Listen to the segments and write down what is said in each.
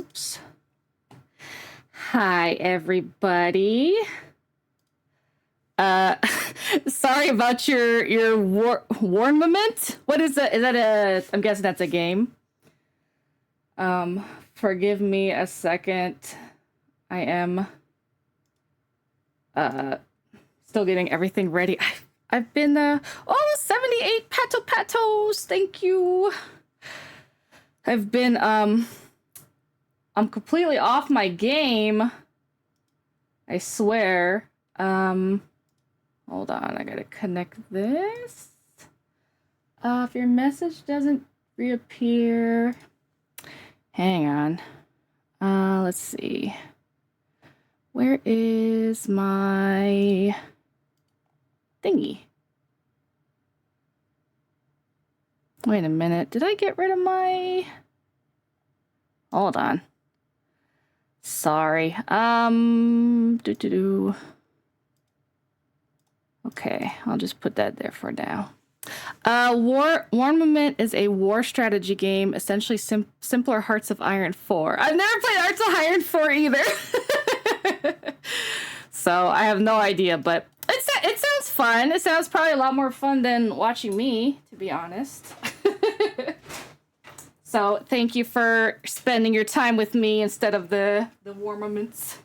Oops. Hi, everybody. Sorry about your warmament. What is that? Is that a? I'm guessing that's a game. Forgive me a second. I am still getting everything ready. I've been 78 patos. Thank you. I've been I'm completely off my game. I swear. Hold on, I gotta connect this. If your message doesn't reappear, hang on. Let's see. Where is my thingy? Wait a minute. Did I get rid of my... Hold on. Sorry. Okay, I'll just put that there for now. Warmament is a war strategy game, essentially simpler Hearts of Iron 4. I've never played Hearts of Iron 4 either. So I have no idea, but it sounds fun. It sounds probably a lot more fun than watching me, to be honest. So thank you for spending your time with me instead of the warmaments.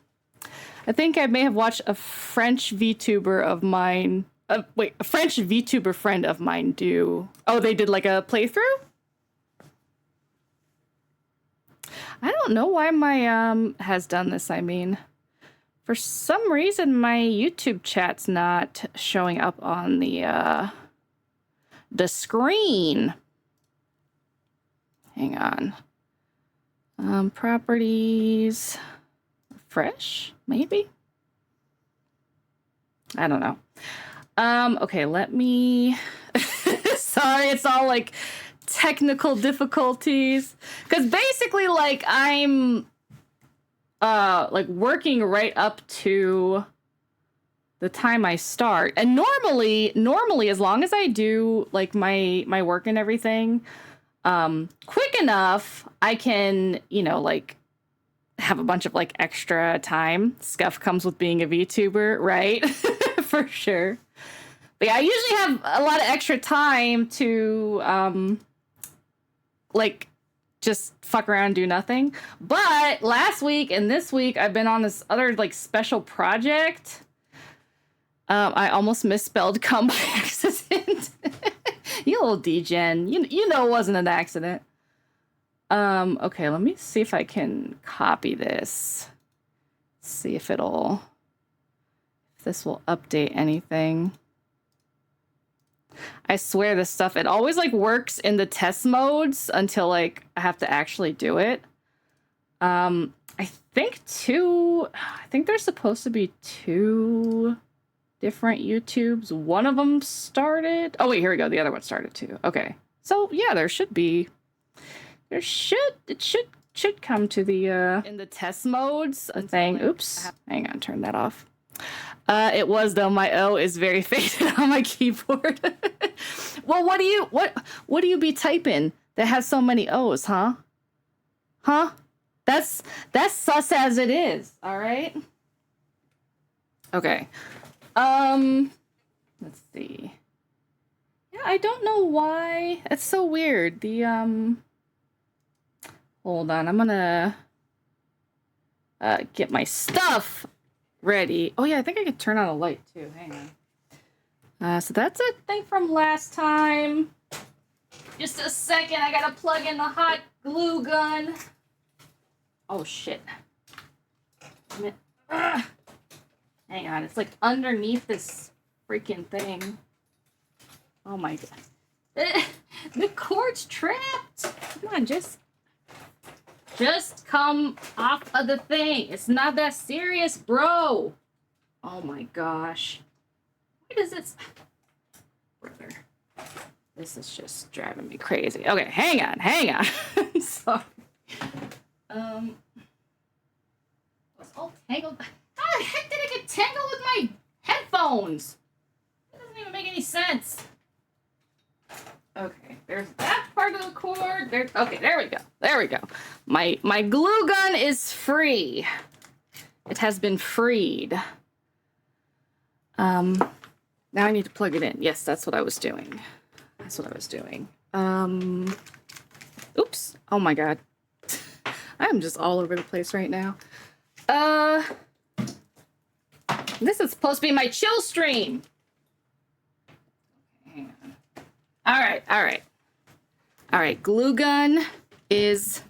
I think I may have watched a French VTuber of mine. A French VTuber friend of mine do. Oh, they did like a playthrough? I don't know why my has done this. I mean, for some reason my YouTube chat's not showing up on the screen. Hang on. Properties. Fresh, maybe? I don't know. Okay, let me... Sorry, it's all, like, technical difficulties. Because basically, like, I'm, like, working right up to the time I start. And normally, as long as I do, like, my work and everything, quick enough, I can, like, have a bunch of, like, extra time. Scuff comes with being a VTuber, right? For sure. But yeah, I usually have a lot of extra time to, like, just fuck around and do nothing. But last week and this week, I've been on this other, like, special project. I almost misspelled come by accident. You little degen. You know it wasn't an accident. Okay, let me see if I can copy this. See if this will update anything. I swear this stuff, it always like works in the test modes until like I have to actually do it. I think there's supposed to be 2 different YouTubes. One of them started. Oh wait, here we go. The other one started too. Okay. So yeah, it should come to the in the test modes thing. Oops. Hang on, turn that off. It was though. My O is very faded on my keyboard. Well, what do you be typing that has so many O's, huh? Huh? That's sus as it is. All right. Okay. Let's see. Yeah, I don't know why. It's so weird. The hold on. I'm gonna get my stuff ready. Oh yeah, I think I could turn on a light too. Hang on. So that's a thing from last time. Just a second, I gotta plug in the hot glue gun. Oh shit. Hang on, it's like underneath this freaking thing. Oh my god. The cord's trapped. Come on, just come off of the thing. It's not that serious, bro. Oh my gosh. Why does this... Brother. This is just driving me crazy. Okay, hang on. Sorry. It's all tangled. How the heck did it get tangled with my headphones? It doesn't even make any sense. Okay, there's that part part of the cord. There, okay, there we go. There we go. My glue gun is free. It has been freed. Now I need to plug it in. Yes, that's what I was doing. That's what I was doing. Oops. Oh my god. I'm just all over the place right now. This is supposed to be my chill stream. Hang on. All right. Glue gun is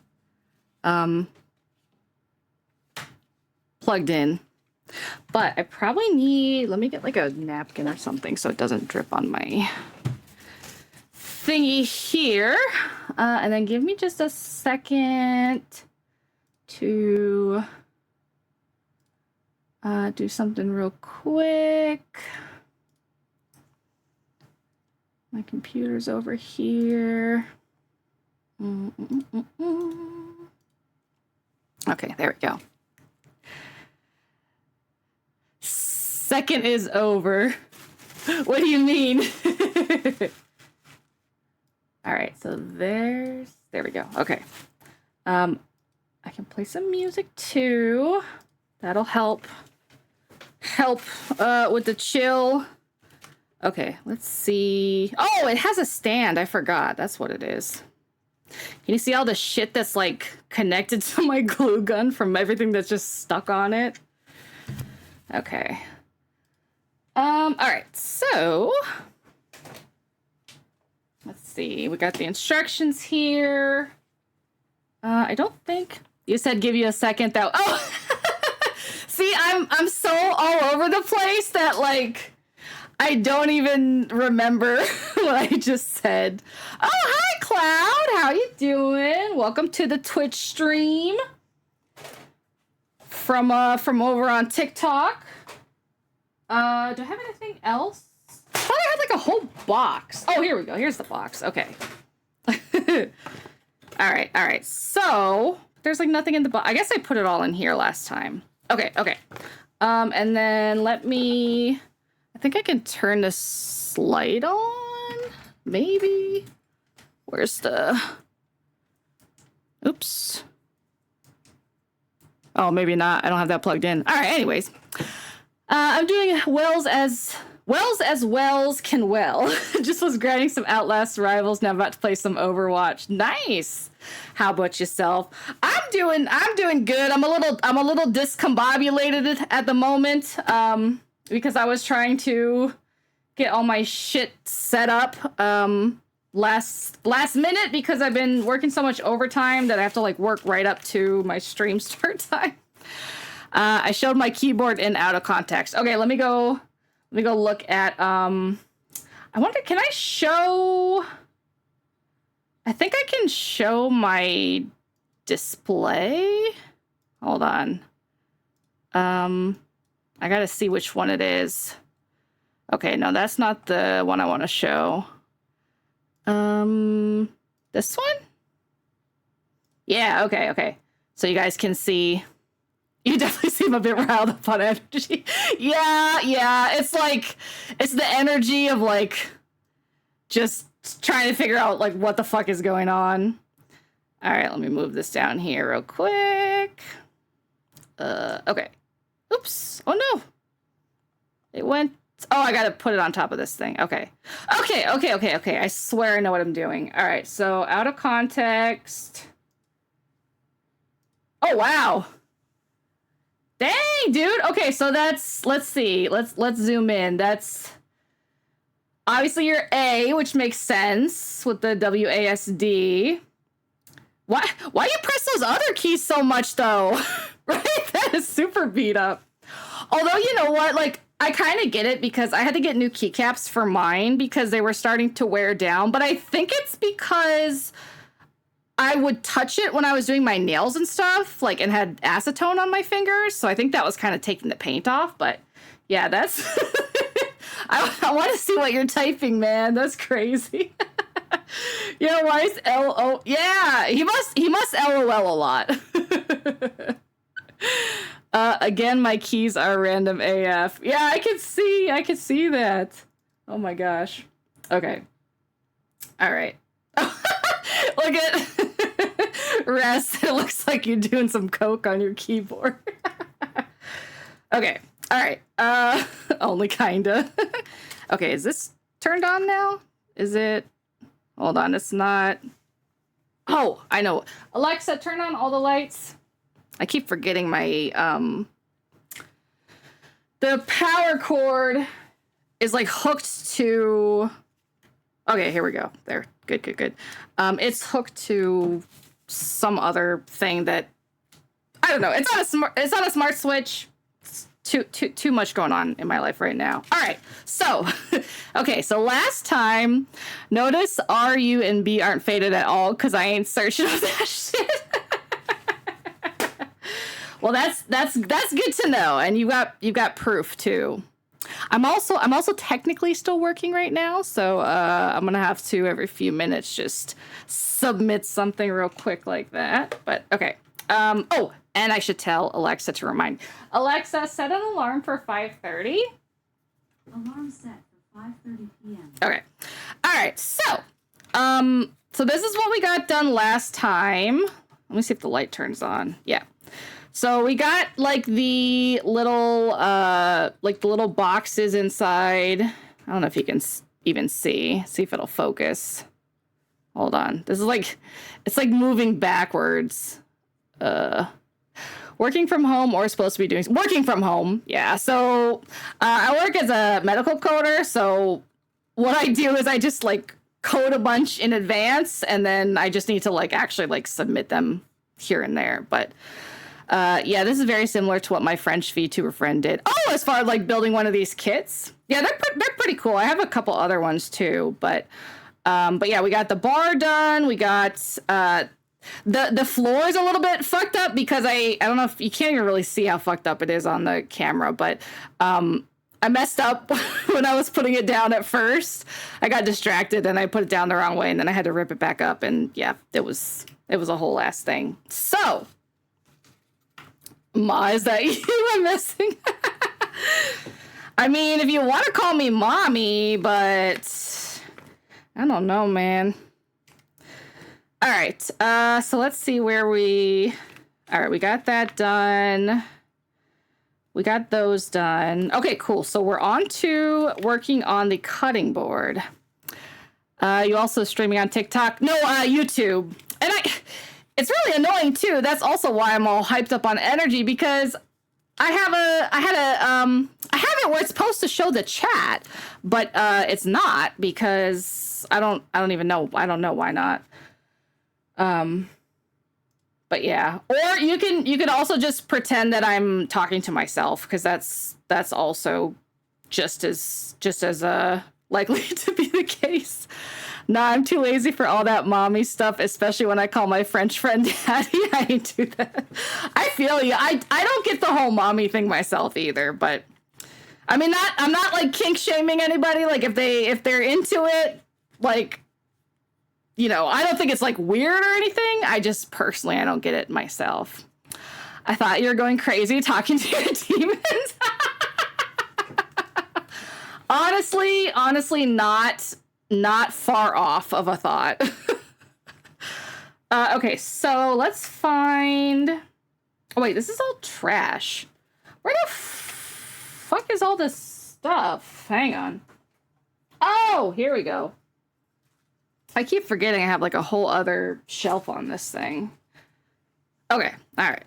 plugged in. But I probably need, let me get like a napkin or something so it doesn't drip on my thingy here. And then give me just a second to do something real quick. My computer's over here. Okay, there we go. Second is over. What do you mean? All right, so there we go. Okay. I can play some music too. That'll help with the chill. Okay, let's see. Oh, it has a stand. I forgot. That's what it is. Can you see all the shit that's like connected to my glue gun from everything that's just stuck on it? Okay. All right, so let's see. We got the instructions here. I don't think you said give you a second though. Oh, see, I'm so all over the place that like I don't even remember what I just said. Oh, hi, Cloud. How you doing? Welcome to the Twitch stream from over on TikTok. Do I have anything else? I thought I had like a whole box. Oh, here we go. Here's the box. Okay. All right. So there's like nothing in the box. I guess I put it all in here last time. Okay. And then let me. I think I can turn this light on. Maybe. Where's the? Oops. Oh, maybe not. I don't have that plugged in. All right. Anyways. I'm doing wells as wells can well. Just was grinding some Outlast rivals. Now I'm about to play some Overwatch. Nice. How about yourself? I'm doing good. I'm a little discombobulated at the moment. Because I was trying to get all my shit set up last minute because I've been working so much overtime that I have to like work right up to my stream start time. I showed my keyboard in out of context. Okay, let me go look at I wonder, can I show? I think I can show my display. Hold on. I gotta see which one it is. Okay, no, that's not the one I want to show. This one? Yeah, okay. So you guys can see. You definitely seem a bit riled up on energy. Yeah. It's like, it's the energy of like, just trying to figure out like what the fuck is going on. All right, let me move this down here real quick. Okay. Oops. Oh no. It went. Oh, I gotta put it on top of this thing. Okay. I swear I know what I'm doing. All right. So out of context. Oh wow. Dang, dude. Okay, so that's. Let's see. Let's zoom in. That's obviously your A, which makes sense with the WASD. Why you press those other keys so much though? Right? That is super beat up. Although, you know what? Like, I kind of get it because I had to get new keycaps for mine because they were starting to wear down. But I think it's because I would touch it when I was doing my nails and stuff, like, and had acetone on my fingers. So I think that was kind of taking the paint off. But yeah, that's... I want to see what you're typing, man. That's crazy. Yeah, why is LO? Yeah, he must LOL a lot. Again, my keys are random AF. Yeah, I can see that. Oh my gosh. Okay. All right. Look at Rest. It looks like you're doing some coke on your keyboard. Okay. All right. Only kinda. Okay, is this turned on now? Is it? Hold on, it's not. Oh, I know. Alexa, turn on all the lights. I keep forgetting my the power cord is like hooked to. Okay, here we go. There. Good. It's hooked to some other thing that I don't know. It's not a smart switch. It's too much going on in my life right now. All right. So, okay. So last time, notice R, U, and B aren't faded at all because I ain't searching for that shit. Well, that's good to know, and you got proof too. I'm also technically still working right now, so I'm gonna have to every few minutes just submit something real quick like that. But okay. Oh, and I should tell Alexa to remind. Alexa, set an alarm for 5:30. Alarm set for 5:30 p.m. Okay. All right. So this is what we got done last time. Let me see if the light turns on. Yeah. So we got like the little boxes inside. I don't know if you can even see if it'll focus. Hold on. This is like, it's like moving backwards. Working from home or supposed to be doing working from home. Yeah. So I work as a medical coder. So what I do is I just like code a bunch in advance and then I just need to like actually like submit them here and there. But yeah, this is very similar to what my French VTuber friend did. Oh, as far as like building one of these kits. Yeah, they're pretty cool. I have a couple other ones too, but yeah, we got the bar done. We got the floor is a little bit fucked up because I don't know if you can't even really see how fucked up it is on the camera, but I messed up when I was putting it down at first. I got distracted and I put it down the wrong way and then I had to rip it back up and yeah, it was a whole ass thing. So Ma, is that you I'm missing? I mean, if you want to call me mommy, but I don't know, man. All right. So let's see where we... All right, we got that done. We got those done. Okay, cool. So we're on to working on the cutting board. You also streaming on TikTok? No, YouTube. And it's really annoying too. That's also why I'm all hyped up on energy because I have it where it's supposed to show the chat, but it's not because I don't even know. I don't know why not. But yeah, or you can also just pretend that I'm talking to myself because that's also just as likely to be the case. Nah, I'm too lazy for all that mommy stuff, especially when I call my French friend daddy. I ain't do that. I feel you. I don't get the whole mommy thing myself either, but I mean, I'm not like kink shaming anybody. Like if they're into it, like, you know, I don't think it's like weird or anything. I just personally, I don't get it myself. I thought you were going crazy talking to your demons. Honestly, not far off of a thought. Okay, so let's find... Oh, wait, this is all trash. Where the fuck is all this stuff? Hang on. Oh, here we go. I keep forgetting I have like a whole other shelf on this thing. Okay, all right.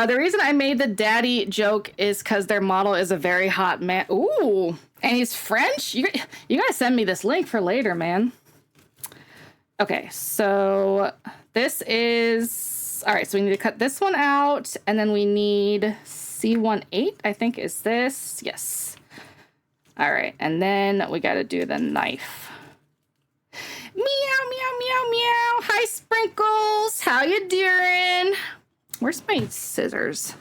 The reason I made the daddy joke is because their model is a very hot man. Ooh, and he's French? You gotta send me this link for later, man. Okay, so this is... All right, so we need to cut this one out, and then we need C18, I think is this. Yes. All right, and then we gotta do the knife. Meow, meow, meow, meow. Hi, Sprinkles. How you doing? Where's my scissors?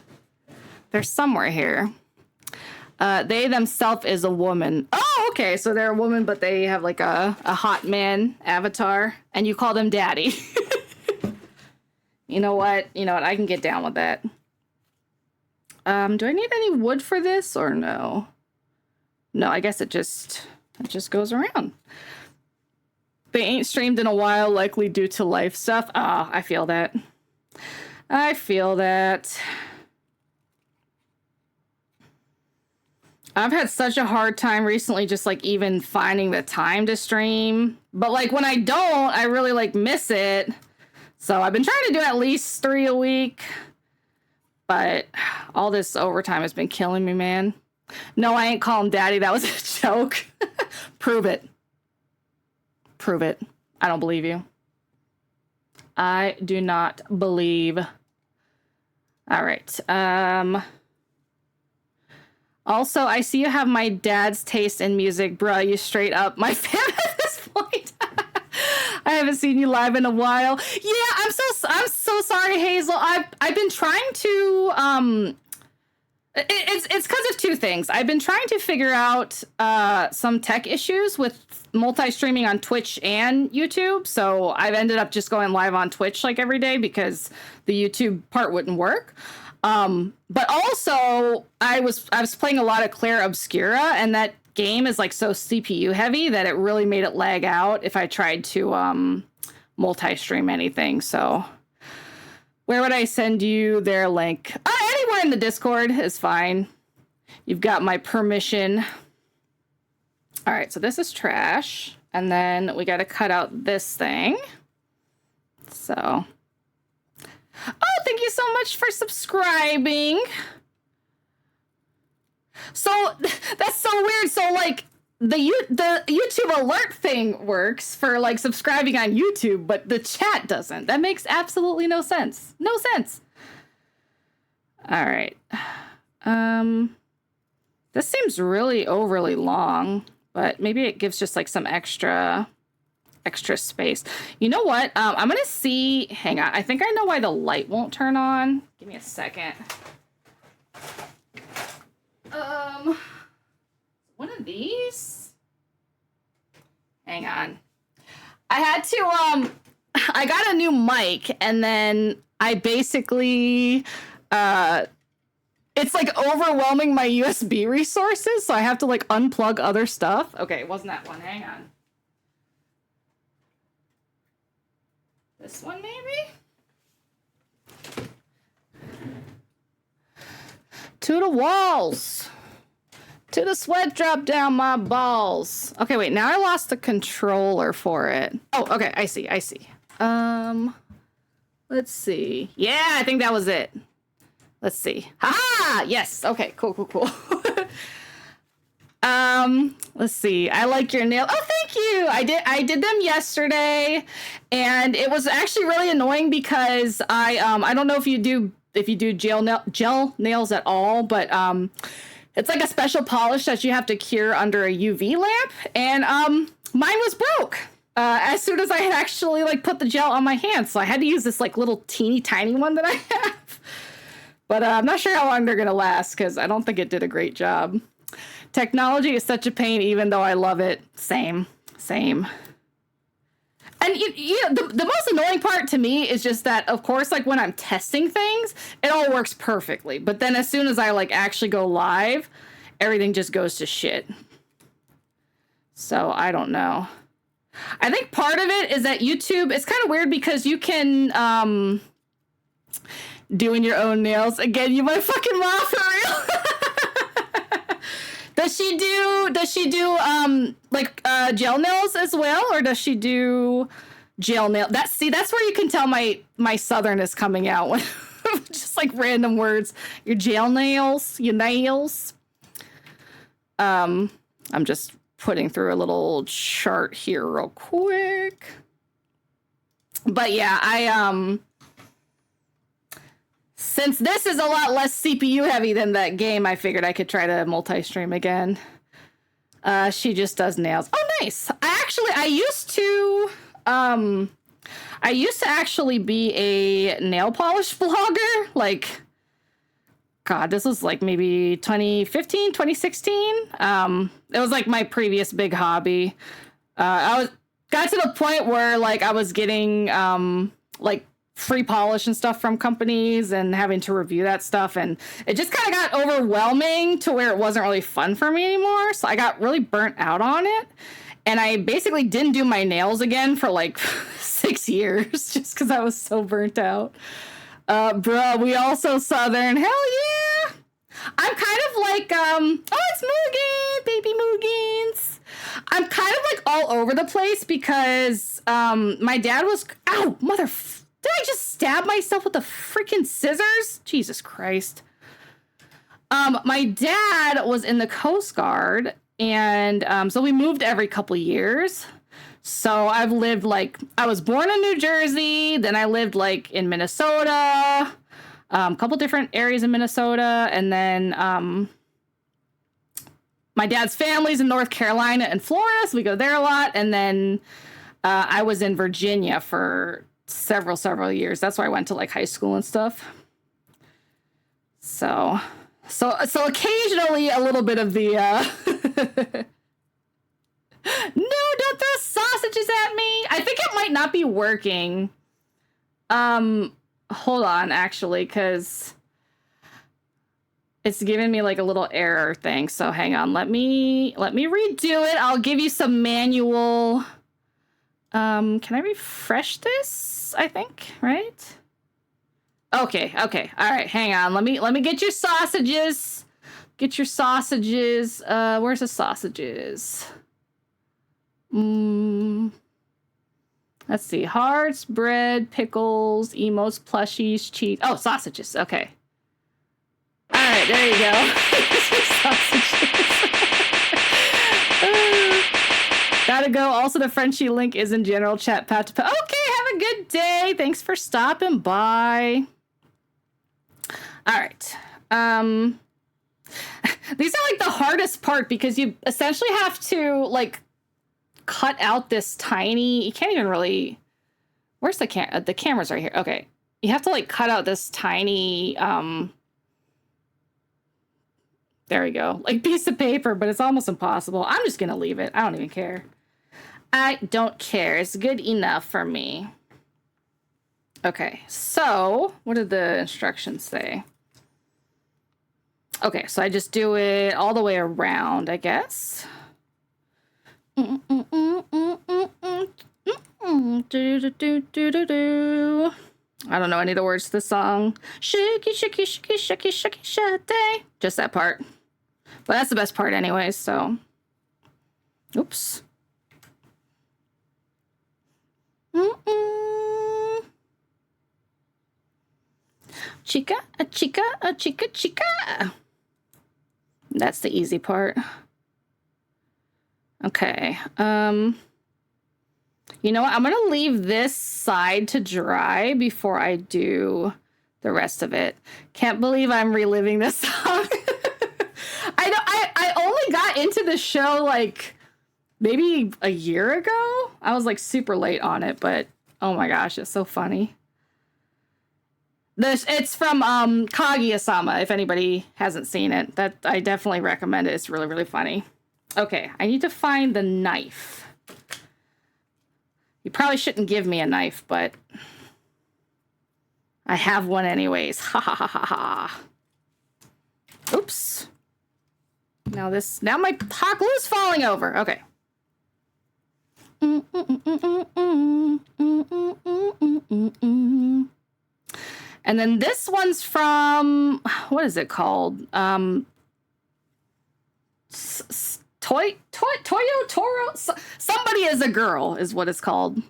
They're somewhere here. They themselves is a woman. Oh, okay. So they're a woman, but they have like a hot man avatar, and you call them daddy. You know what? I can get down with that. Do I need any wood for this or no? No, I guess it just goes around. they ain't streamed in a while, likely due to life stuff. Ah, I feel that. I feel that. I've had such a hard time recently just like even finding the time to stream. But like when I don't, I really like miss it. So I've been trying to do at least 3 a week. But all this overtime has been killing me, man. No, I ain't call him daddy. That was a joke. Prove it. Prove it. I don't believe you. I do not believe. All right. Also, I see you have my dad's taste in music, bruh. You straight up my fan at this point. I haven't seen you live in a while. Yeah, I'm so sorry, Hazel. I've been trying to it's because of 2 things. I've been trying to figure out some tech issues with multi-streaming on Twitch and YouTube. So I've ended up just going live on Twitch like every day because the YouTube part wouldn't work. But also I was playing a lot of Claire Obscura, and that game is like so CPU heavy that it really made it lag out if I tried to multi-stream anything. So where would I send you their link? Anywhere in the Discord is fine. You've got my permission. All right, so this is trash. And then we got to cut out this thing. So, oh, thank you so much for subscribing. So that's so weird. So like the YouTube alert thing works for like subscribing on YouTube, but the chat doesn't. That makes absolutely no sense. No sense. All right. This seems really overly long, but maybe it gives just like some extra space. You know what? I'm going to see. Hang on. I think I know why the light won't turn on. Give me a second. One of these? Hang on. I had to, I got a new mic, and then I basically, it's like overwhelming my USB resources, so I have to like unplug other stuff. Okay, it wasn't that one. Hang on. This one, maybe? To the walls. To the sweat drop down my balls. Okay, wait, now I lost the controller for it. Oh, okay, I see. Let's see. Yeah, I think that was it. Let's see. Ha! Yes. Okay, cool. Let's see. I like your nail. Oh, thank you. I did them yesterday, and it was actually really annoying because I don't know if you do gel nails at all, but it's like a special polish that you have to cure under a UV lamp, and mine was broke as soon as I had actually like put the gel on my hands, so I had to use this like little teeny tiny one that I have. But I'm not sure how long they're gonna last because I don't think it did a great job. Technology is such a pain, even though I love it. Same. And the most annoying part to me is just that, of course, like when I'm testing things, it all works perfectly. But then as soon as I like actually go live, everything just goes to shit. So I don't know. I think part of it is that YouTube, it's kind of weird because you can doing your own nails. Again, you my fucking mom for real. Does she do like gel nails as well, or does she do gel nail? That's where you can tell my southern is coming out when just like random words. Your gel nails, your nails. I'm just putting through a little chart here real quick. But yeah, since this is a lot less CPU heavy than that game, I figured I could try to multi-stream again. She just does nails. Oh, nice. I used to actually be a nail polish blogger. Like, God, this was like maybe 2015, 2016. It was like my previous big hobby. Got to the point where like I was getting like free polish and stuff from companies and having to review that stuff, and it just kind of got overwhelming to where it wasn't really fun for me anymore, so I got really burnt out on it. And I basically didn't do my nails again for like 6 years just because I was so burnt out. Bro, we also Southern. Hell yeah! I'm kind of like, oh, it's Mugen, baby Mugens. I'm kind of like all over the place because my dad was, ow, did I just stab myself with the freaking scissors? Jesus Christ. My dad was in the Coast Guard, and so we moved every couple years. So I've lived like, I was born in New Jersey, then I lived like in Minnesota, a couple different areas in Minnesota, and then my dad's family's in North Carolina and Florida, so we go there a lot. And then I was in Virginia for several years. That's where I went to like high school and stuff. So occasionally a little bit of the no, don't throw sausages at me. I think it might not be working. Hold on, actually, because it's giving me like a little error thing. So hang on, let me redo it. I'll give you some manual. Can I refresh this? I think, right? Okay. All right, hang on. Let me get your sausages. Get your sausages. Where's the sausages? Let's see. Hearts, bread, pickles, emotes, plushies, cheese. Oh, sausages. Okay. All right, there you go. Sausages. Gotta go. Also, the Frenchie link is in general chat. Okay, have a good day. Thanks for stopping by. All right. These are like the hardest part because you essentially have to like cut out this tiny, you can't even really, where's the the camera's right here. Okay. You have to like cut out this tiny, there we go, like piece of paper, but it's almost impossible. I'm just going to leave it. I don't even care. I don't care. It's good enough for me. Okay. So what did the instructions say? Okay. So I just do it all the way around, I guess. I don't know any of the words to the song. Shaky, shaky, shaky, shaky, shaky, shaky. Just that part. But that's the best part anyway, so. Oops. Chica, a chica, a chica, chica. That's the easy part. Okay. You know what? I'm going to leave this side to dry before I do the rest of it. Can't believe I'm reliving this song. I only got into the show like maybe a year ago. I was like super late on it, but oh my gosh, it's so funny. It's from Kaguya-sama, if anybody hasn't seen it. That I definitely recommend it. It's really, really funny. Okay, I need to find the knife. You probably shouldn't give me a knife, but I have one anyways. Ha ha ha ha ha. Oops. Now my hot glue is falling over. Okay. And then this one's from, what is it called? Toyo Toro? Somebody is a girl is what it's called.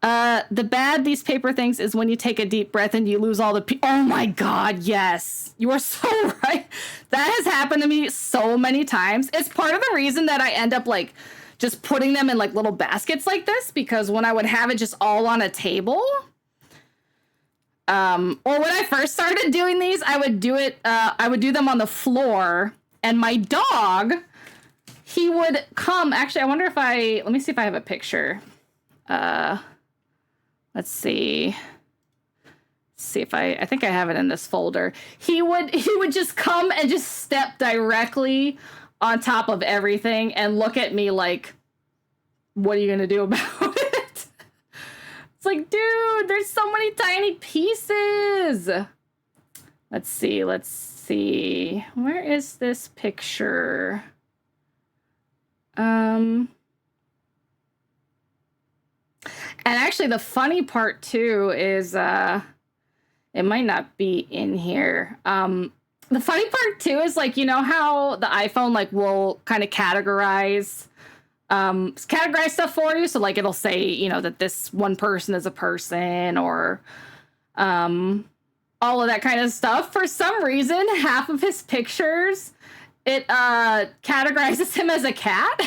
The bad these paper things is when you take a deep breath and you lose all the oh my god, yes. You are so right. That has happened to me so many times. It's part of the reason that I end up like just putting them in like little baskets like this, because when I would have it just all on a table, or when I first started doing these, I would do them on the floor, and my dog, he would come. Actually, I wonder if let me see if I have a picture. Let's see. See if I think I have it in this folder. He would just come and just step directly on top of everything and look at me like, what are you going to do about it? It's like, dude, there's so many tiny pieces. Let's see. Where is this picture? And actually, the funny part too is it might not be in here. The funny part too is like, you know how the iPhone like will kind of categorize stuff for you. So like it'll say, you know, that this one person is a person or all of that kind of stuff. For some reason, half of his pictures, it categorizes him as a cat.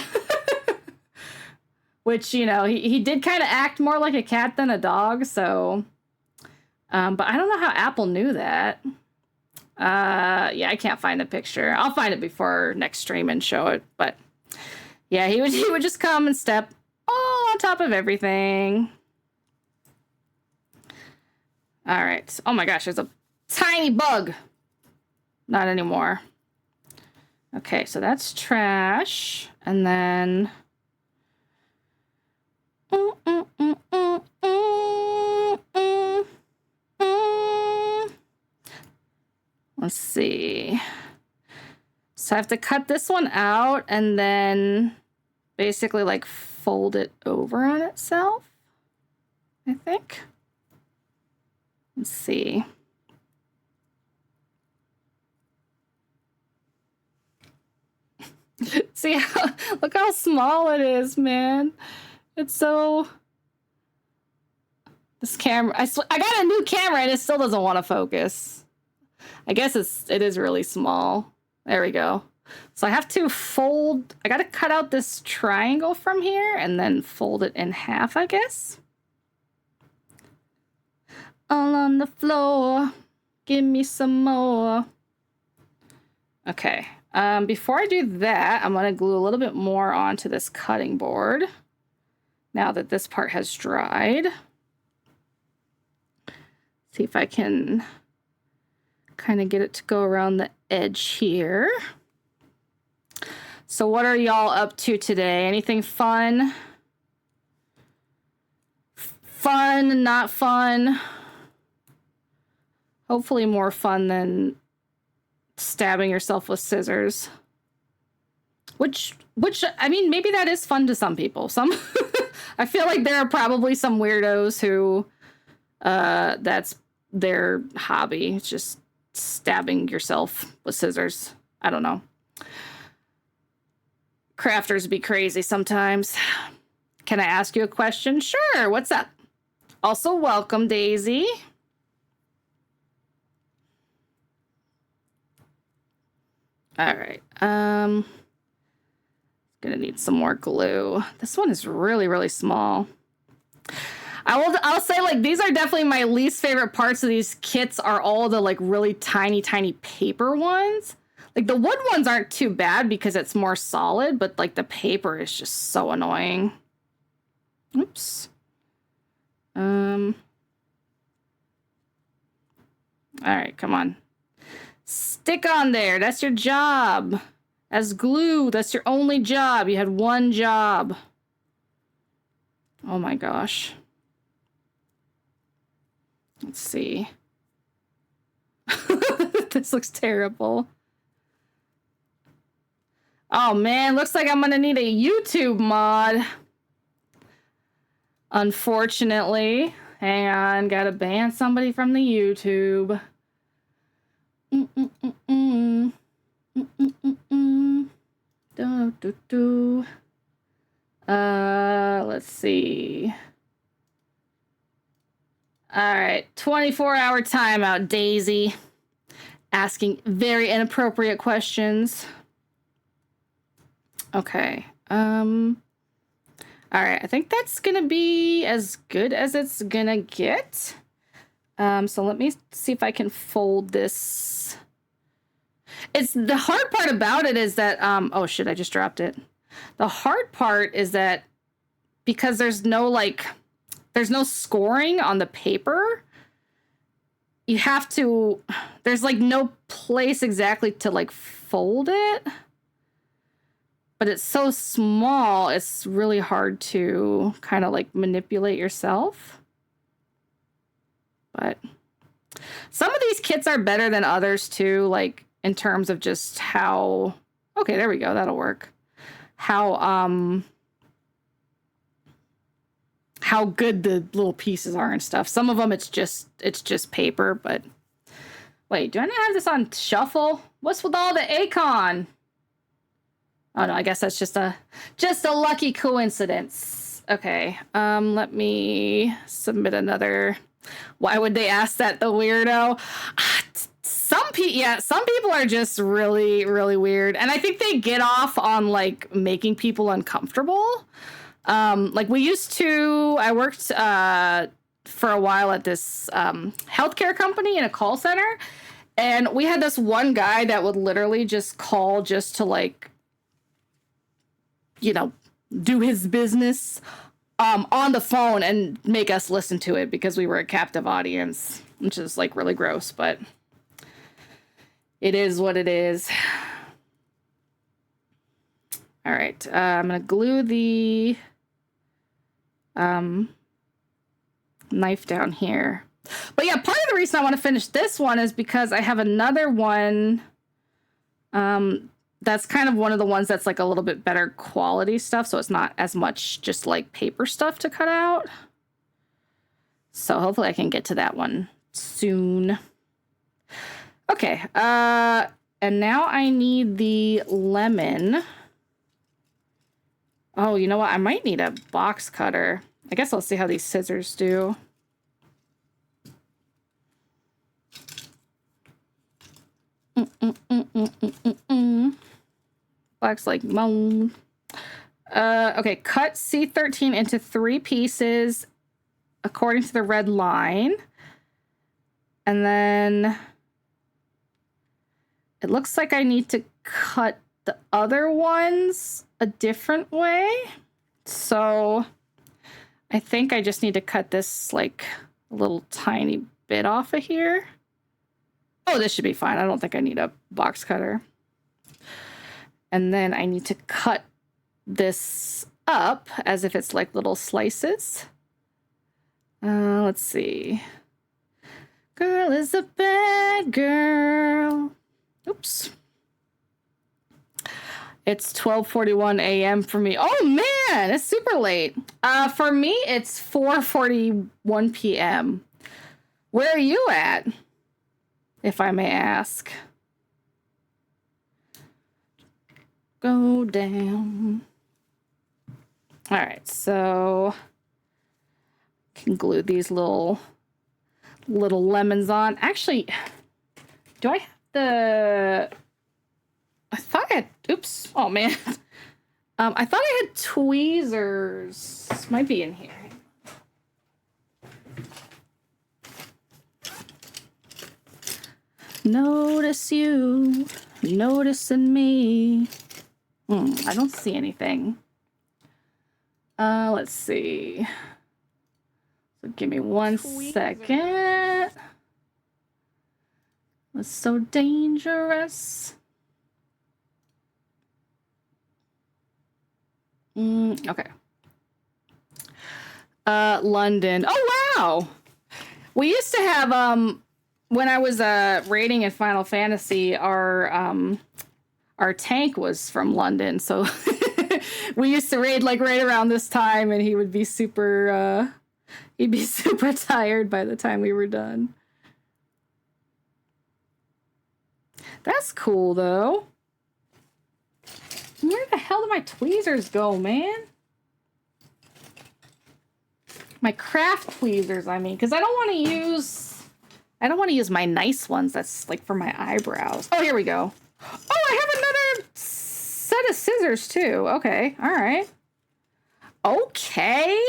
Which, you know, he did kind of act more like a cat than a dog, so but I don't know how Apple knew that. Yeah, I can't find the picture. I'll find it before next stream and show it. But yeah, he would just come and step all on top of everything. All right. Oh my gosh, there's a tiny bug. Not anymore. Okay, so that's trash. And then let's see. So I have to cut this one out and then basically like fold it over on itself, I think. Let's see. See how, look how small it is, man. It's so, this camera, I got a new camera and it still doesn't want to focus. I guess it is really small. There we go. So I have to fold, I got to cut out this triangle from here and then fold it in half, I guess. All on the floor, give me some more. Okay, before I do that, I'm gonna glue a little bit more onto this cutting board now that this part has dried. See if I can kind of get it to go around the edge here. So what are y'all up to today? Anything fun? Fun, not fun? Hopefully more fun than stabbing yourself with scissors. Which I mean, maybe that is fun to some people. Some I feel like there are probably some weirdos who that's their hobby. It's just stabbing yourself with scissors. I don't know. Crafters be crazy sometimes. Can I ask you a question? Sure. What's up? Also, welcome, Daisy. All right. Gonna need some more glue. This one is really, really small. I'll say, like, these are definitely my least favorite parts of these kits are all the, like, really tiny, tiny paper ones. Like, the wood ones aren't too bad because it's more solid, but, like, the paper is just so annoying. Oops. All right, come on. Stick on there. That's your job. As glue, that's your only job. You had one job. Oh my gosh. Let's see. This looks terrible. Oh man, looks like I'm gonna need a YouTube mod. Unfortunately. Hang on, gotta ban somebody from the YouTube. Let's see. All right, 24-hour timeout, Daisy. Asking very inappropriate questions. Okay. All right, I think that's gonna be as good as it's gonna get. So let me see if I can fold this. It's the hard part about it is that, oh shit, I just dropped it. The hard part is that because there's no scoring on the paper, you have to, there's like no place exactly to like fold it. But it's so small, it's really hard to kind of like manipulate yourself. But some of these kits are better than others too, like in terms of just how, okay, there we go, that'll work. How how good the little pieces are and stuff. Some of them it's just paper, but wait, do I not have this on shuffle? What's with all the Akon? Oh no, I guess that's just a lucky coincidence. Okay, let me submit another. Why would they ask that, the weirdo? Some people are just really, really weird, and I think they get off on like making people uncomfortable. Like I worked for a while at this healthcare company in a call center, and we had this one guy that would literally just call just to like, do his business on the phone and make us listen to it because we were a captive audience, which is like really gross, but it is what it is. All right, I'm gonna glue the knife down here. But yeah, part of the reason I want to finish this one is because I have another one that's kind of one of the ones that's like a little bit better quality stuff, so it's not as much just like paper stuff to cut out. So hopefully I can get to that one soon. Okay, and now I need the lemon. Oh, you know what? I might need a box cutter. I guess I'll see how these scissors do. Black's like moan. Okay, cut C13 into 3 pieces according to the red line. And then it looks like I need to cut the other ones a different way. So I think I just need to cut this like a little tiny bit off of here. Oh, this should be fine. I don't think I need a box cutter. And then I need to cut this up as if it's like little slices. Let's see. Girl is a bad girl. Oops. It's 12:41 a.m. for me. Oh man, it's super late. For me, it's 4:41 p.m. Where are you at, if I may ask? Go down. All right, so I can glue these little lemons on. Actually, do I have the... I thought I had... Oops. Oh, man. I thought I had tweezers. This might be in here. Notice you. Noticing me. I don't see anything. Let's see. So give me one second. It's so dangerous. Okay. London. Oh, wow. We used to have, when I was raiding in Final Fantasy, our tank was from London, so we used to raid like right around this time, and he would be super tired by the time we were done. That's cool, though. Where the hell did my tweezers go, man? My craft tweezers, I mean, because I don't want to use my nice ones. That's like for my eyebrows. Oh, here we go. Oh, I have another set of scissors too. Okay, all right. Okay.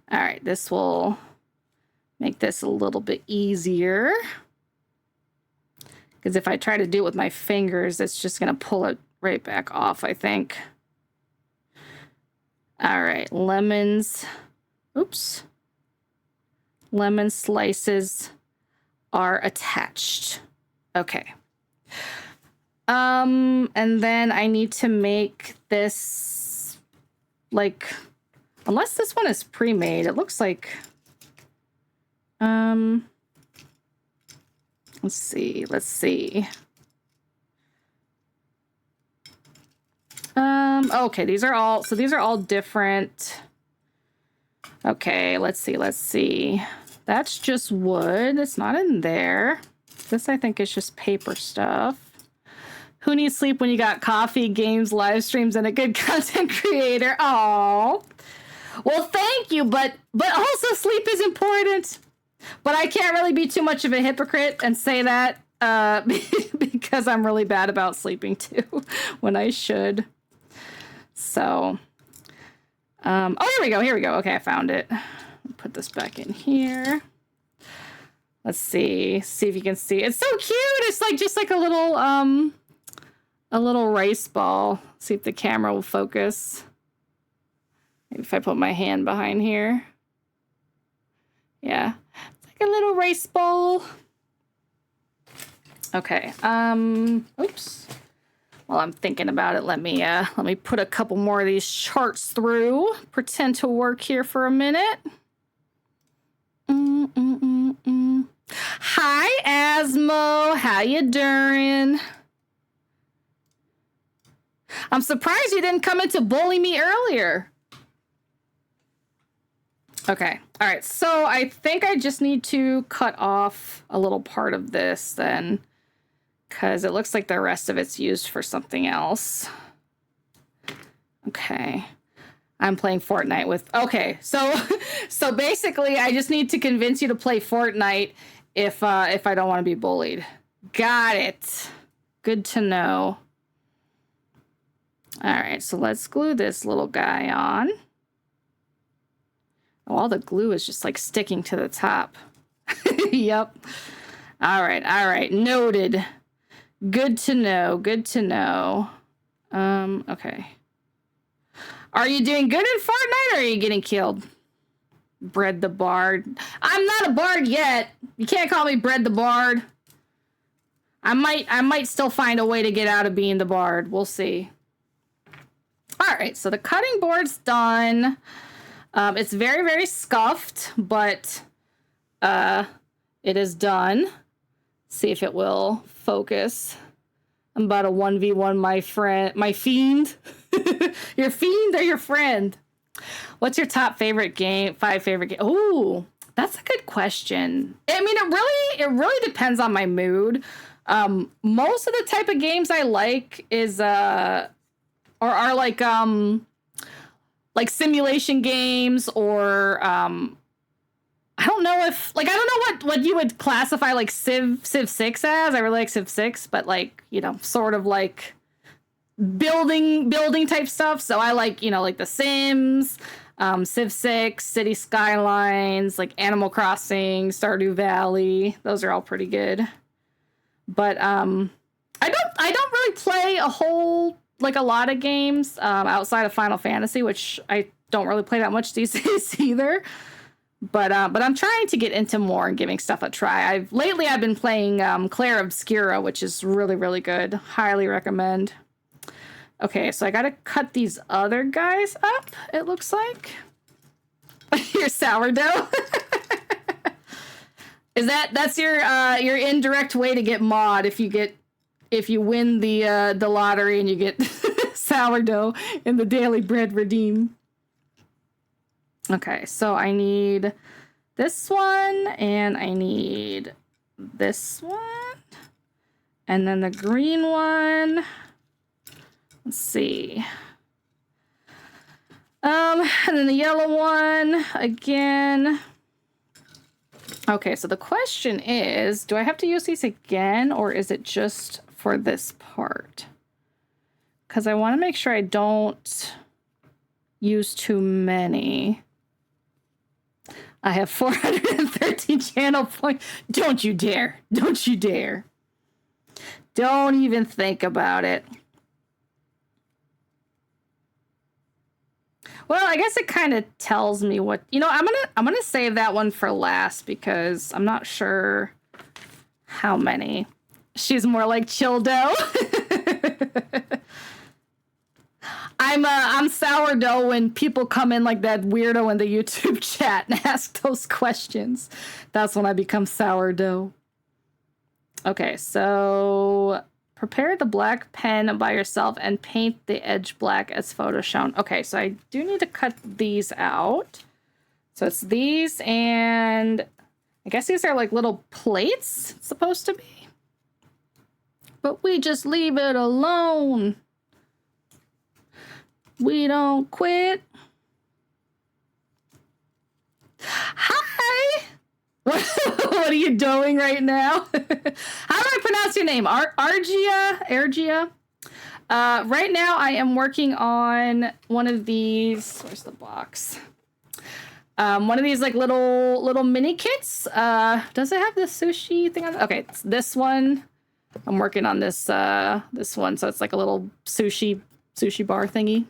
All right, this will make this a little bit easier. Because if I try to do it with my fingers, it's just going to pull it right back off, I think. All right, lemons. Oops. Lemon slices are attached. Okay. And then I need to make this, like, unless this one is pre-made, it looks like, let's see. Okay, these are all different. Okay, let's see. That's just wood. It's not in there. This, I think, is just paper stuff. Who needs sleep when you got coffee, games, live streams, and a good content creator? Oh, well, thank you, but also sleep is important. But I can't really be too much of a hypocrite and say that because I'm really bad about sleeping too when I should. So, oh, here we go. Okay, I found it. Put this back in here. Let's see if you can see. It's so cute. It's like just like a little rice ball. See if the camera will focus. Maybe if I put my hand behind here. Yeah, it's like a little rice ball. Okay. Oops. While I'm thinking about it, let me put a couple more of these charts through. Pretend to work here for a minute. Hi, Asmo. How you doing? I'm surprised you didn't come in to bully me earlier. Okay. All right. So I think I just need to cut off a little part of this then, because it looks like the rest of it's used for something else. Okay. I'm playing Fortnite with... Okay. So basically, I just need to convince you to play Fortnite if I don't want to be bullied. Got it. Good to know. All right. So let's glue this little guy on. Oh, all the glue is just like sticking to the top. Yep. All right. Noted. Good to know. Okay. Are you doing good in Fortnite or are you getting killed? Bread the Bard. I'm not a bard yet. You can't call me Bread the Bard. I might still find a way to get out of being the bard. We'll see. All right, so the cutting board's done. It's very, very scuffed, but it is done. See if it will focus. I'm about to 1v1 my fiend. Your fiend or your friend? What's your top favorite game? 5 favorite game? Oh, that's a good question. I mean, it really depends on my mood. Most of the type of games I like are like simulation games or I don't know what you would classify like Civ 6 as. I really like Civ 6, but like, sort of like building type stuff. So I like, like The Sims, Civ 6, City Skylines, like Animal Crossing, Stardew Valley. Those are all pretty good. But I don't really play a lot of games outside of Final Fantasy, which I don't really play that much these days either. But I'm trying to get into more and giving stuff a try. Lately I've been playing Claire Obscura, which is really, really good. Highly recommend. Okay, so I gotta cut these other guys up, it looks like. Your sourdough. That's your indirect way to get mod if you win the lottery and you get sourdough in the daily bread redeem. Okay, so I need this one and I need this one and then the green one. Let's see. And then the yellow one again. Okay, so the question is, do I have to use these again or is it just for this part? Because I want to make sure I don't use too many. I have 413 channel points. Don't you dare. Don't you dare. Don't even think about it. Well, I guess it kind of tells me what, I'm gonna save that one for last because I'm not sure how many. She's more like Childo. I'm sourdough when people come in like that weirdo in the YouTube chat and ask those questions. That's when I become sourdough. Okay, so prepare the black pen by yourself and paint the edge black as photo shown. Okay, so I do need to cut these out. So it's these, and I guess these are like little plates, it's supposed to be. But we just leave it alone. We don't quit. Hi! What are you doing right now? How do I pronounce your name? Argia? Right now I am working on one of these. Where's the box? One of these like little mini kits. Does it have the sushi thing on it? Okay, it's this one. I'm working on this one, so it's like a little sushi bar thingy.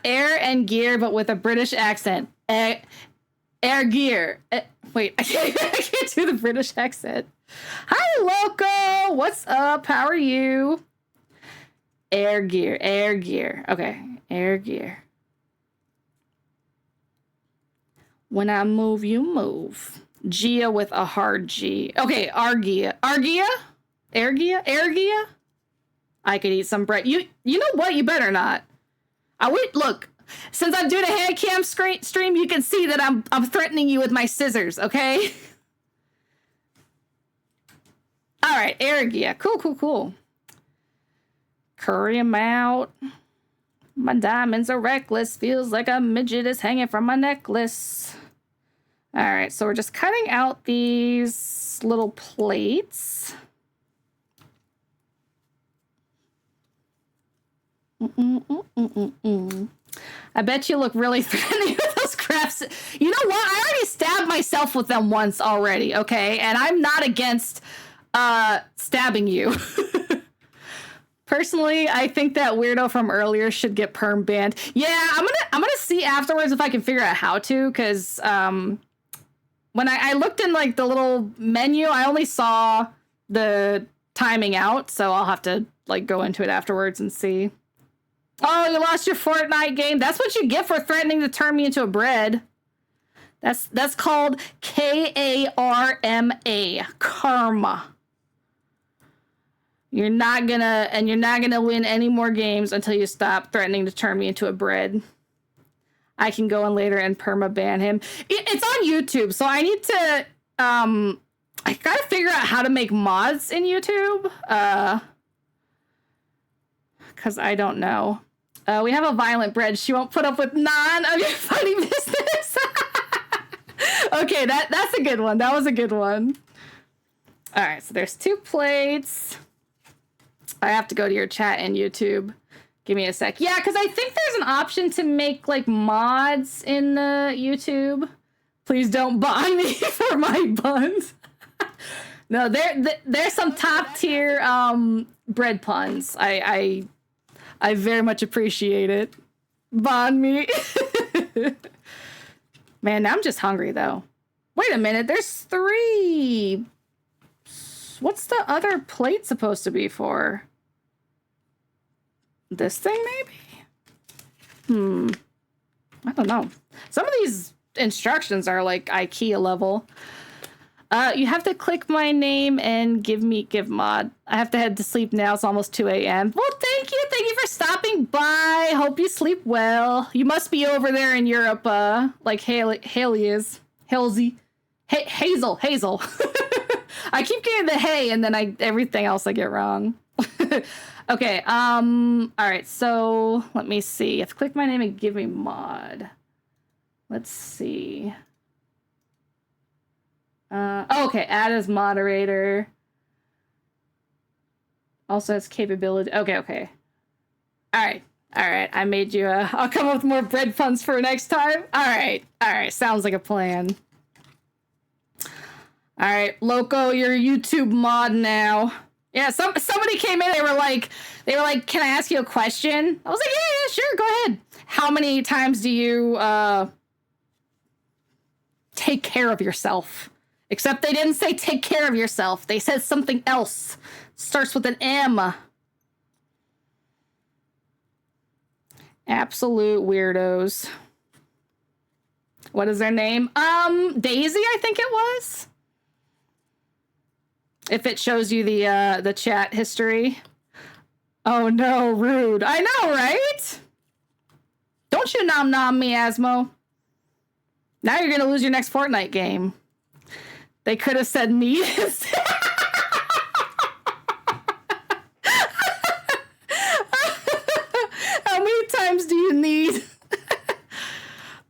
Air and gear, but with a British accent. Air gear. Wait, I can't do the British accent. Hi, Loco. What's up? How are you? Air gear. Okay, air gear. When I move, you move. Gia with a hard G. Okay, Argia. Ergia? I could eat some bread. You know what? You better not. Look, since I'm doing a hand cam stream, you can see that I'm threatening you with my scissors, okay? All right, Ergia. Cool. Curry 'em out. My diamonds are reckless. Feels like a midget is hanging from my necklace. All right, so we're just cutting out these little plates. I bet you look really threatening with those crafts. You know what? I already stabbed myself with them once already, okay? And I'm not against stabbing you. Personally, I think that weirdo from earlier should get perm banned. Yeah, I'm gonna see afterwards if I can figure out how to, because when I looked in like the little menu, I only saw the timing out, so I'll have to like go into it afterwards and see. Oh, you lost your Fortnite game. That's what you get for threatening to turn me into a bread. That's called Karma. Karma. You're not gonna win any more games until you stop threatening to turn me into a bread. I can go in later and perma ban him. It's on YouTube, so I need to I gotta figure out how to make mods in YouTube. Because I don't know. We have a violent bread. She won't put up with none of your funny business. Okay, that's a good one. That was a good one. All right, so there's 2 plates. I have to go to your chat and YouTube. Give me a sec. Yeah, because I think there's an option to make like mods in the YouTube. Please don't ban me for my buns. No, there's some top tier bread puns. I very much appreciate it. Ban me. Man, now I'm just hungry though. Wait a minute, there's 3. What's the other plate supposed to be for? This thing, maybe? I don't know. Some of these instructions are like IKEA level. You have to click my name and give mod. I have to head to sleep now. It's almost 2 a.m. Well, thank you. Thank you for stopping by. Hope you sleep well. You must be over there in Europe, like Haley is. Halsey. Hazel. I keep getting the hey, and then everything else I get wrong. Okay, all right, so let me see. You have to click my name and give me mod. Let's see. Okay, add as moderator. Also has capability. Okay. All right, I made you I'll come up with more bread puns for next time. All right, sounds like a plan. All right, Loco, you're a YouTube mod now. Yeah, somebody came in. They were like, "Can I ask you a question?" I was like, "Yeah, sure, go ahead." How many times do you take care of yourself? Except they didn't say take care of yourself. They said something else. Starts with an M. Absolute weirdos. What is their name? Daisy, I think it was. If it shows you the chat history. Oh no, rude. I know, right? Don't you nom me, Asmo. Now you're gonna lose your next Fortnite game. They could have said need instead. How many times do you need?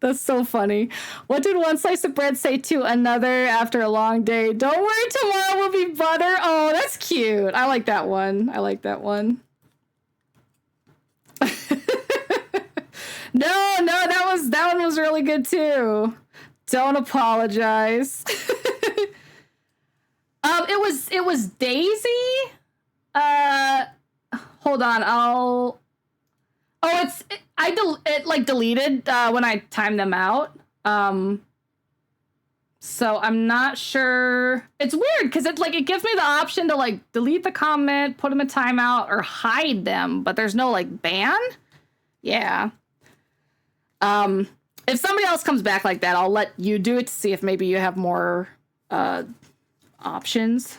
That's so funny. What did one slice of bread say to another after a long day? Don't worry, tomorrow will be butter. Oh, that's cute. I like that one. I like that one. No, that one was really good too. Don't apologize. It was Daisy. Hold on. It deleted when I timed them out. So I'm not sure. It's weird because it gives me the option to like delete the comment, put them in timeout, or hide them, but there's no like ban. Yeah. If somebody else comes back like that, I'll let you do it to see if maybe you have more options.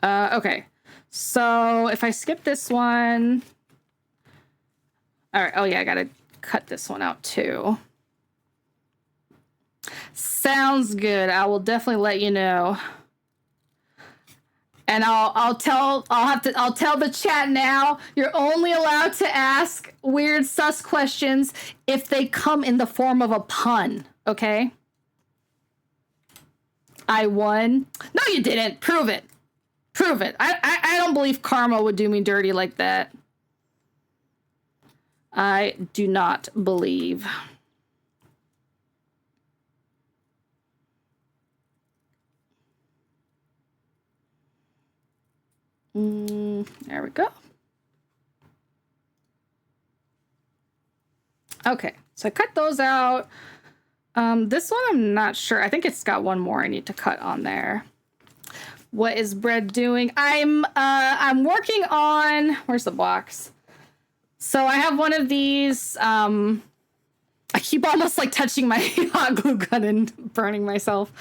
Okay. So if I skip this one. All right. Oh yeah, I gotta cut this one out too. Sounds good. I will definitely let you know. And I'll tell the chat now, you're only allowed to ask weird sus questions if they come in the form of a pun, okay? I won. No, you didn't. Prove it. Prove it. I don't believe karma would do me dirty like that. I do not believe. There we go. Okay, so I cut those out. This one I'm not sure. I think it's got one more I need to cut on there. What is Bread doing? I'm working on, where's the box? So I have one of these. I keep almost like touching my hot glue gun and burning myself.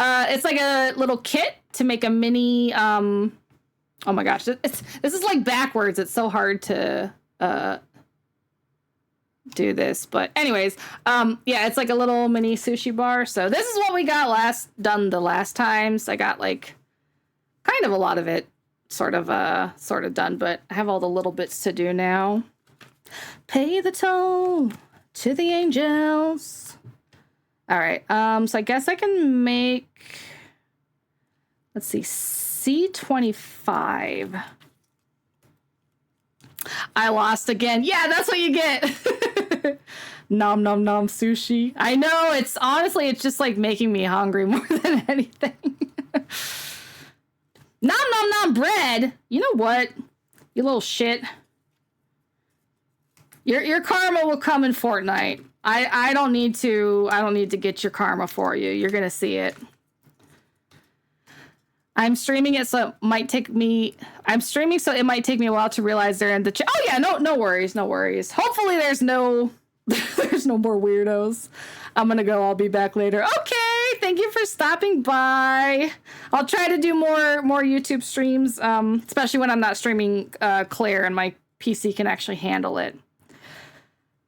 It's like a little kit to make a mini. Oh my gosh, this is like backwards. It's so hard to do this, but anyways, yeah, it's like a little mini sushi bar. So this is what we got done the last times. I got like kind of a lot of it sort of done, but I have all the little bits to do now. Pay the toll to the angels. All right, so I guess I can make, let's see, C25. I lost again. Yeah, that's what you get. Nom nom nom sushi. I know, it's just like making me hungry more than anything. Nom nom nom bread. You know what? You little shit. Your karma will come in Fortnite. I don't need to get your karma for you. You're gonna see it. I'm streaming it, so it might take me a while to realize they're in the chat. Oh yeah, no worries. Hopefully there's no more weirdos. I'm gonna go. I'll be back later. Okay, thank you for stopping by. I'll try to do more YouTube streams, especially when I'm not streaming Claire and my PC can actually handle it.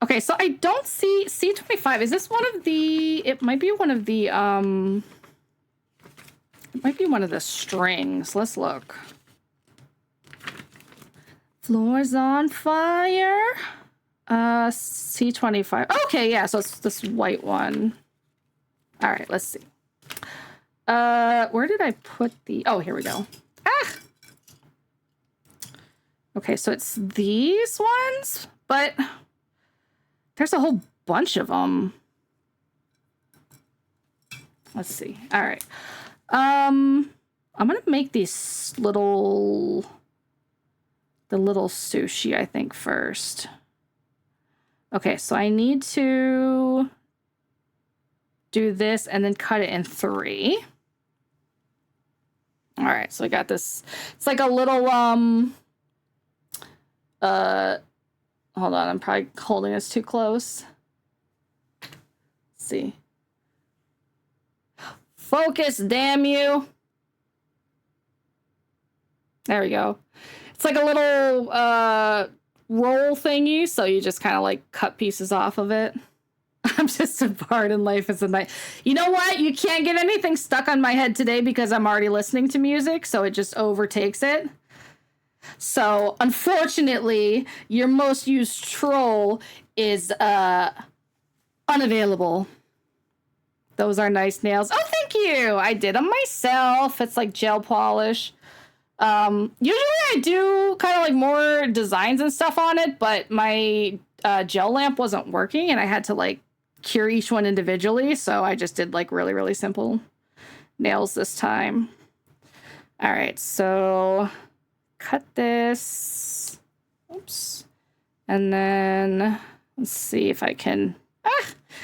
Okay, so I don't see C25. Is this one of the? It might be one of the. It might be one of the strings. Let's look. Floor's on fire. C25. Okay, yeah, so it's this white one. All right, let's see. Where did I put the... Oh, here we go. Ah! Okay, so it's these ones, but there's a whole bunch of them. Let's see. All right. I'm gonna make these the little sushi, I think, first. Okay, so I need to do this and then cut it in 3. All right, so I got this. It's like a little, hold on, I'm probably holding this too close. Let's see. Focus, damn you. There we go. It's like a little roll thingy, so you just kind of like cut pieces off of it. I'm just a bard and life is a night. You know what? You can't get anything stuck on my head today because I'm already listening to music, so it just overtakes it. So, unfortunately, your most used troll is unavailable. Those are nice nails. Oh, thank you. I did them myself. It's like gel polish. Usually I do kind of like more designs and stuff on it, but my gel lamp wasn't working and I had to like cure each one individually. So I just did like really, really simple nails this time. All right. So cut this. Oops. And then let's see if I can.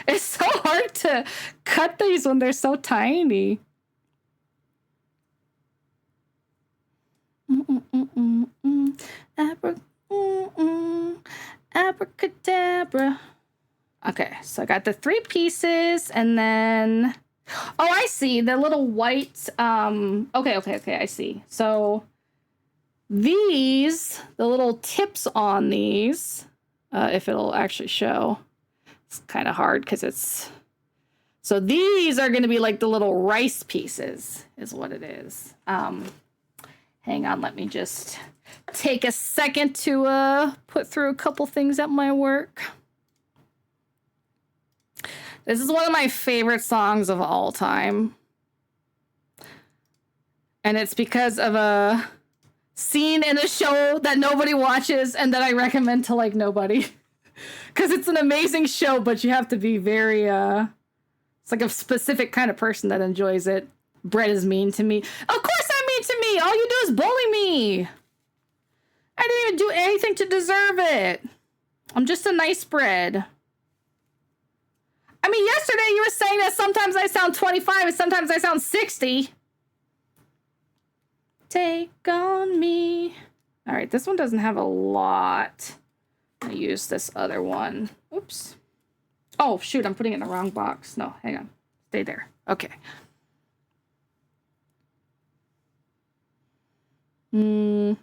It's so hard to cut these when they're so tiny. Abracadabra. Okay, so I got the 3 pieces, and then oh, I see the little white. Okay, I see. So these, the little tips on these, if it'll actually show. It's kind of hard because it's... So these are going to be like the little rice pieces is what it is. Hang on, let me just take a second to put through a couple things at my work. This is one of my favorite songs of all time. And it's because of a scene in a show that nobody watches and that I recommend to like nobody. Because it's an amazing show, but you have to be very, it's like a specific kind of person that enjoys it. Brett is mean to me. Of course I'm mean to me! All you do is bully me! I didn't even do anything to deserve it. I'm just a nice Brett. I mean, yesterday you were saying that sometimes I sound 25 and sometimes I sound 60. Take on me. All right, this one doesn't have a lot. I use this other one. Oops. Oh, shoot, I'm putting it in the wrong box. No, hang on. Stay there. Okay. All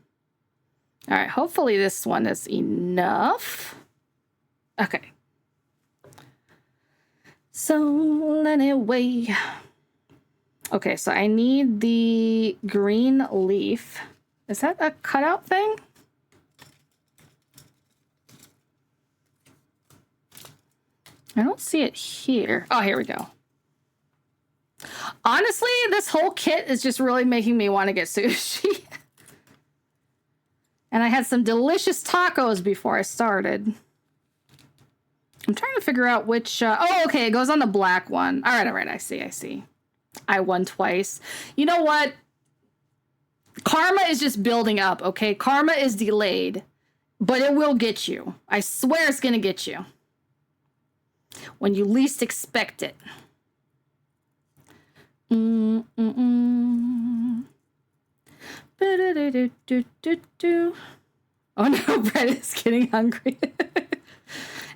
right, hopefully this one is enough. Okay. So, anyway. Okay, so I need the green leaf. Is that a cutout thing? I don't see it here. Oh, here we go. Honestly, this whole kit is just really making me want to get sushi. And I had some delicious tacos before I started. I'm trying to figure out which... oh, okay, it goes on the black one. All right, I see. I won twice. You know what? Karma is just building up, okay? Karma is delayed, but it will get you. I swear it's going to get you. When you least expect it. Oh no, Brett is getting hungry.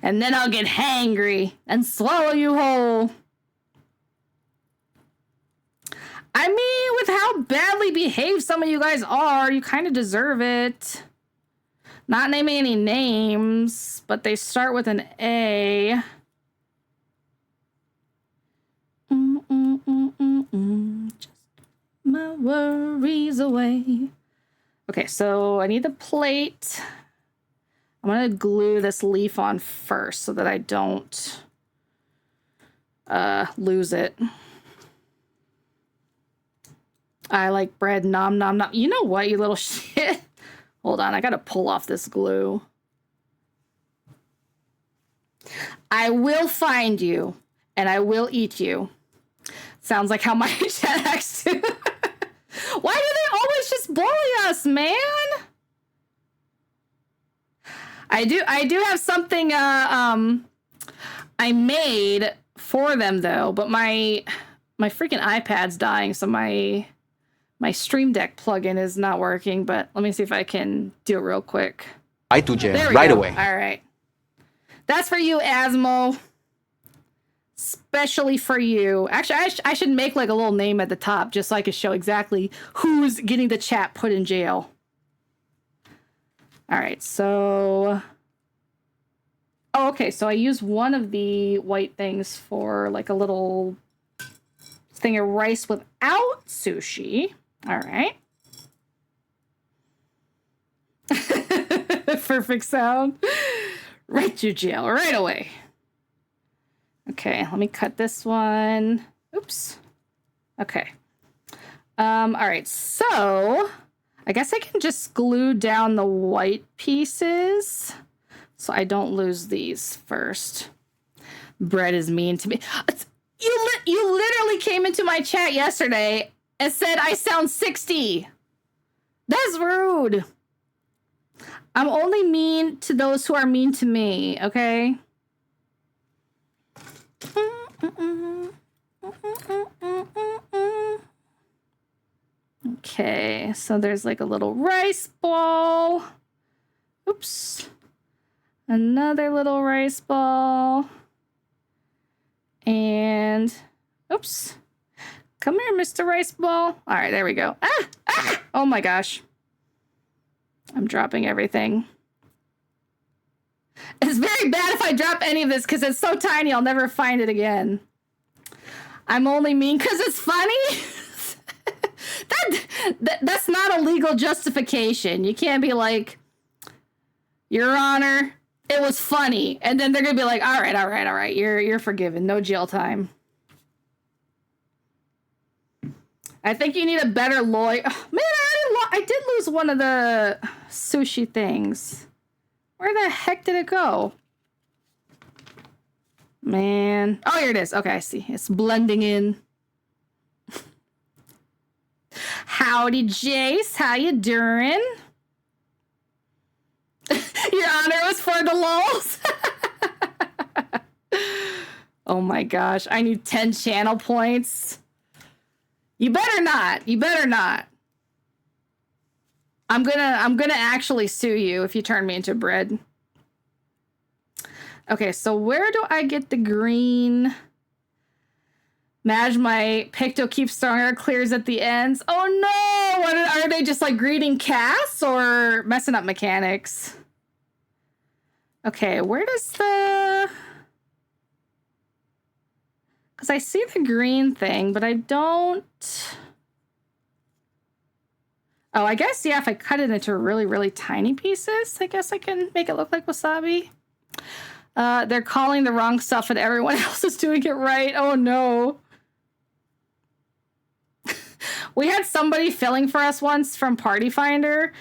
And then I'll get hangry and swallow you whole. I mean, with how badly behaved some of you guys are, you kind of deserve it. Not naming any names, but they start with an A. Just my worries away. Okay, so I need the plate. I'm going to glue this leaf on first so that I don't lose it. I like bread, nom nom nom. You know what, you little shit? Hold on, I got to pull off this glue. I will find you, and I will eat you. Sounds like how my chat acts too. Why do they always just bully us, man? I do have something I made for them though, but my freaking iPad's dying, so my Stream Deck plugin is not working, but let me see if I can do it real quick. INTJ right away. All right. That's for you, Asmo. Especially for you. Actually, I should make like a little name at the top just so I can show exactly who's getting the chat put in jail. All right, so... Oh, Oh, okay. So I use one of the white things for like a little thing of rice without sushi. All right. Perfect sound. Right to jail right away. Okay, let me cut this one. Oops. Okay. All right, so I guess I can just glue down the white pieces so I don't lose these first. Bread is mean to me. You literally came into my chat yesterday and said I sound 60. That's rude. I'm only mean to those who are mean to me, okay? Okay, so there's like a little rice ball. Oops. Another little rice ball. And, oops. Come here, Mr. Rice Ball. All right, there we go. Ah! Oh my gosh. I'm dropping everything. It's very bad if I drop any of this because it's so tiny I'll never find it again. I'm only mean because it's funny. That's not a legal justification. You can't be like, Your Honor, it was funny. And then they're going to be like, all right. You're forgiven. No jail time. I think you need a better lawyer. Oh, man, I did lose one of the sushi things. Where the heck did it go? Man. Oh, here it is. Okay, I see. It's blending in. Howdy, Jace. How you doing? Your Honor, was for the lulz. Oh my gosh. I need 10 channel points. You better not. I'm gonna actually sue you if you turn me into bread. Okay, so where do I get the green? Madge, my picto keeps stronger, clears at the ends. Oh no! What, are they just like greeting casts or messing up mechanics? Okay, where does the... Because I see the green thing, but I don't... Oh, I guess, yeah, if I cut it into really, really tiny pieces, I guess I can make it look like wasabi. They're calling the wrong stuff and everyone else is doing it right. Oh, no. We had somebody filling for us once from Party Finder.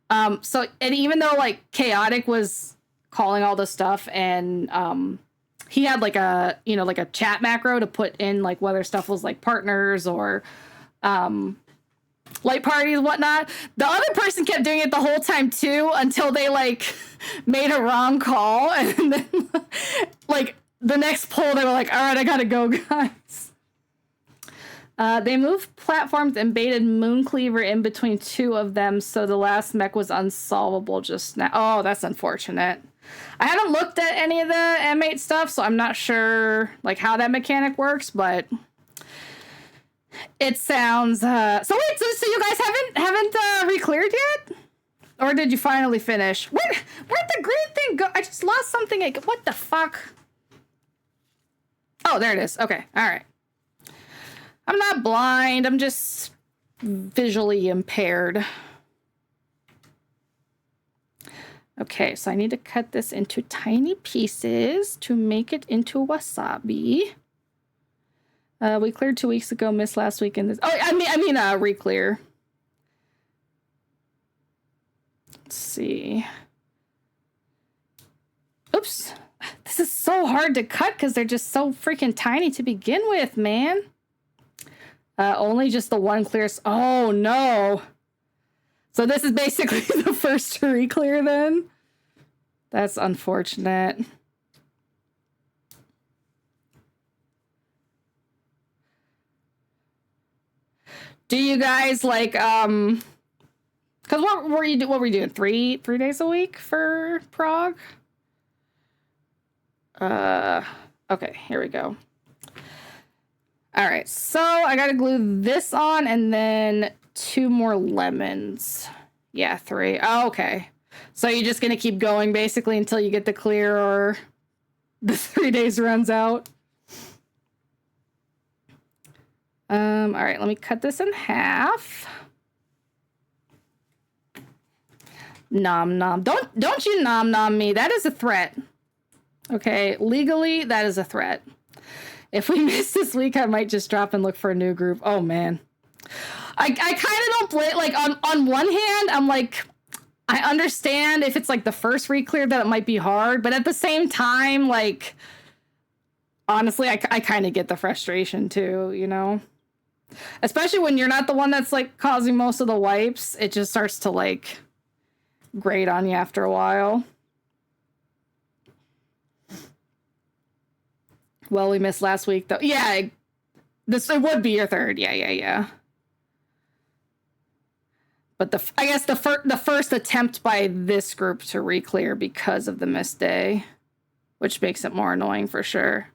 And even though, like, Chaotic was calling all the stuff and he had, like, a chat macro to put in, like, whether stuff was, like, partners or... light parties, whatnot. The other person kept doing it the whole time too until they like made a wrong call, and then like the next poll they were like, all right, I gotta go, guys. They moved platforms and baited Mooncleaver in between two of them, so the last mech was unsolvable just now. Oh, that's unfortunate. I haven't looked at any of the M8 stuff, so I'm not sure like how that mechanic works, but it sounds so wait, so you guys haven't re-cleared yet? Or did you finally finish? Where'd the green thing go? I just lost something. What the fuck? Oh, there it is. Okay, all right. I'm not blind. I'm just visually impaired. Okay, so I need to cut this into tiny pieces to make it into wasabi. We cleared 2 weeks ago, missed last week in this. Oh, I mean, re-clear. Let's see. Oops. This is so hard to cut because they're just so freaking tiny to begin with, man. Only just the one clear. Oh, no. So this is basically the first to re-clear then? That's unfortunate. Do you guys like because what were you doing? Three days a week for Prague? Okay, here we go. All right, so I gotta glue this on and then 2 more lemons. Yeah, 3. Oh, okay. So you're just gonna keep going basically until you get the clear, or the 3 days runs out. All right, let me cut this in half. Nom nom. Don't you nom nom me. That is a threat. Okay, legally, that is a threat. If we miss this week, I might just drop and look for a new group. Oh, man. I kind of don't blame, like, on one hand, I'm like, I understand if it's, like, the first re-clear that it might be hard, but at the same time, like, honestly, I kind of get the frustration, too, you know? Especially when you're not the one that's, like, causing most of the wipes. It just starts to, like, grate on you after a while. Well, we missed last week, though. Yeah, it would be your third. Yeah. But I guess the first attempt by this group to re-clear because of the missed day, which makes it more annoying for sure.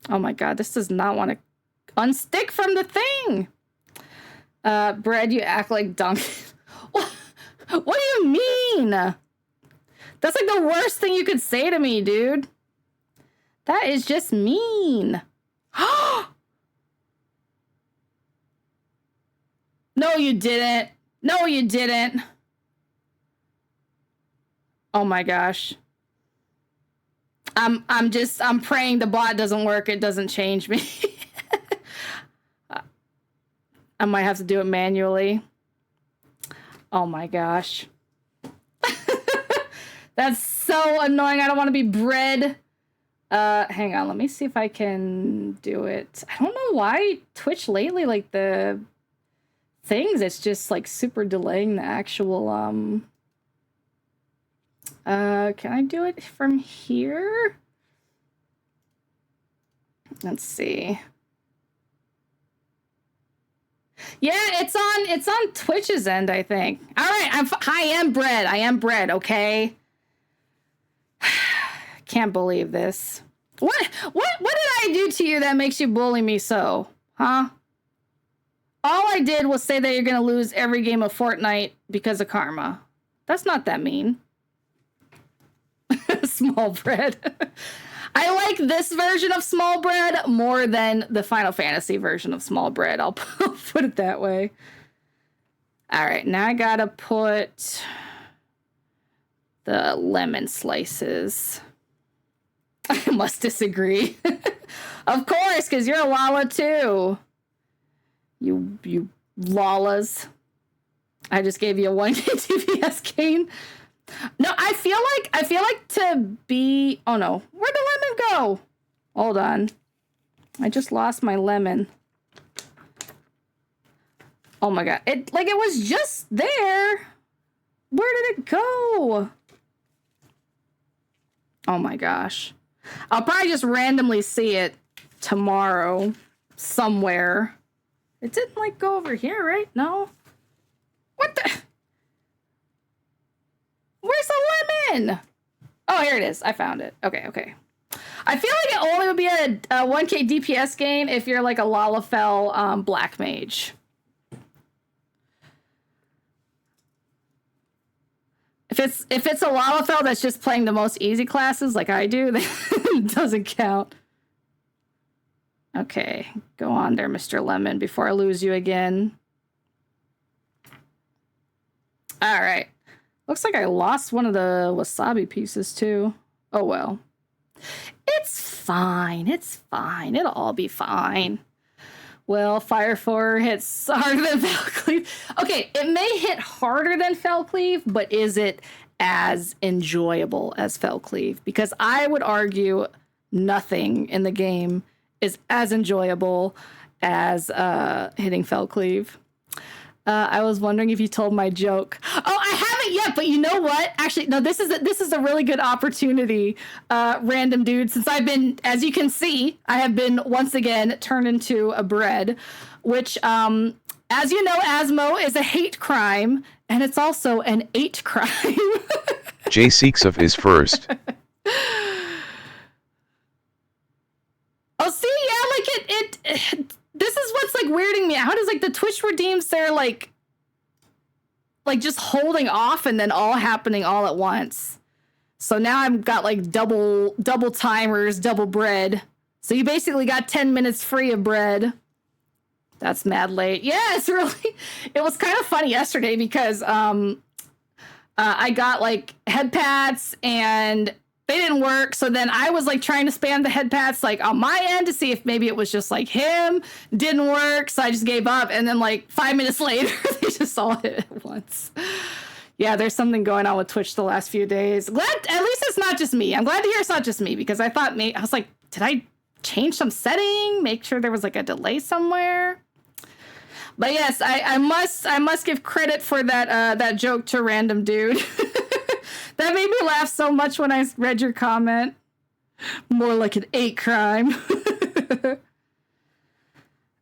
Oh my god, this does not want to unstick from the thing. Bread, you act like Duncan. What do you mean? That's like the worst thing you could say to me, dude. That is just mean. No, you didn't. No, you didn't. Oh my gosh. I'm praying the bot doesn't work. It doesn't change me. I might have to do it manually. Oh my gosh. That's so annoying. I don't want to be bred. Hang on, let me see if I can do it. I don't know why Twitch lately, like the things, it's just like super delaying the actual, can I do it from here? Let's see. Yeah, it's on Twitch's end, I think. All right, I am bred, okay? Can't believe this. What did I do to you that makes you bully me so? Huh? All I did was say that you're going to lose every game of Fortnite because of karma. That's not that mean. Small bread. I like this version of small bread more than the Final Fantasy version of small bread. I'll put it that way. All right, now I got to put the lemon slices. I must disagree. Of course, because you're a Lala too. You Lalas. I just gave you a 1K TPS gain. No, I feel like to be... Oh no, where'd the lemon go? Hold on. I just lost my lemon. Oh my god. It was just there. Where did it go? Oh my gosh. I'll probably just randomly see it tomorrow somewhere. It didn't like go over here, right? No. What the? Where's the lemon? Oh, here it is. I found it. Okay. I feel like it only would be a 1K DPS gain if you're like a Lalafell black mage. If it's a Lalafell that's just playing the most easy classes like I do, then it doesn't count. Okay, go on there, Mr. Lemon, before I lose you again. All right. Looks like I lost one of the wasabi pieces, too. Oh, well. It's fine. It's fine. It'll all be fine. Well, Fire 4 hits harder than Felcleave. Okay, it may hit harder than Felcleave, but is it as enjoyable as Felcleave? Because I would argue nothing in the game is as enjoyable as hitting Felcleave. I was wondering if you told my joke. Oh, I haven't yet, but you know what? Actually, no, this is a really good opportunity, random dude, since I've been, as you can see, I have been once again turned into a bread, which, as you know, Asmo is a hate crime, and it's also an 8 crime. Jay Seeksov is first. Oh, see, yeah, like it this is what's like weirding me out. How does like the Twitch redeems they're like just holding off and then all happening all at once. So now I've got like double timers, double bread. So you basically got 10 minutes free of bread. That's mad late. Yeah, it was kind of funny yesterday because I got like head pats and they didn't work. So then I was like trying to spam the head pats like on my end to see if maybe it was just like him. Didn't work. So I just gave up. And then like 5 minutes later, they just all hit at once. Yeah, there's something going on with Twitch the last few days. Glad at least it's not just me. I'm glad to hear it's not just me because I thought I was like, did I change some setting? Make sure there was like a delay somewhere. But yes, I must give credit for that joke to random dude. That made me laugh so much when I read your comment. More like an 8 crime.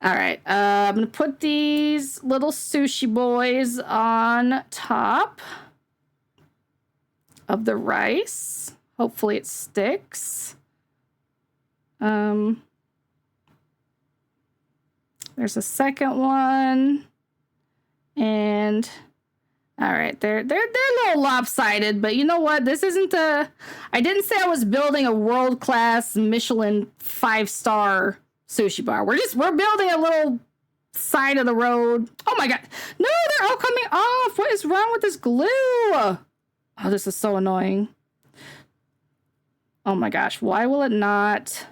All right, I'm gonna put these little sushi boys on top of the rice. Hopefully it sticks. There's a second one, and all right, they're a little lopsided, but you know what? This isn't I didn't say I was building a world-class Michelin 5-star sushi bar. We're building a little side of the road. Oh my god, no, they're all coming off. What is wrong with this glue? Oh, this is so annoying. Oh my gosh, why will it not?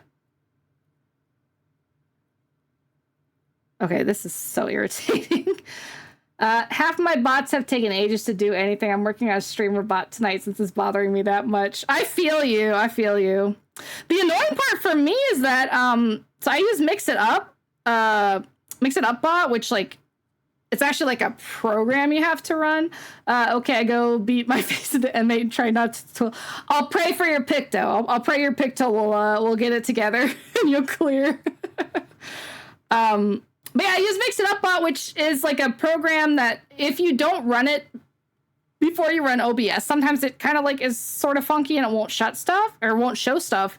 Okay, this is so irritating. Half of my bots have taken ages to do anything. I'm working on a streamer bot tonight since it's bothering me that much. I feel you. The annoying part for me is that, so I use Mix It Up bot, which like, it's actually like a program you have to run. Okay, I go beat my face at the end. They try not to. I'll pray for your picto. I'll pray your picto will get it together and you'll clear. But yeah, I use Mix It Up bot, which is like a program that if you don't run it before you run OBS, sometimes it kind of like is sort of funky and it won't shut stuff or won't show stuff.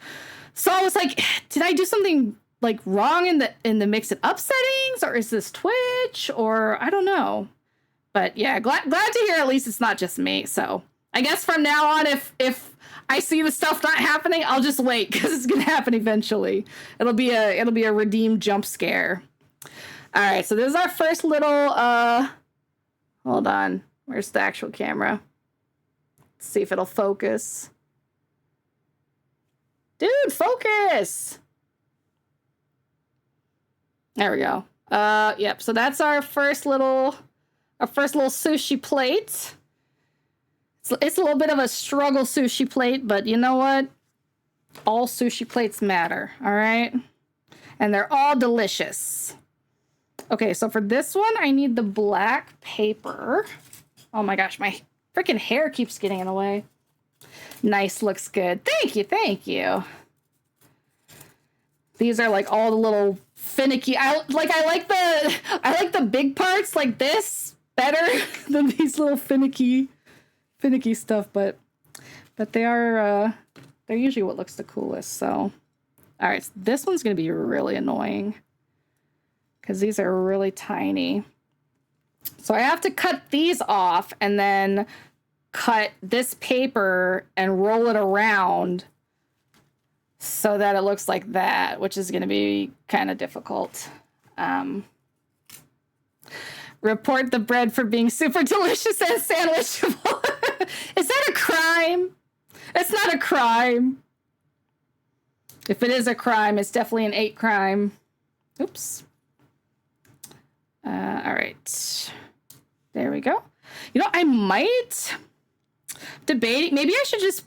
So I was like, did I do something like wrong in the Mix It Up settings, or is this Twitch, or I don't know. But yeah, glad to hear at least it's not just me. So I guess from now on, if I see the stuff not happening, I'll just wait because it's gonna happen eventually. It'll be a redeemed jump scare. All right, so this is our first little, hold on. Where's the actual camera? Let's see if it'll focus. Dude, focus! There we go. Yep, so that's our first little sushi plate. It's a little bit of a struggle sushi plate, but you know what? All sushi plates matter, all right? And they're all delicious. Okay, so for this one, I need the black paper. Oh my gosh, my freaking hair keeps getting in the way. Nice, looks good. Thank you. These are like all the little finicky. I like the big parts like this better than these little finicky stuff, but they're usually what looks the coolest. So, all right, so this one's gonna be really annoying because these are really tiny. So I have to cut these off and then cut this paper and roll it around so that it looks like that, which is going to be kind of difficult. Report the bread for being super delicious and sandwichable. Is that a crime? It's not a crime. If it is a crime, it's definitely an 8 crime. Oops. All right. There we go. You know, I might debate. Maybe I should just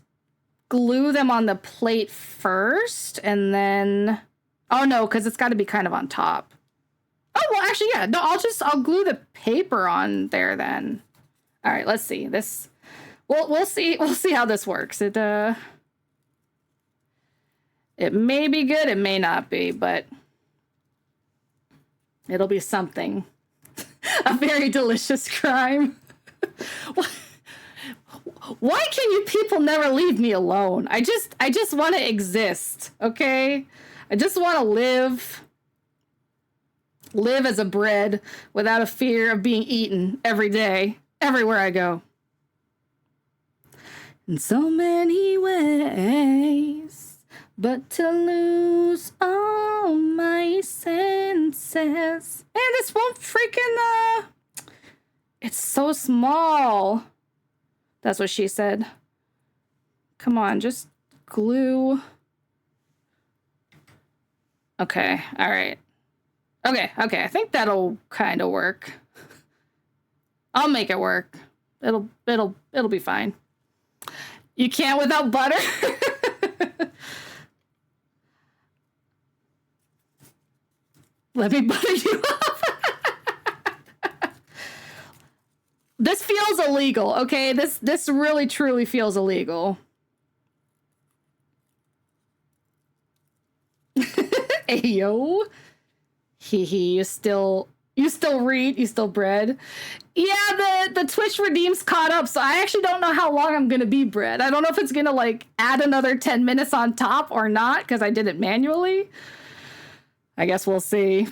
glue them on the plate first and then. Oh, no, because it's got to be kind of on top. Oh, well, actually, yeah. No, I'll glue the paper on there then. All right, let's see. This. We'll see. We'll see how this works. It may be good. It may not be, but it'll be something. A very delicious crime. Why can you people never leave me alone? I just want to exist, okay? I just want to live as a bread without a fear of being eaten every day, everywhere I go. in so many ways, but to lose all my senses. And this won't freaking, it's so small. That's what she said. Come on, just glue. Okay, all right. Okay, I think that'll kind of work. I'll make it work. It'll be fine. You can't without butter? Let me butter you up. This feels illegal, okay? This really truly feels illegal. Ayo. Hee, you still read, you still bread. Yeah, the Twitch redeems caught up, so I actually don't know how long I'm gonna be bread. I don't know if it's gonna like add another 10 minutes on top or not, because I did it manually. I guess we'll see.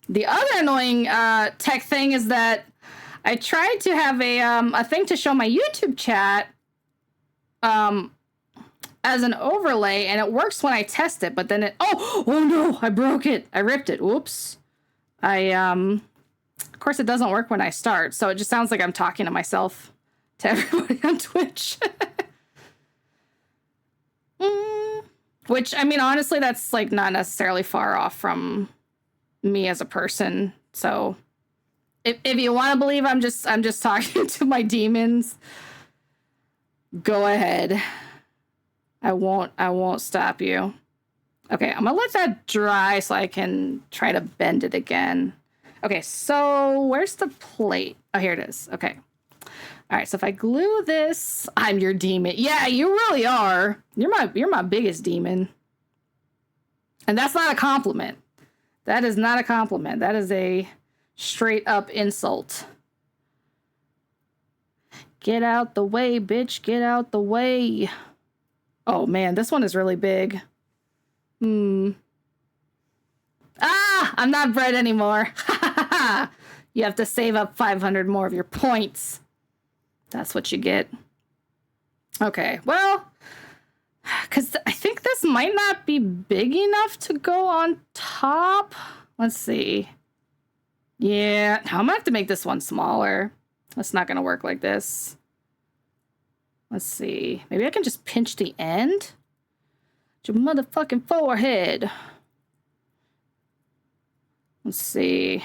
The other annoying tech thing is that I tried to have a thing to show my YouTube chat as an overlay, and it works when I test it, but then oh no, I broke it. I ripped it. Whoops. Of course it doesn't work when I start, so it just sounds like I'm talking to myself, to everybody on Twitch. Which, I mean, honestly, that's like not necessarily far off from me as a person. So if you want to believe I'm just talking to my demons, go ahead. I won't stop you. Okay, I'm gonna let that dry so I can try to bend it again. Okay, so where's the plate? Oh, here it is. Okay. All right, so if I glue this, I'm your demon. Yeah, you really are. You're my biggest demon. And that's not a compliment. That is not a compliment. That is a straight up insult. Get out the way, bitch. Get out the way. Oh man, this one is really big. I'm not bread anymore. You have to save up 500 more of your points. That's what you get. Okay, well, because I think this might not be big enough to go on top. Let's see. Yeah, I'm gonna have to make this one smaller. That's not gonna work like this. Let's see. Maybe I can just pinch the end. Your motherfucking forehead. Let's see.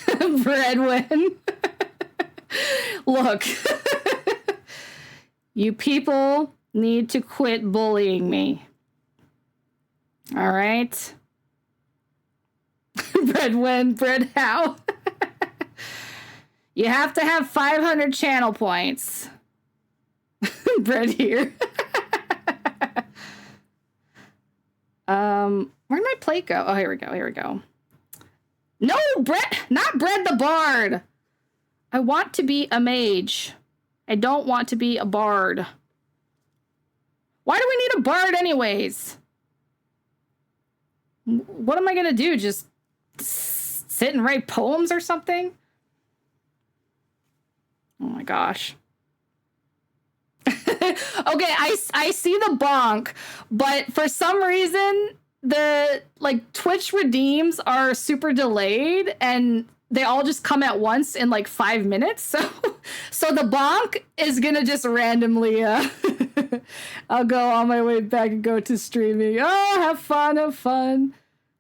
Breadwin. Look. You people need to quit bullying me. All right? Breadwin, bread how? You have to have 500 channel points. Bread here. Where'd my plate go? Oh, here we go. No, Brett, not Bread the Bard. I want to be a mage. I don't want to be a bard. Why do we need a bard anyways? What am I gonna do? Just sit and write poems or something? Oh my gosh. Okay, I see the bonk, but for some reason the like Twitch redeems are super delayed and they all just come at once in like 5 minutes. So the bonk is gonna just randomly I'll go on my way back and go to streaming. Oh, have fun.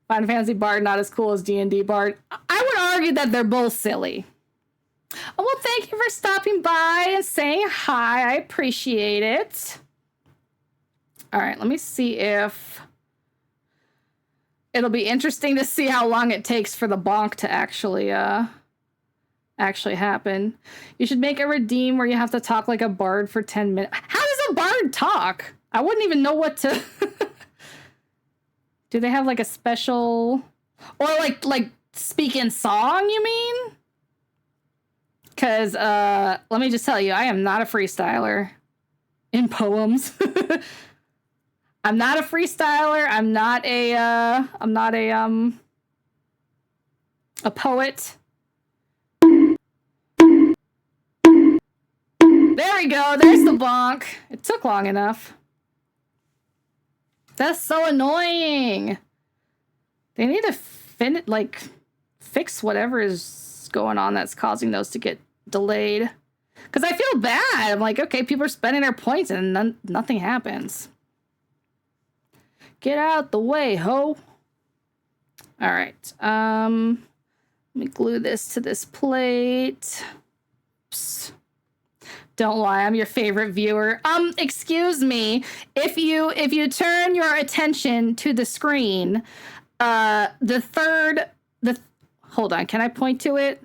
Final Fantasy Bard not as cool as D&D Bard. I would argue that they're both silly. Oh, well, thank you for stopping by and saying hi. I appreciate it. All right, let me see if it'll be interesting to see how long it takes for the bonk to actually happen. You should make a redeem where you have to talk like a bard for 10 minutes. How does a bard talk? I wouldn't even know what to... Do they have like a special... Or like speak in song, you mean? Because let me just tell you, I am not a freestyler in poems. I'm not a freestyler. I'm not a a poet. There we go. There's the bonk. It took long enough. That's so annoying. They need to fix whatever is going on that's causing those to get delayed. Because I feel bad. I'm like, okay, people are spending their points and nothing happens. Get out the way, ho. All right. Let me glue this to this plate. Oops. Don't lie, I'm your favorite viewer. Excuse me. If you turn your attention to the screen, hold on, can I point to it?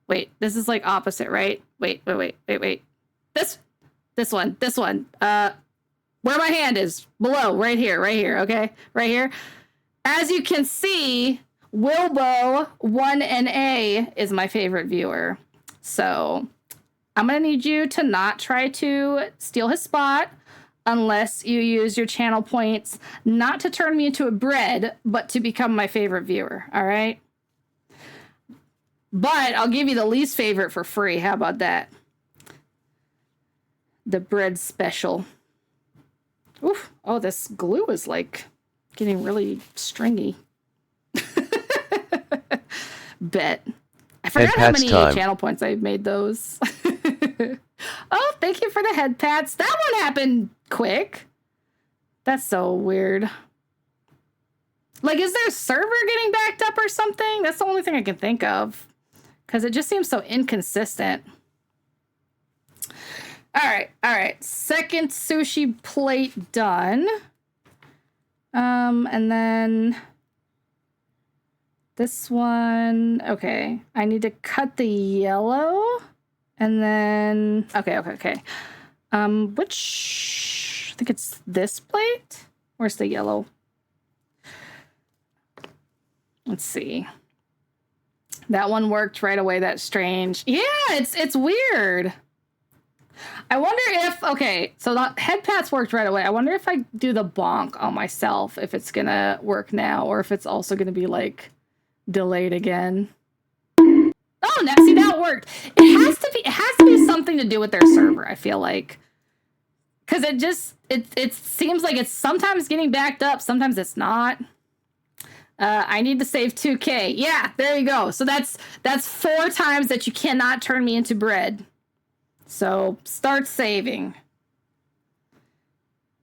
Wait, this is like opposite, right? Wait. This one. Where my hand is, below, right here, okay? Right here. As you can see, Wilbo 1NA is my favorite viewer. So I'm going to need you to not try to steal his spot unless you use your channel points, not to turn me into a bread, but to become my favorite viewer, all right? But I'll give you the least favorite for free. How about that? The bread special. Oof. Oh, this glue is like getting really stringy. Bet. I forgot how many channel points I've made those. Oh, thank you for the head pats. That one happened quick. That's so weird. Like, is their server getting backed up or something? That's the only thing I can think of. Because it just seems so inconsistent. All right. Second sushi plate done. And then this one. Okay. I need to cut the yellow. And then, okay. Which, I think it's this plate. Where's the yellow? Let's see. That one worked right away. That's strange. Yeah, it's weird. I wonder if, okay, so the head pats worked right away. I wonder if I do the bonk on myself, if it's gonna work now, or if it's also gonna be like delayed again. Oh, now see, that worked. It has to be something to do with their server, I feel like. Because it seems like it's sometimes getting backed up, sometimes it's not. I need to save 2K. Yeah, there you go. So that's 4 times that you cannot turn me into bread. So start saving.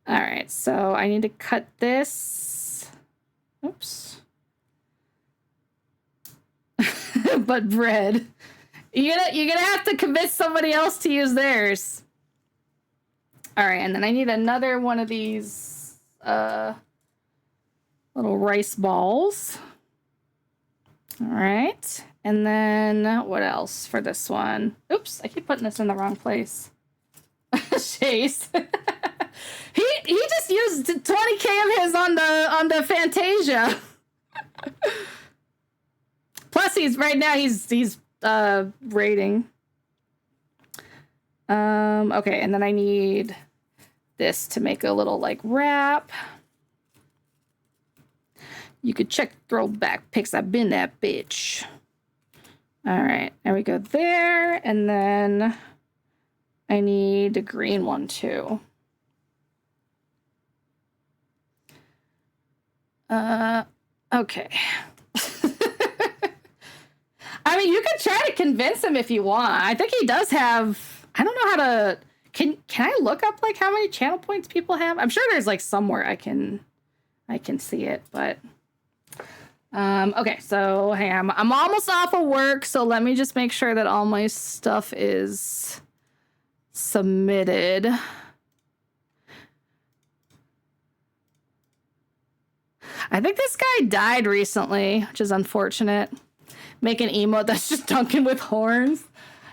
All right, so I need to cut this. Oops. But bread. You're gonna have to convince somebody else to use theirs. All right, and then I need another one of these little rice balls. All right, and then what else for this one? Oops, I keep putting this in the wrong place. Chase. he just used 20K of his on the Fantasia. Plus, he's rating. Okay, and then I need this to make a little like wrap. You could check throwback pics. I've been that bitch. All right, there we go there, and then I need a green one too. Okay. I mean, you could try to convince him if you want. I think he does have. I don't know how to. Can I look up like how many channel points people have? I'm sure there's like somewhere I can see it, but. Okay, so hey, I'm almost off of work, so let me just make sure that all my stuff is submitted. I think this guy died recently, which is unfortunate. Make an emote that's just Duncan with horns.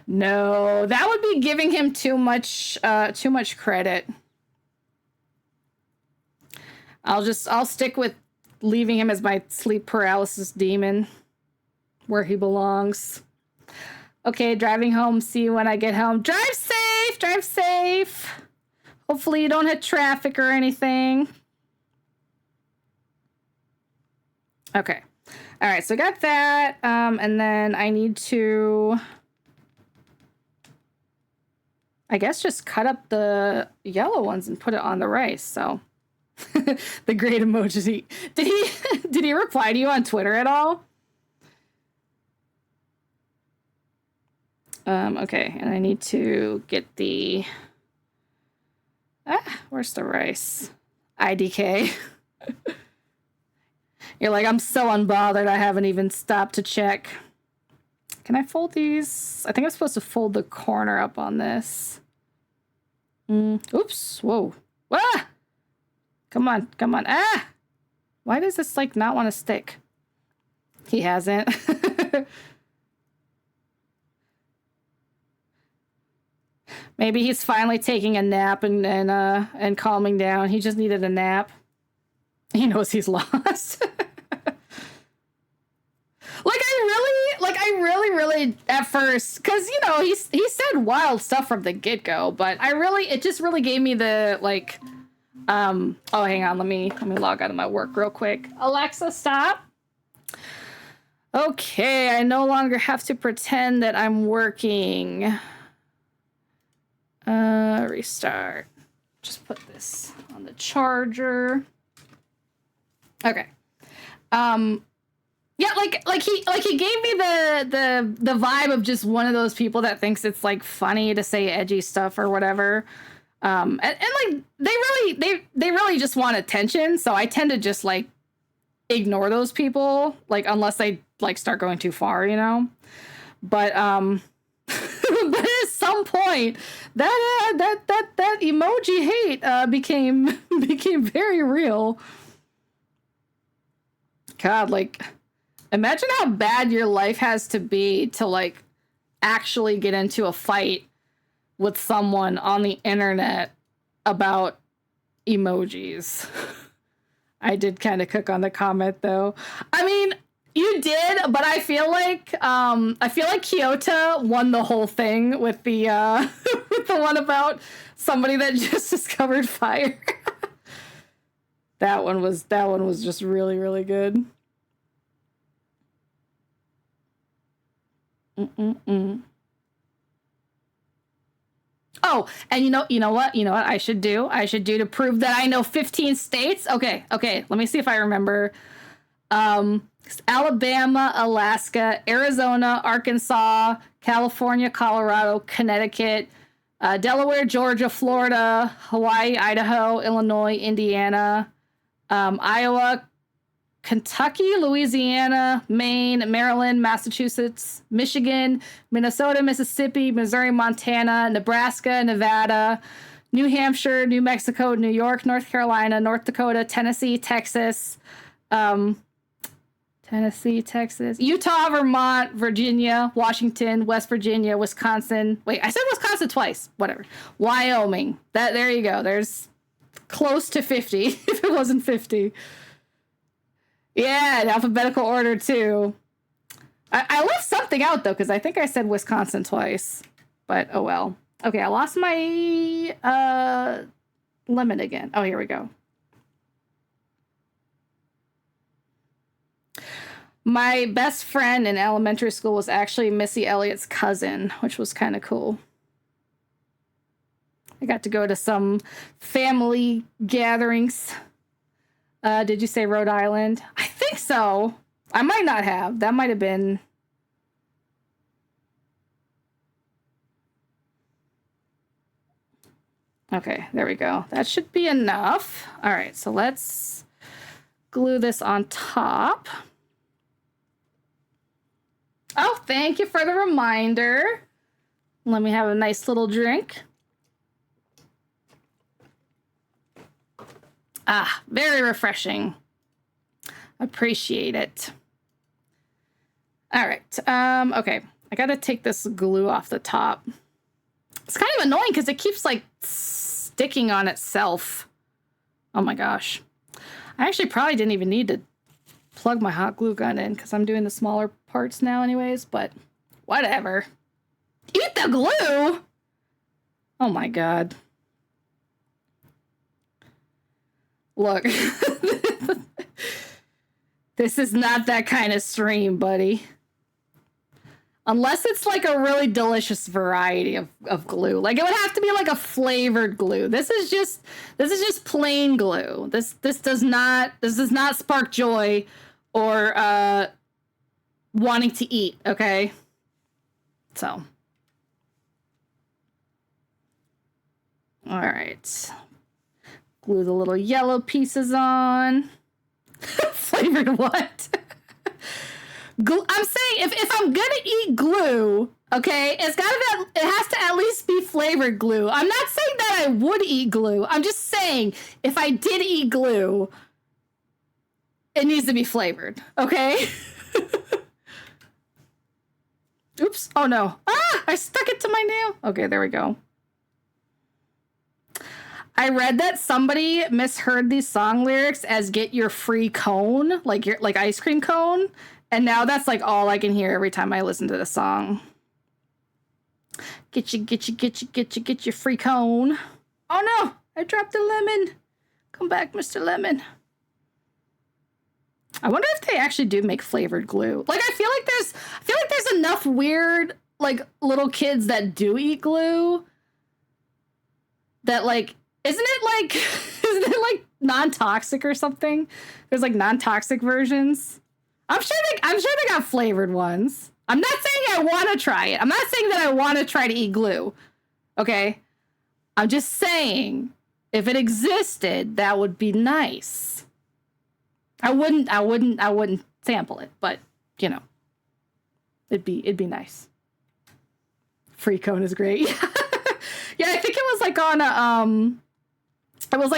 No, that would be giving him too much credit. I'll stick with leaving him as my sleep paralysis demon, where he belongs. Okay, driving home. See you when I get home. Drive safe. Drive safe. Hopefully you don't hit traffic or anything. Okay. All right, so I got that. And then I need to, I guess, just cut up the yellow ones and put it on the rice. So the great emoji. Did he reply to you on Twitter at all? Okay, and I need to get the, where's the rice? IDK. You're like, I'm so unbothered, I haven't even stopped to check. Can I fold these? I think I'm supposed to fold the corner up on this. Oops, whoa. Ah! Come on. Ah! Why does this, like, not want to stick? He hasn't. Maybe he's finally taking a nap and calming down. He just needed a nap. He knows he's lost. I really at first, because he said wild stuff from the get-go, but it just really gave me the oh, hang on, let me log out of my work real quick. Alexa, stop. Okay, I no longer have to pretend that I'm working. Restart. Just put this on the charger. Okay. Yeah, he gave me the vibe of just one of those people that thinks it's like funny to say edgy stuff or whatever. And like they really just want attention, so I tend to just like ignore those people, like unless they like start going too far, But but at some point that emoji hate became very real. God, like, imagine how bad your life has to be to like actually get into a fight with someone on the internet about emojis. I did kind of cook on the comment though. I mean, you did, but I feel like Kyoto won the whole thing with the with the one about somebody that just discovered fire. That one was just really, really good. Oh, and you know what I should do? I should do to prove that I know 15 states. Okay. Let me see if I remember. Alabama, Alaska, Arizona, Arkansas, California, Colorado, Connecticut, Delaware, Georgia, Florida, Hawaii, Idaho, Illinois, Indiana, Iowa, Kentucky, Louisiana, Maine, Maryland, Massachusetts, Michigan, Minnesota, Mississippi, Missouri, Montana, Nebraska, Nevada, New Hampshire, New Mexico, New York, North Carolina, North Dakota, Tennessee, Texas, Utah, Vermont, Virginia, Washington, West Virginia, Wisconsin. Wait, I said Wisconsin twice. Whatever. Wyoming. There you go. There's close to 50 if it wasn't 50. Yeah, in alphabetical order too. I left something out though, because I think I said Wisconsin twice. But oh well. Okay, I lost my lemon again. Oh, here we go. My best friend in elementary school was actually Missy Elliott's cousin, which was kind of cool. I got to go to some family gatherings. Did you say Rhode Island? I think so. I might not have. That might have been. Okay, there we go. That should be enough. All right, so let's glue this on top. Oh, thank you for the reminder. Let me have a nice little drink. Ah, very refreshing. Appreciate it. All right. Okay. I got to take this glue off the top. It's kind of annoying because it keeps like sticking on itself. Oh my gosh. I actually probably didn't even need to plug my hot glue gun in because I'm doing the smaller parts now anyways, but whatever. Eat the glue! Oh my god. Look. This is not that kind of stream, buddy. Unless it's like a really delicious variety of glue. Like it would have to be like a flavored glue. This is just plain glue. This does not spark joy or wanting to eat, okay? So. All right. Glue the little yellow pieces on. Flavored what? I'm saying if I'm gonna eat glue, okay, it has to at least be flavored glue. I'm not saying that I would eat glue. I'm just saying if I did eat glue, it needs to be flavored, okay? Oops. Oh no. Ah, I stuck it to my nail. Okay, there we go. I read that somebody misheard these song lyrics as "get your free cone," like your ice cream cone. And now that's like all I can hear every time I listen to the song. Get your free cone. Oh no, I dropped the lemon. Come back, Mr. Lemon. I wonder if they actually do make flavored glue. Like I feel like there's enough weird like little kids that do eat glue that like isn't it like non-toxic or something? There's like non-toxic versions. I'm sure they got flavored ones. I'm not saying I want to try it. I'm not saying that I want to try to eat glue. Okay? I'm just saying if it existed, that would be nice. I wouldn't sample it, but you know. It'd be nice. Free cone is great. Yeah, I think it was like on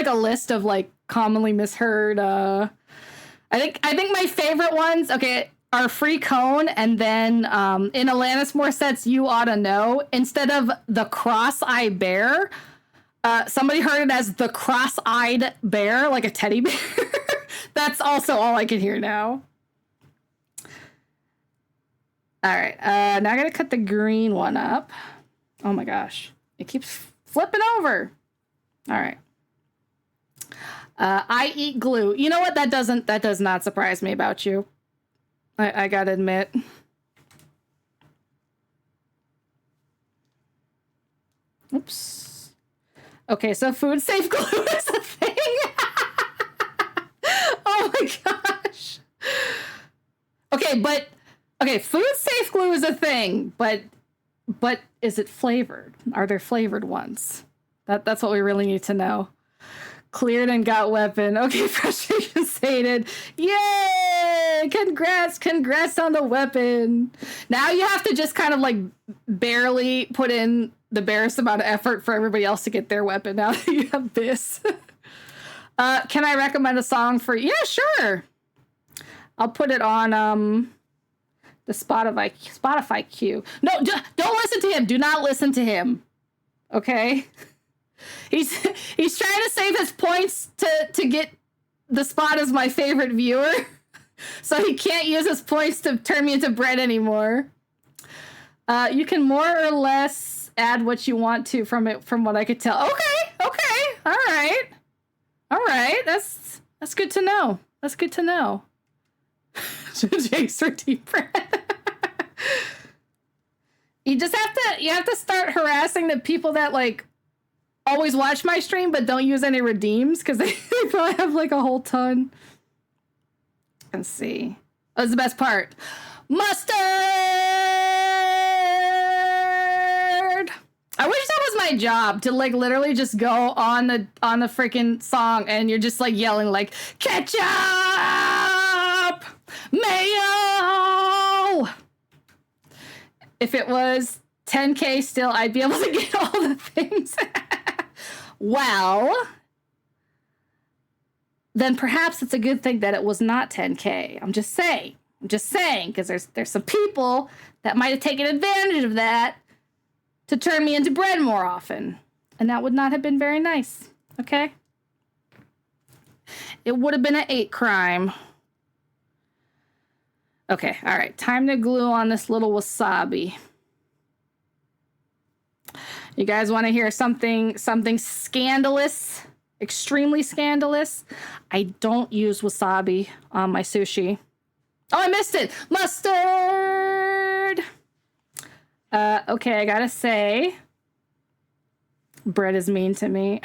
a list of like commonly misheard I think my favorite ones, okay, are free cone, and then in Alanis Morissette's "You Oughta Know," instead of the cross-eyed bear, somebody heard it as the cross-eyed bear, like a teddy bear. That's also all I can hear now. All right, now I gotta cut the green one up. Oh my gosh, it keeps flipping over. All right. I eat glue. You know what? That does not surprise me about you. I gotta admit. Oops. Okay, so food safe glue is a thing. Oh my gosh. Okay, food safe glue is a thing, but is it flavored? Are there flavored ones? That's what we really need to know. Cleared and got weapon. Okay, frustration sated. Yay! Congrats on the weapon. Now you have to just kind of like barely put in the barest amount of effort for everybody else to get their weapon now that you have this. Can I recommend a song for you? Yeah, sure. I'll put it on the Spotify queue. No, don't listen to him. Do not listen to him. Okay? He's trying to save his points to get the spot as my favorite viewer. So he can't use his points to turn me into bread anymore. You can more or less add what you want to from it, from what I could tell. Okay. All right. That's good to know. That's good to know. Jake's for deep bread. You have to start harassing the people that like always watch my stream but don't use any redeems, because they probably have like a whole ton. Let's see. That's the best part. Mustard! I wish that was my job, to like literally just go on the freaking song and you're just like yelling like ketchup, mayo. If it was 10K still, I'd be able to get all the things. Well, then perhaps it's a good thing that it was not 10K. I'm just saying, because there's some people that might have taken advantage of that to turn me into bread more often. And that would not have been very nice, okay? It would have been an 8 crime. Okay, all right, time to glue on this little wasabi. You guys want to hear something extremely scandalous? I don't use wasabi on my sushi. Oh, I missed it. Mustard. Okay, I gotta say, Brett is mean to me.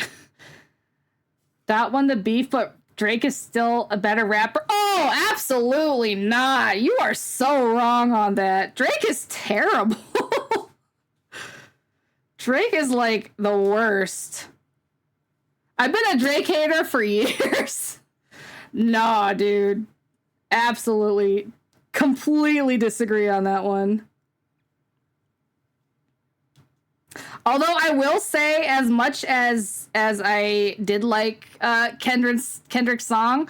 That won the beef, but Drake is still a better rapper. Oh, absolutely not. You are so wrong on that. Drake is terrible. Drake is like the worst. I've been a Drake hater for years. Nah, dude. Absolutely. Completely disagree on that one. Although I will say, as much as I did like Kendrick's song,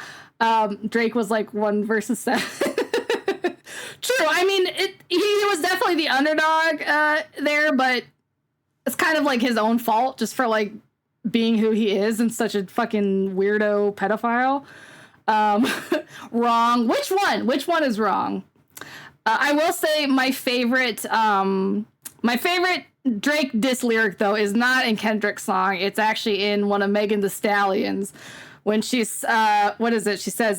Drake was like 1 versus 7. True. I mean, he was definitely the underdog there, but it's kind of like his own fault just for like being who he is and such a fucking weirdo pedophile. Wrong. Which one? Which one is wrong? I will say my favorite Drake diss lyric, though, is not in Kendrick's song. It's actually in one of Megan Thee Stallion's when she's, what is it? She says,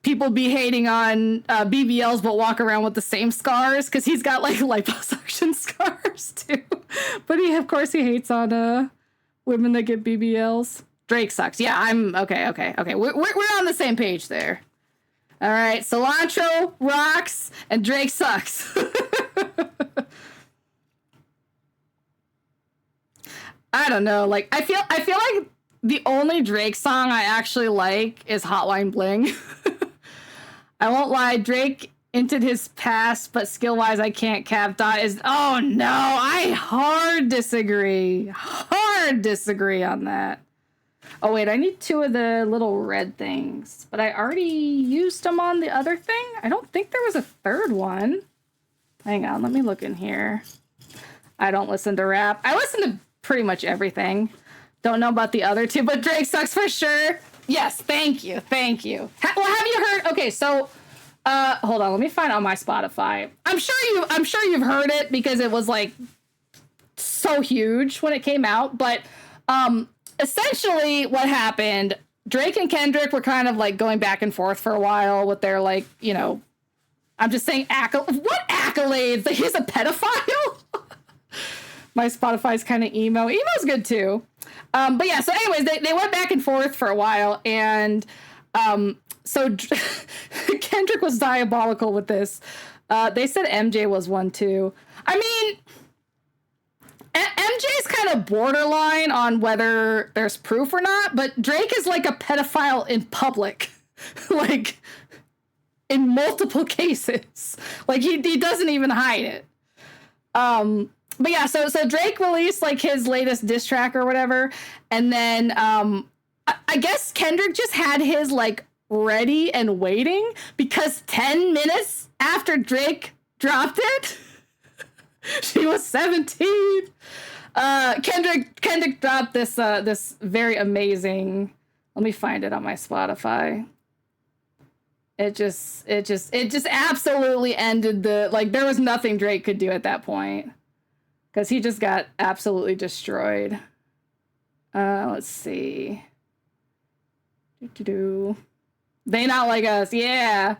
people be hating on BBLs but walk around with the same scars because he's got, like, liposuction scars, too. But of course, he hates on women that get BBLs. Drake sucks. Yeah, I'm, okay. We're on the same page there. All right, cilantro rocks and Drake sucks. I don't know. Like, I feel like the only Drake song I actually like is Hotline Bling. I won't lie, Drake entered his past, but skill-wise, I can't cap dot is. Oh no, I hard disagree on that. Oh, wait, I need 2 of the little red things. But I already used them on the other thing. I don't think there was a 3rd one. Hang on, let me look in here. I don't listen to rap. I listen to pretty much everything. Don't know about the other 2, but Drake sucks for sure. Yes, thank you. Well, have you heard? Okay, so, hold on, let me find on my Spotify. I'm sure you've heard it because it was, like, so huge when it came out. But, essentially what happened, Drake and Kendrick were kind of like going back and forth for a while with their, like, you know, I'm just saying what accolades? That he's a pedophile? My Spotify's kind of emo. Emo's good too. But yeah, so anyways, they went back and forth for a while, and so Kendrick was diabolical with this. They said MJ was one too. I mean, MJ's kind of borderline on whether there's proof or not, but Drake is like a pedophile in public, like in multiple cases. Like he doesn't even hide it. But yeah, so Drake released like his latest diss track or whatever, and then I guess Kendrick just had his like ready and waiting because 10 minutes after Drake dropped it, she was 17. Kendrick dropped this this very amazing. Let me find it on my Spotify. It just absolutely ended the, like, there was nothing Drake could do at that point because he just got absolutely destroyed. Let's see. They Not Like Us. Yeah.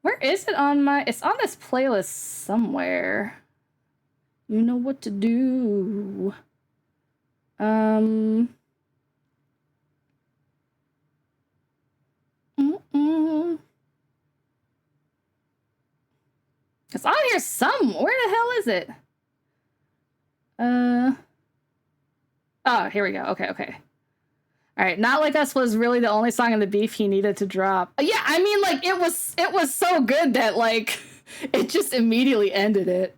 Where is it on my? It's on this playlist somewhere. You know what to do. It's on here some. Where the hell is it? Oh, here we go. Okay. All right, Not Like Us was really the only song in the beef he needed to drop. Yeah, I mean, like, it was so good that, like, it just immediately ended it.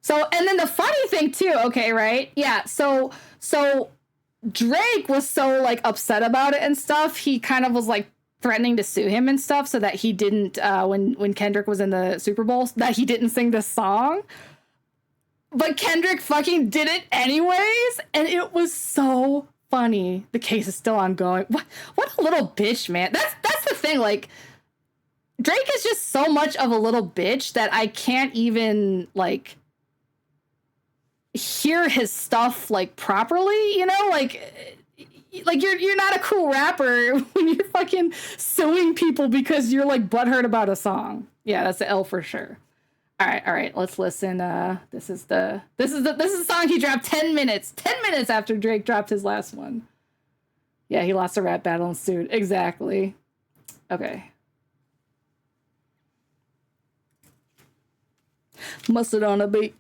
So, and then the funny thing, too, okay, right? Yeah, so Drake was so, like, upset about it and stuff, he kind of was, like, threatening to sue him and stuff so that he didn't, when Kendrick was in the Super Bowl, that he didn't sing this song. But Kendrick fucking did it anyways, and it was so funny. The case is still ongoing. What a little bitch, man. That's the thing. Like, Drake is just so much of a little bitch that I can't even, like, hear his stuff, like, properly, you know? Like, like you're not a cool rapper when you're fucking suing people because you're like butthurt about a song. Yeah, that's the L for sure. All right, let's listen. This is the song he dropped 10 minutes after Drake dropped his last one. Yeah, he lost a rap battle and sued. Exactly. Okay. Mustard on a beat.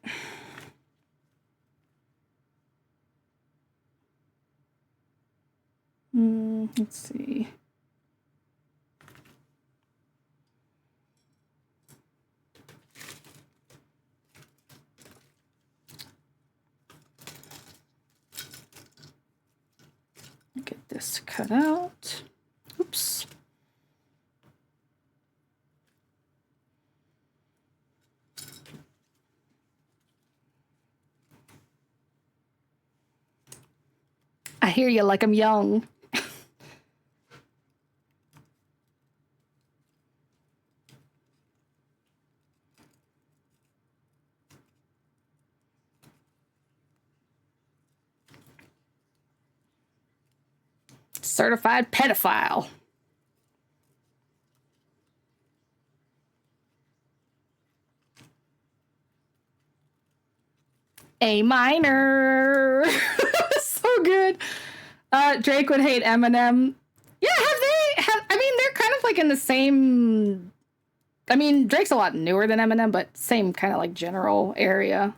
Let's see. Get this cut out. Oops. I hear you like I'm young. Certified pedophile. A minor. So good. Drake would hate Eminem. Yeah, I mean, they're kind of like in the same. I mean, Drake's a lot newer than Eminem, but same kind of like general area.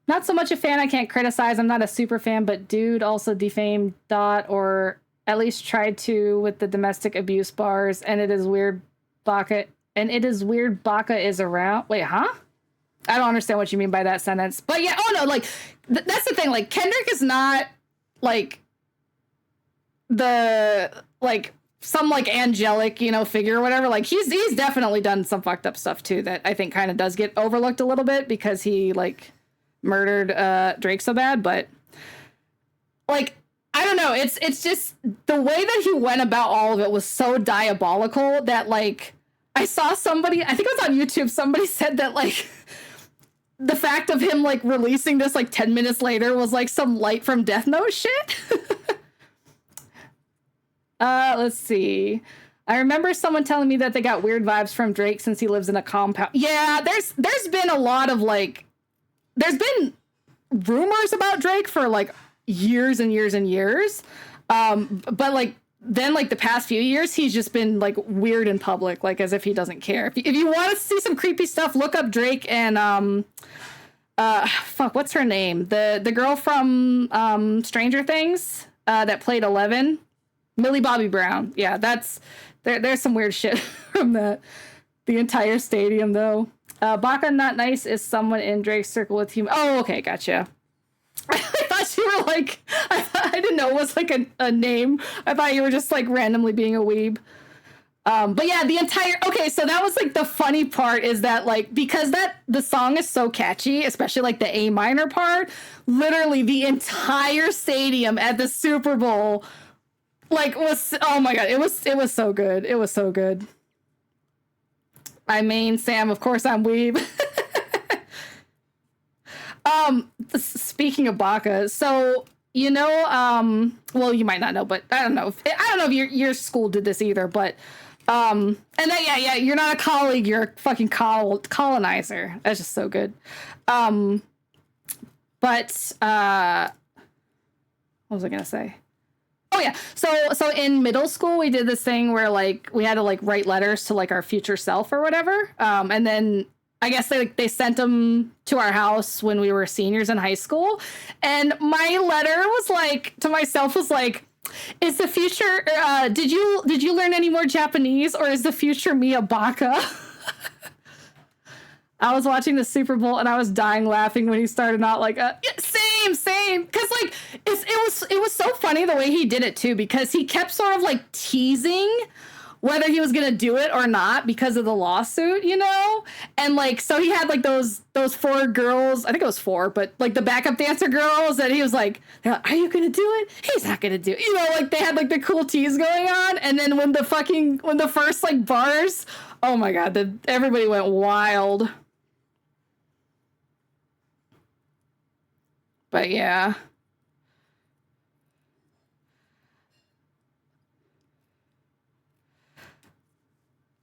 Not so much a fan. I can't criticize. I'm not a super fan, but dude also defamed Dot, or at least tried to, with the domestic abuse bars. And it is weird Baka is around. Wait, huh? I don't understand what you mean by that sentence. But yeah, oh no, like that's the thing. Like Kendrick is not like the like some like angelic, you know, figure or whatever. Like he's definitely done some fucked up stuff too that I think kind of does get overlooked a little bit because he like murdered Drake so bad. But like I don't know, it's just the way that he went about all of it was so diabolical that like I saw somebody, I think it was on YouTube, somebody said that like the fact of him like releasing this like 10 minutes later was like some Light from Death Note shit. Let's see. I remember someone telling me that they got weird vibes from Drake since he lives in a compound. Yeah, there's been a lot of like, there's been rumors about Drake for like years and years and years. But like then like the past few years, he's just been like weird in public, like as if he doesn't care. If you want to see some creepy stuff, look up Drake and what's her name? The girl from Stranger Things that played 11, Millie Bobby Brown. Yeah, there's some weird shit from that. The entire stadium though. Baka Not Nice is someone in Drake's circle with him. Oh, okay, gotcha. I thought you were like, I didn't know it was like a name. I thought you were just like randomly being a weeb. But yeah, okay, so that was like the funny part is that like, because the song is so catchy, especially like the A minor part, literally the entire stadium at the Super Bowl like oh my God, it was so good. It was so good. I mean, Sam, of course I'm weeb. Speaking of Baka, so you know, well, you might not know, but I don't know if your school did this either, but and then yeah, you're not a colleague, you're a fucking colonizer. That's just so good. But what was I gonna say? Oh yeah, so in middle school we did this thing where like we had to like write letters to like our future self or whatever, and then I guess they sent them to our house when we were seniors in high school. And my letter was like, to myself was like, is the future, did you learn any more Japanese, or is the future me a baka? I was watching the Super Bowl and I was dying laughing when he started out like, same. Cause like, it was so funny the way he did it too, because he kept sort of like teasing whether he was going to do it or not because of the lawsuit, you know? And like, so he had like those 4 girls, I think it was 4, but like the backup dancer girls that he was like, are you going to do it? He's not going to do it. You know, like they had like the cool tease going on. And then when the first like bars, oh my God, everybody went wild. But yeah.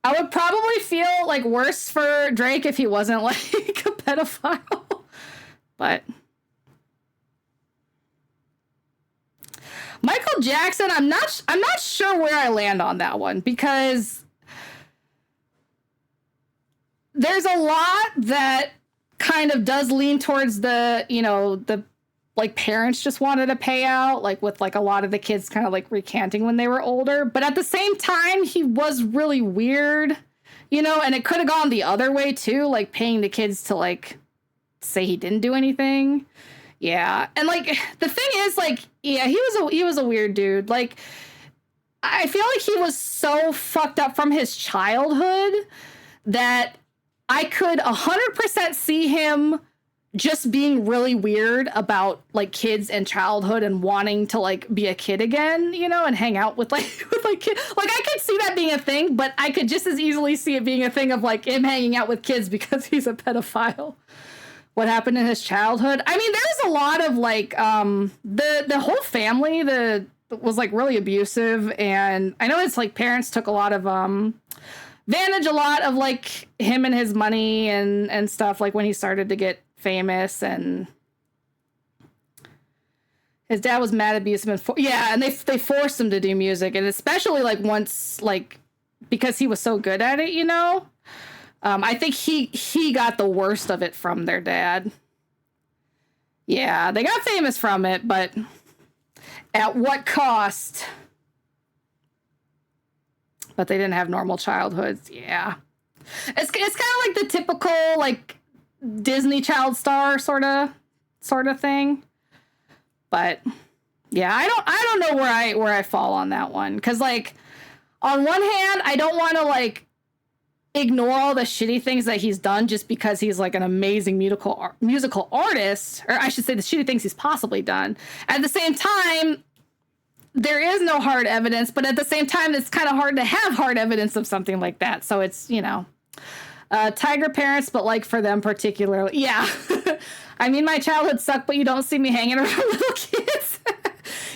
I would probably feel like worse for Drake if he wasn't like a pedophile. But Michael Jackson, I'm not sure where I land on that one, because there's a lot that kind of does lean towards the, you know, the like parents just wanted a payout, like with like a lot of the kids kind of like recanting when they were older. But at the same time, he was really weird, you know, and it could have gone the other way too, like paying the kids to like say he didn't do anything. Yeah. And like the thing is, like, yeah, he was a weird dude. Like, I feel like he was so fucked up from his childhood that I could 100% see him just being really weird about like kids and childhood and wanting to like be a kid again, you know, and hang out with like kids. Like, I could see that being a thing, but I could just as easily see it being a thing of like him hanging out with kids because he's a pedophile. What happened in his childhood? I mean, there's a lot of like the whole family was like really abusive, and I know it's like parents took a lot of advantage a lot of like him and his money and stuff, like when he started to get famous, and his dad was mad abusive and they forced him to do music, and especially like once, like, because he was so good at it, you know. I think he got the worst of it from their dad. Yeah, they got famous from it, but at what cost? But they didn't have normal childhoods. Yeah, it's kind of like the typical like Disney child star sort of thing. But yeah, I don't know where I fall on that one, because like on one hand, I don't want to like ignore all the shitty things that he's done just because he's like an amazing musical artist, or I should say the shitty things he's possibly done. At the same time, there is no hard evidence, but at the same time, it's kind of hard to have hard evidence of something like that. So it's, you know, tiger parents, but like for them particularly. Yeah. I mean, my childhood sucked, but you don't see me hanging around little kids.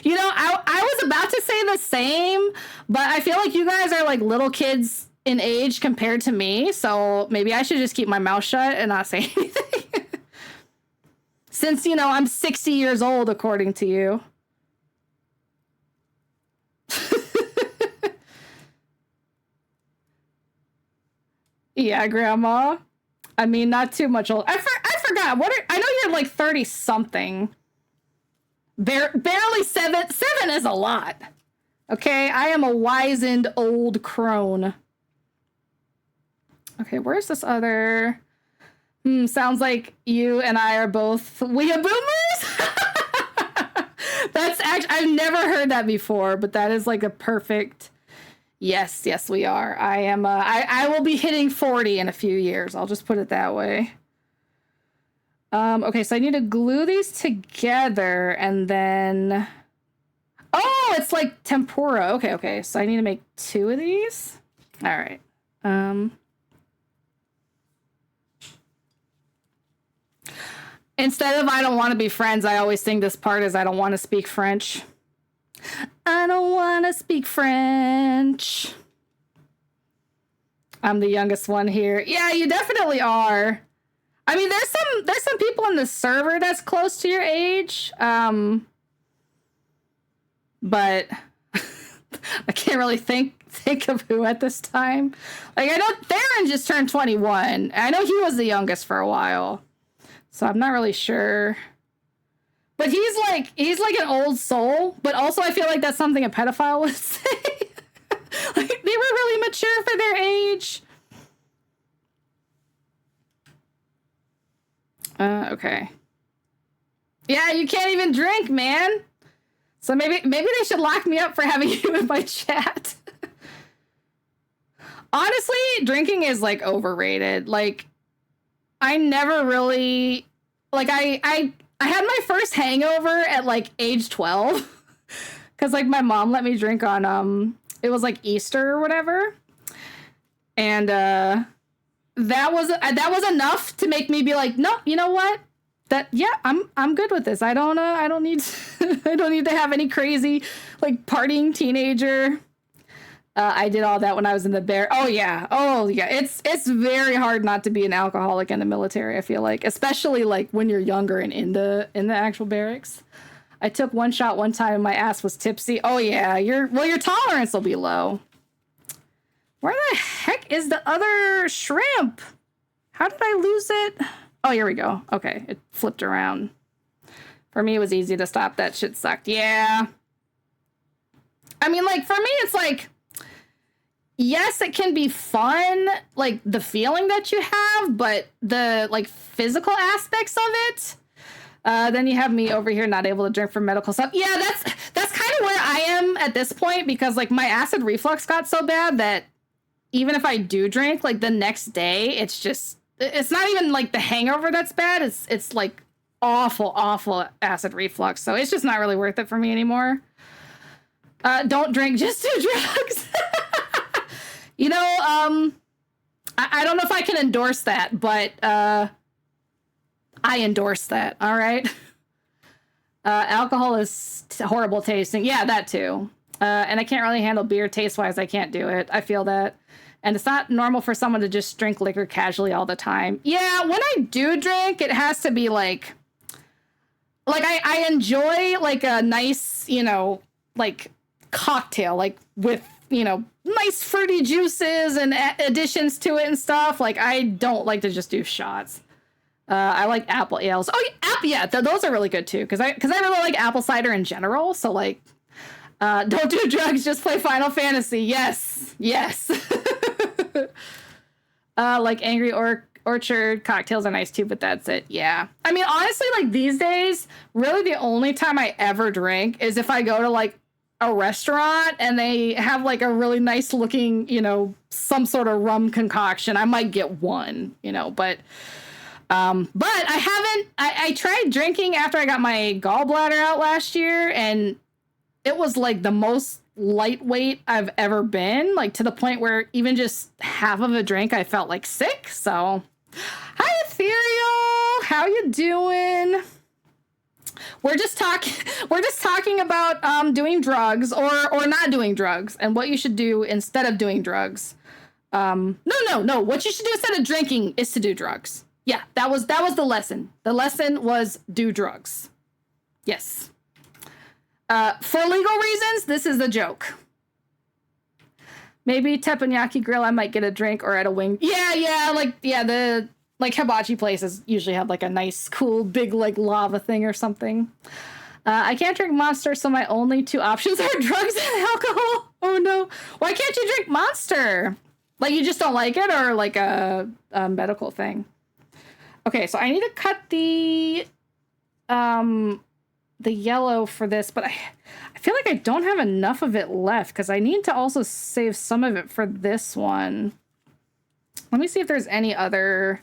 You know, I was about to say the same, but I feel like you guys are like little kids in age compared to me, so maybe I should just keep my mouth shut and not say anything. Since, you know, I'm 60 years old, according to you. Yeah, Grandma. I mean, not too much old. I forgot. I know you're like 30 something. Barely 7. 7 is a lot. Okay, I am a wizened old crone. Okay, where's this other? Sounds like you and I are both weeaboomers. That's actually, I've never heard that before, but that is like a perfect. Yes, we are. I am. I will be hitting 40 in a few years. I'll just put it that way. Okay, so I need to glue these together, and then. Oh, it's like tempura. Okay. So I need to make 2 of these. All right. Instead of I don't want to be friends, I always think this part is I don't want to speak French. I don't want to speak French. I'm the youngest one here. Yeah, you definitely are. I mean, there's some people in the server that's close to your age. But I can't really think of who at this time. Like, I know Theron just turned 21. I know he was the youngest for a while. So I'm not really sure. But he's like an old soul, but also I feel like that's something a pedophile would say. Like, they were really mature for their age. Okay. Yeah, you can't even drink, man. So maybe they should lock me up for having you in my chat. Honestly, drinking is like overrated. Like, I never really, like, I had my first hangover at like age 12 because like my mom let me drink on it was like Easter or whatever, and that was enough to make me be like, no, you know what? I'm good with this. I don't need I don't need to have any crazy like partying teenager I did all that when I was in the bear. Oh yeah. It's very hard not to be an alcoholic in the military, I feel like, especially like when you're younger and in the actual barracks. I took one shot one time and my ass was tipsy. Oh yeah, your tolerance will be low. Where the heck is the other shrimp? How did I lose it? Oh, here we go. Okay, it flipped around. For me, it was easy to stop. That shit sucked. Yeah. I mean, like, for me, it's like, yes, it can be fun, like, the feeling that you have, but the, like, physical aspects of it, then you have me over here not able to drink for medical stuff. Yeah, that's kind of where I am at this point, because, like, my acid reflux got so bad that even if I do drink, like, the next day, it's not even, like, the hangover that's bad. It's like, awful acid reflux. So it's just not really worth it for me anymore. Don't drink, just do drugs. You know, I don't know if I can endorse that, but I endorse that. All right. Alcohol is horrible tasting. Yeah, that too. And I can't really handle beer taste-wise. I can't do it. I feel that. And it's not normal for someone to just drink liquor casually all the time. Yeah, when I do drink, it has to be like I enjoy like a nice, you know, like cocktail, like with, you know, nice fruity juices and additions to it and stuff. Like, I don't like to just do shots. I like apple ales. Oh, yeah, those are really good too. Because I really like apple cider in general. So like, don't do drugs, just play Final Fantasy. Yes. Like Angry Orchard cocktails are nice too, but that's it. Yeah. I mean, honestly, like these days, really the only time I ever drink is if I go to like a restaurant and they have like a really nice looking, you know, some sort of rum concoction. I might get one, you know, but I tried drinking after I got my gallbladder out last year, and it was like the most lightweight I've ever been, like to the point where even just half of a drink I felt like sick. So hi Ethereal, how you doing? We're just talking about doing drugs or not doing drugs and what you should do instead of doing drugs. No, what you should do instead of drinking is to do drugs. Yeah, that was the lesson. The lesson was do drugs. Yes. For legal reasons, this is the joke. Maybe teppanyaki grill, I might get a drink, or at a wing. The hibachi places usually have like a nice, cool, big like lava thing or something. I can't drink Monster, so my only two options are drugs and alcohol. Oh no. Why can't you drink Monster? Like you just don't like it, or like a medical thing? Okay, so I need to cut the yellow for this, but I feel like I don't have enough of it left because I need to also save some of it for this one. Let me see if there's any other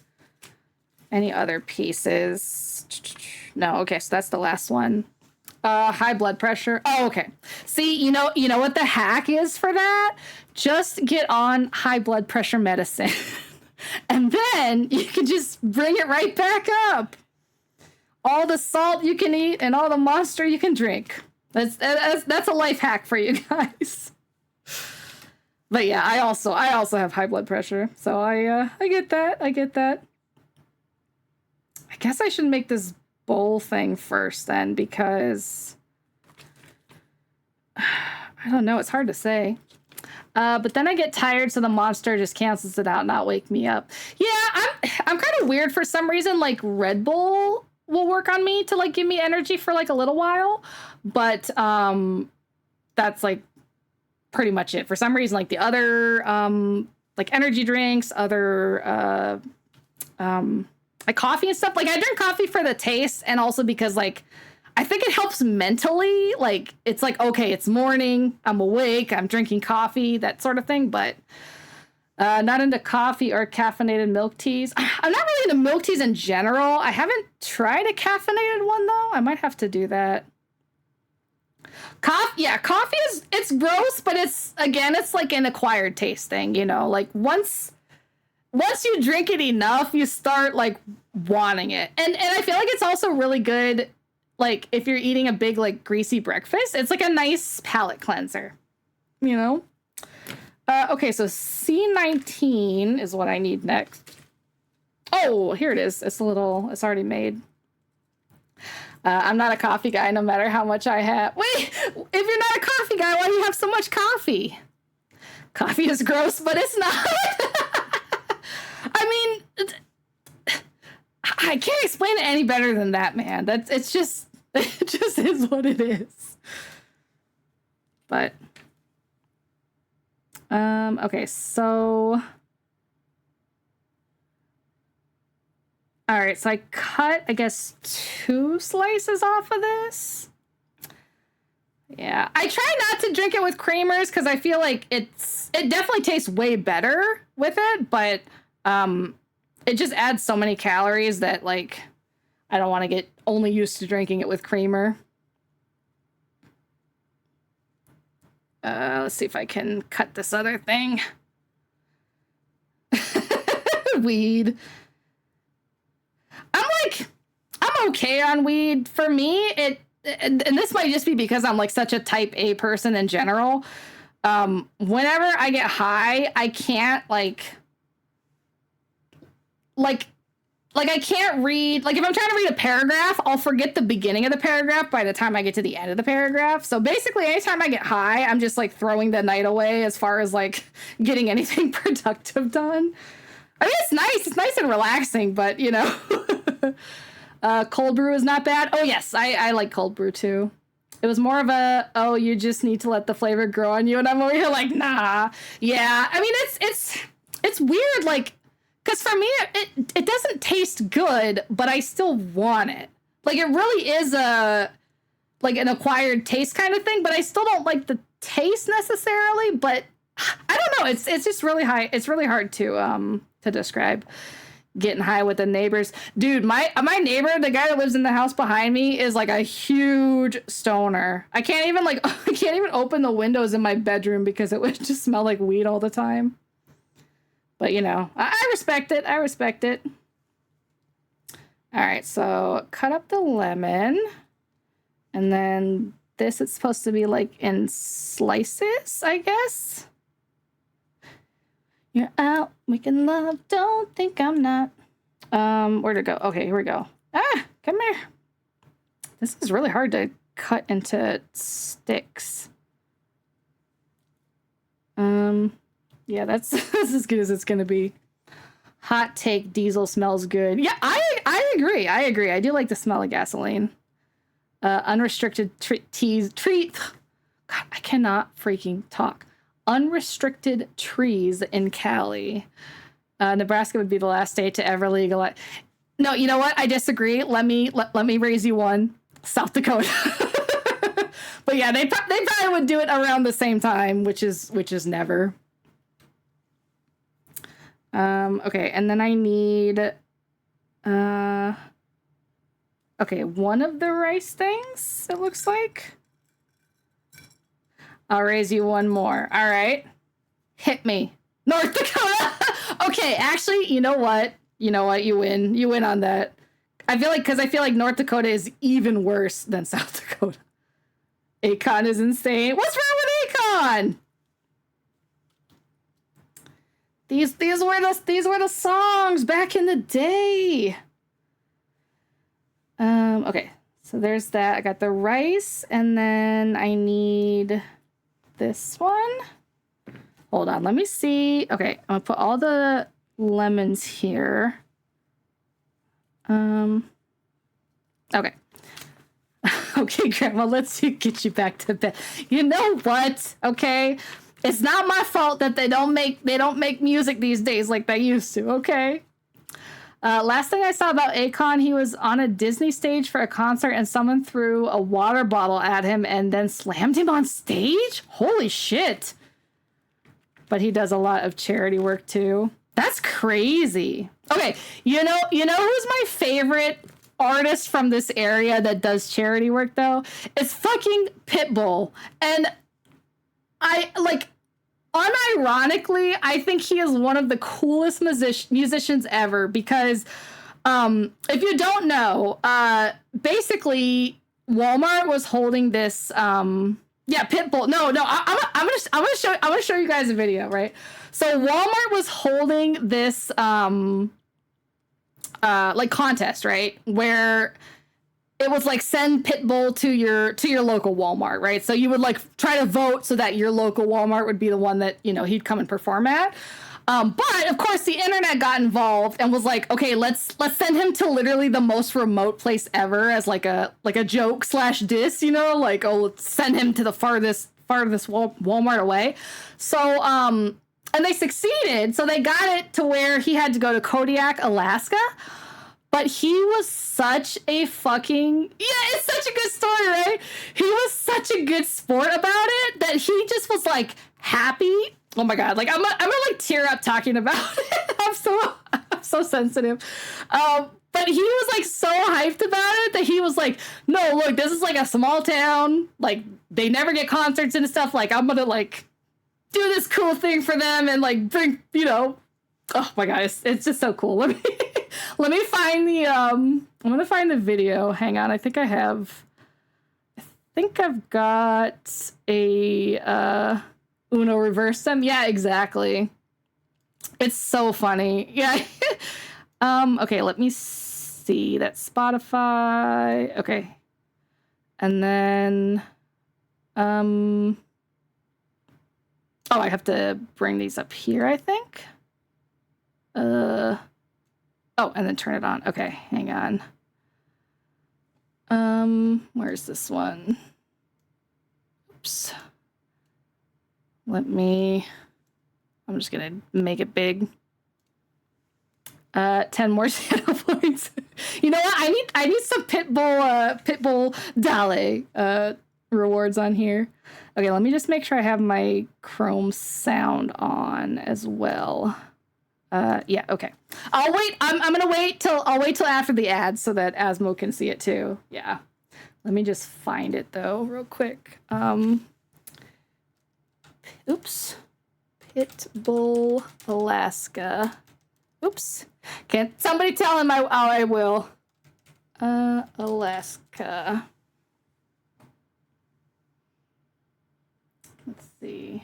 pieces. No, okay, so that's the last one. High blood pressure. Oh, okay. See, you know what the hack is for that? Just get on high blood pressure medicine. And then you can just bring it right back up. All the salt you can eat and all the Monster you can drink. That's a life hack for you guys. But yeah, I also have high blood pressure, so I get that. I guess I should make this bowl thing first then, because I don't know. It's hard to say. But then I get tired, so the Monster just cancels it out, not wake me up. Yeah, I'm kind of weird for some reason. Like Red Bull will work on me to like give me energy for like a little while, but that's like pretty much it. For some reason, like the other like energy drinks, other like coffee and stuff. Like I drink coffee for the taste, and also because like I think it helps mentally. Like it's like, okay, it's morning, I'm awake, I'm drinking coffee, that sort of thing. But not into coffee or caffeinated milk teas. I'm not really into milk teas in general. I haven't tried a caffeinated one though. I might have to do that. Coffee it's gross, but it's like an acquired taste thing, you know. Like once you drink it enough, you start like wanting it. And I feel like it's also really good, like if you're eating a big like greasy breakfast, it's like a nice palate cleanser, you know. Okay, so C19 is what I need next. Oh, here it is. It's already made. I'm not a coffee guy no matter how much I have. Wait, if you're not a coffee guy, why do you have so much coffee? Coffee is gross, but it's not. I mean, I can't explain it any better than that, man. It just is what it is. But, okay, so... All right, so I cut, I guess, 2 slices off of this. Yeah, I try not to drink it with creamers because I feel like it definitely tastes way better with it, but it just adds so many calories that, like, I don't want to get only used to drinking it with creamer. Let's see if I can cut this other thing. Weed. I'm okay on weed. For me, and this might just be because I'm like such a type A person in general. Whenever I get high, I can't like I can't read, like if I'm trying to read a paragraph, I'll forget the beginning of the paragraph by the time I get to the end of the paragraph. So basically anytime I get high, I'm just like throwing the night away as far as like getting anything productive done. I mean, it's nice and relaxing, but you know, cold brew is not bad. Oh yes, I like cold brew too. It was more of a, oh, you just need to let the flavor grow on you, and I'm over here like, nah. Yeah, I mean, it's weird, like, because for me, it doesn't taste good, but I still want it. Like, it really is like an acquired taste kind of thing, but I still don't like the taste necessarily, but I don't know. It's just really high. It's really hard to describe getting high with the neighbors. Dude, my neighbor, the guy that lives in the house behind me, is like a huge stoner. I can't even open the windows in my bedroom because it would just smell like weed all the time. But you know, I respect it. I respect it. All right, so cut up the lemon, and then this is supposed to be like in slices, I guess. You're out making love, don't think I'm not. Where'd it go? Okay, here we go. Ah, come here. This is really hard to cut into sticks. Yeah, that's as good as it's gonna be. Hot take, diesel smells good. Yeah, I agree. I do like the smell of gasoline. Unrestricted treat. God, I cannot freaking talk. Unrestricted trees in Cali. Nebraska would be the last state to ever legalize. No, you know what? I disagree. Let me raise you one. South Dakota. But yeah, they probably would do it around the same time, which is never. Okay, and then I need okay, one of the rice things, it looks like. I'll raise you one more. All right. Hit me. North Dakota. Okay, actually, you know what? You win. You win on that. I feel like North Dakota is even worse than South Dakota. Akon is insane. What's wrong with Akon? These were the songs back in the day. Okay. So there's that. I got the rice, and then I need this one. Hold on, let me see. Okay, I'm gonna put all the lemons here. Okay. Okay, Grandma, let's get you back to bed. You know what? Okay, it's not my fault that they don't make music these days like they used to. Okay. Last thing I saw about Akon, he was on a Disney stage for a concert and someone threw a water bottle at him and then slammed him on stage? Holy shit. But he does a lot of charity work too. That's crazy. Okay, you know who's my favorite artist from this area that does charity work though? It's fucking Pitbull. And I like, unironically, I think he is one of the coolest musicians ever because if you don't know, basically Walmart was holding this Yeah, Pitbull. No, I'm gonna show you guys a video, right? So Walmart was holding this like contest, right? Where it was like send Pitbull to your local Walmart, right? So you would like try to vote so that your local Walmart would be the one that, you know, he'd come and perform at. But of course the internet got involved and was like, okay, let's send him to literally the most remote place ever as like a joke / diss, you know, like, oh, let's send him to the farthest Walmart away. So and they succeeded. So they got it to where he had to go to Kodiak, Alaska. But he was such a fucking, it's such a good story, right? He was such a good sport about it that he just was like happy. Oh my God, like I'm gonna like tear up talking about it. I'm so sensitive. But he was like so hyped about it that he was like, no, look, this is like a small town. Like they never get concerts and stuff. Like I'm gonna like do this cool thing for them and like bring, you know, oh my God, it's just so cool. Let me find the I'm gonna find the video. Hang on, I think I've got a Uno reverse them. Yeah, exactly. It's so funny. Yeah. Okay, let me see that Spotify. Okay. And then oh, I have to bring these up here, I think. Oh, and then turn it on. Okay, hang on. Where's this one? Oops. I'm just gonna make it big. 10 more channel points. You know what? I need some Pitbull Dale rewards on here. Okay, let me just make sure I have my Chrome sound on as well. Yeah, okay. I'll wait. I'm gonna wait till after the ads so that Asmo can see it too. Yeah. Let me just find it though, real quick. Oops. Pitbull, Alaska. Oops. Can't somebody tell him I will. Alaska. Let's see.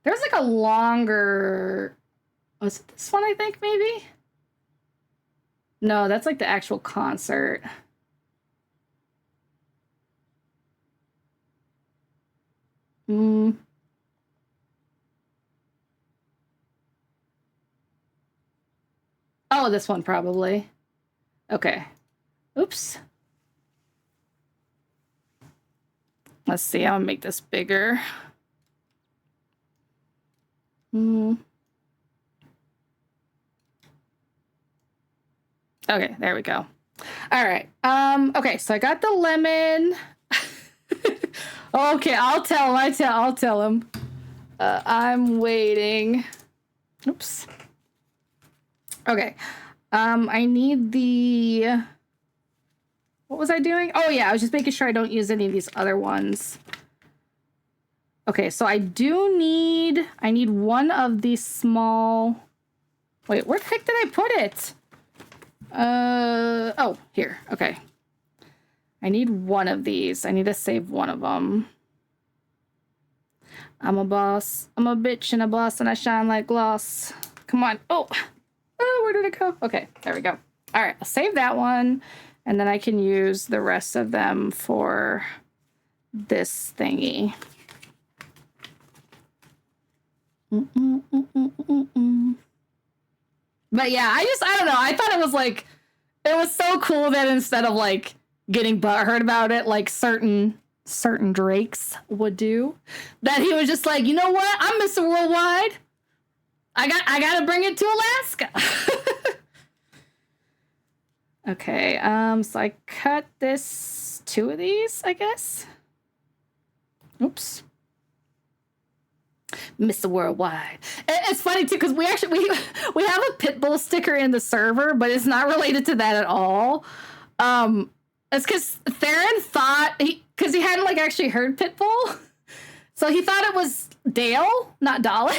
There's like a longer. Was it this one, I think, maybe? No, that's like the actual concert. Oh, this one probably. Okay. Oops. Let's see. I'm gonna make this bigger. Okay, there we go. All right. Okay, so I got the lemon. Okay, I'll tell him. I'll tell him. I'm waiting. Oops. Okay. I need the. What was I doing? Oh yeah, I was just making sure I don't use any of these other ones. Okay, so I need one of these small. Wait, where the heck did I put it? Oh, here. Okay. I need one of these. I need to save one of them. I'm a boss. I'm a bitch and a boss and I shine like gloss. Come on. Oh, where did it go? Okay, there we go. All right, I'll save that one. And then I can use the rest of them for this thingy. But yeah, I don't know. I thought it was so cool that instead of like getting butthurt about it, like certain Drakes would do, that he was just like, you know what? I'm Mr. Worldwide. I gotta bring it to Alaska. Okay, so I cut two of these, I guess. Oops. Mr. Worldwide. It's funny too because we have a Pitbull sticker in the server, but it's not related to that at all. It's because Theron thought because he hadn't like actually heard Pitbull, so he thought it was Dale, not Dolly.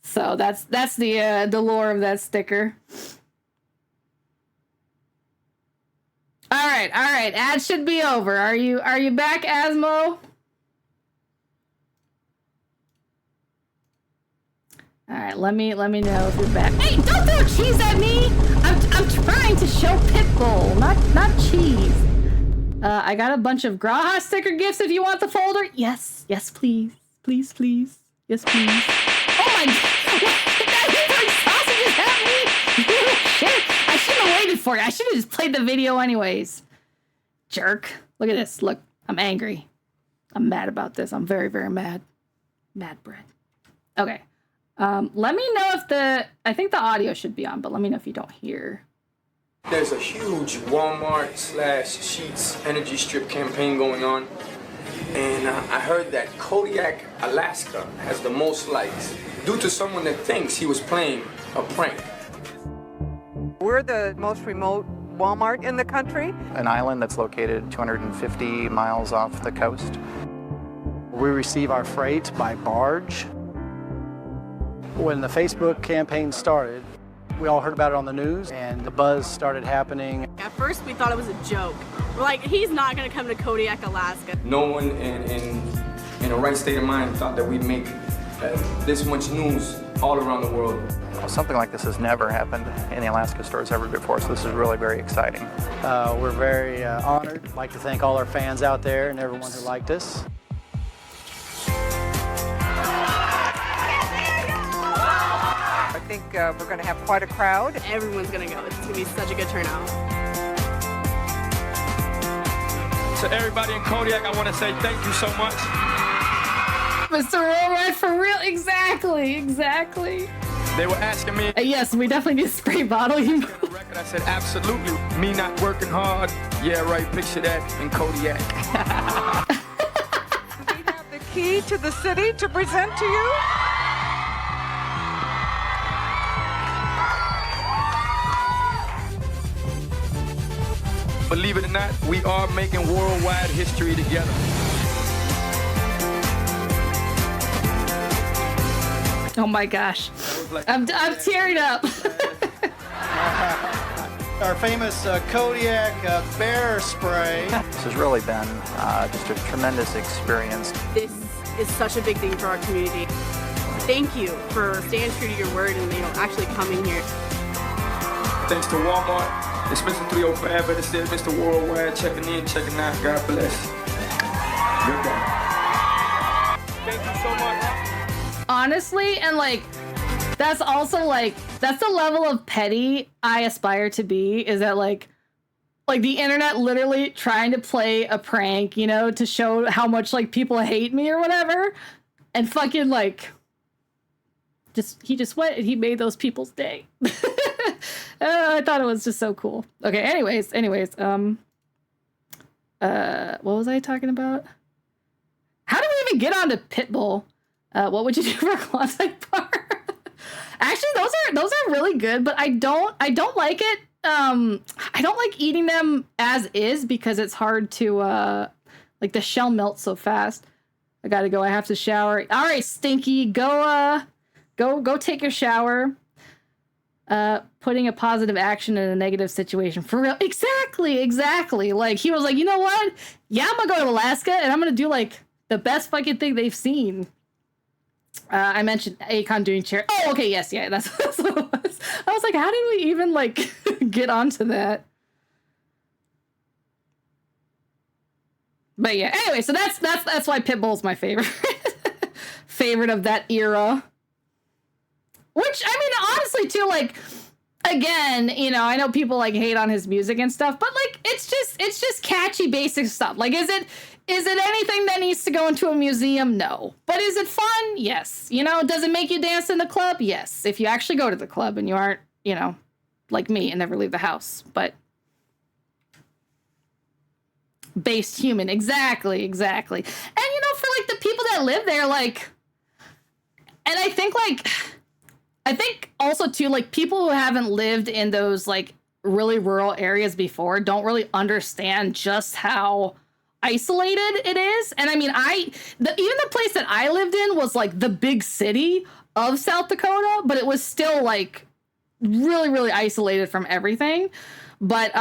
So that's the lore of that sticker. All right. right. Ads should be over. Are you back, Asmo? All right, let me know if you're back. Hey, don't throw cheese at me! I'm trying to show Pitbull, not cheese. I got a bunch of Graha sticker gifts if you want the folder. Yes, please. Yes, please. Oh my god! That sausages at me! Shit! I should have waited for it. I should have just played the video anyways. Jerk. Look at this. Look, I'm angry. I'm mad about this. I'm very, very mad. Mad bread. Okay. Let me know if I think the audio should be on, but let me know if you don't hear. There's a huge Walmart/Sheetz energy strip campaign going on. And I heard that Kodiak, Alaska has the most likes due to someone that thinks he was playing a prank. We're the most remote Walmart in the country. An island that's located 250 miles off the coast. We receive our freight by barge. When the Facebook campaign started, we all heard about it on the news and the buzz started happening. At first we thought it was a joke. We're like, he's not gonna come to Kodiak, Alaska. No one in a right state of mind thought that we'd make this much news all around the world. Well, something like this has never happened in the Alaska stores ever before, so this is really very exciting. We're very honored. I'd like to thank all our fans out there and everyone who liked us. I think we're going to have quite a crowd. Everyone's gonna go. It's gonna be such a good turnout. To everybody in Kodiak, I want to say thank you so much. Mr. Worldwide, for real? Exactly. They were asking me. Yes, we definitely need a spray bottle. Record. I said absolutely. Me not working hard. Yeah, right. Picture that in Kodiak. We have the key to the city to present to you. Believe it or not, we are making worldwide history together. Oh my gosh, I'm tearing up. Our famous Kodiak bear spray. This has really been just a tremendous experience. This is such a big thing for our community. Thank you for staying true to your word and actually coming here. Thanks to Walmart. It's Mr. 305, but it says Mr. Worldwide, checking in, checking out. God bless. Goodbye. Thank you so much. Honestly, and that's also that's the level of petty I aspire to be, is that like the internet literally trying to play a prank, to show how much people hate me or whatever, and fucking he just went and he made those people's day. I thought it was just so cool. Okay, anyways, what was I talking about? How do we even get onto Pitbull? What would you do for a Klondike bar? Actually, those are really good, but I don't like it. I don't like eating them as is because it's hard to the shell melts so fast. I gotta go. I have to shower. All right, Stinky, go take your shower. Putting a positive action in a negative situation. For real. Exactly. He was like, you know what? Yeah, I'm gonna go to Alaska and I'm gonna do the best fucking thing they've seen. I mentioned Akon doing chair. Oh, okay, yes, yeah, that's what it was. I was like, how did we even get onto that? But yeah, anyway, so that's why Pitbull's my favorite. Favorite of that era. Which, I mean, honestly, too, again, I know people, hate on his music and stuff, but, it's just catchy, basic stuff. Is it anything that needs to go into a museum? No. But is it fun? Yes. Does it make you dance in the club? Yes. If you actually go to the club and you aren't, like me and never leave the house. But based human. Exactly. And, for, the people that live there, and I think also too, people who haven't lived in those really rural areas before don't really understand just how isolated it is. And I mean, even the place that I lived in was the big city of South Dakota, but it was still really, really isolated from everything. But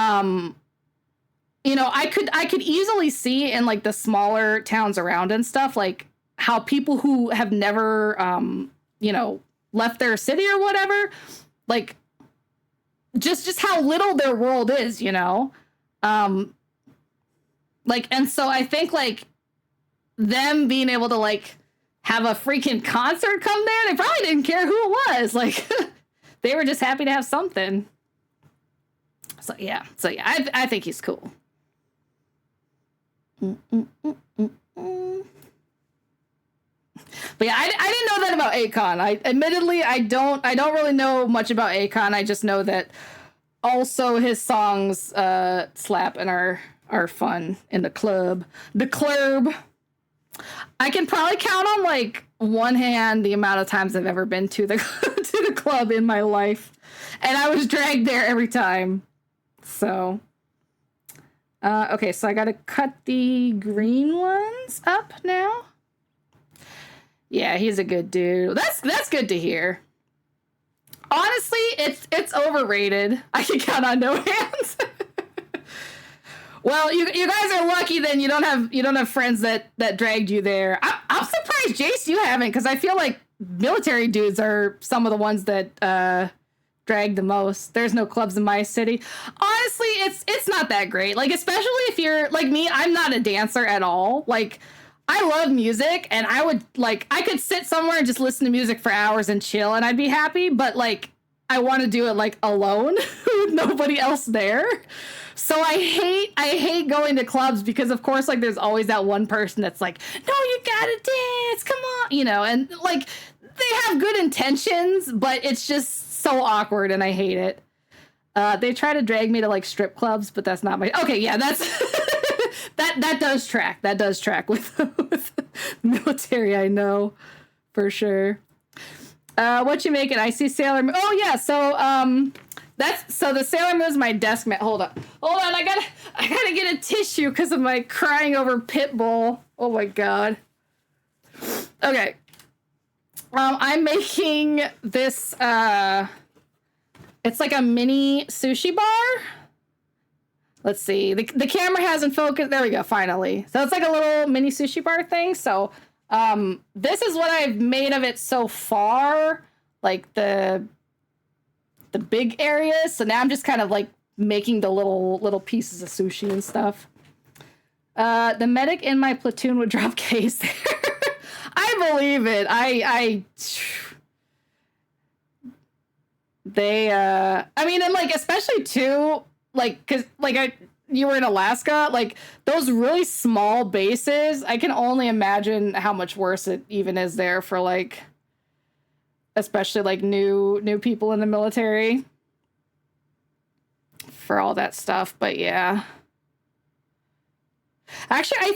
you know, I could easily see in like the smaller towns around and stuff, like how people who have never, you know, left their city or whatever, like just how little their world is, you know? Like, and so I think like them being able to like have a freaking concert come there, they probably didn't care who it was. Like they were just happy to have something. So yeah, I think he's cool. But yeah, I didn't know that about Akon. I don't really know much about Akon. I just know that also his songs slap and are fun in the club. The club. I can probably count on like one hand the amount of times I've ever been to the to the club in my life, and I was dragged there every time. So, okay, so I gotta cut the green ones up now. Yeah, he's a good dude. That's good to hear. Honestly, it's overrated. I can count on no hands. Well, you guys are lucky then you don't have friends that dragged you there. I'm surprised, Jace, you haven't, because I feel like military dudes are some of the ones that drag the most. There's no clubs in my city. Honestly, it's not that great. Like, especially if you're like me, I'm not a dancer at all. Like, I love music, and I could sit somewhere and just listen to music for hours and chill, and I'd be happy. But like, I want to do it like alone with nobody else there. So I hate going to clubs because, of course, like there's always that one person that's like, no, you gotta dance, come on, you know, and like they have good intentions, but it's just so awkward and I hate it. They try to drag me to like strip clubs, but that's not my. Okay, yeah, that's that does track. That does track with military. I know for sure. What you making? I see Sailor Moon. Oh yeah, so the Sailor Moon's my desk mat. Hold on. I gotta get a tissue because of my crying over Pitbull. Oh my god. Okay. I'm making this. It's like a mini sushi bar. Let's see. The camera hasn't focused. There we go. Finally. So it's like a little mini sushi bar thing. So this is what I've made of it so far. Like the big areas. So now I'm just kind of like making the little pieces of sushi and stuff. The medic in my platoon would drop case there. I believe it. I mean, and like, especially too, like, cause like you were in Alaska, like those really small bases, I can only imagine how much worse it even is there for like, especially like new people in the military for all that stuff. But yeah, actually, I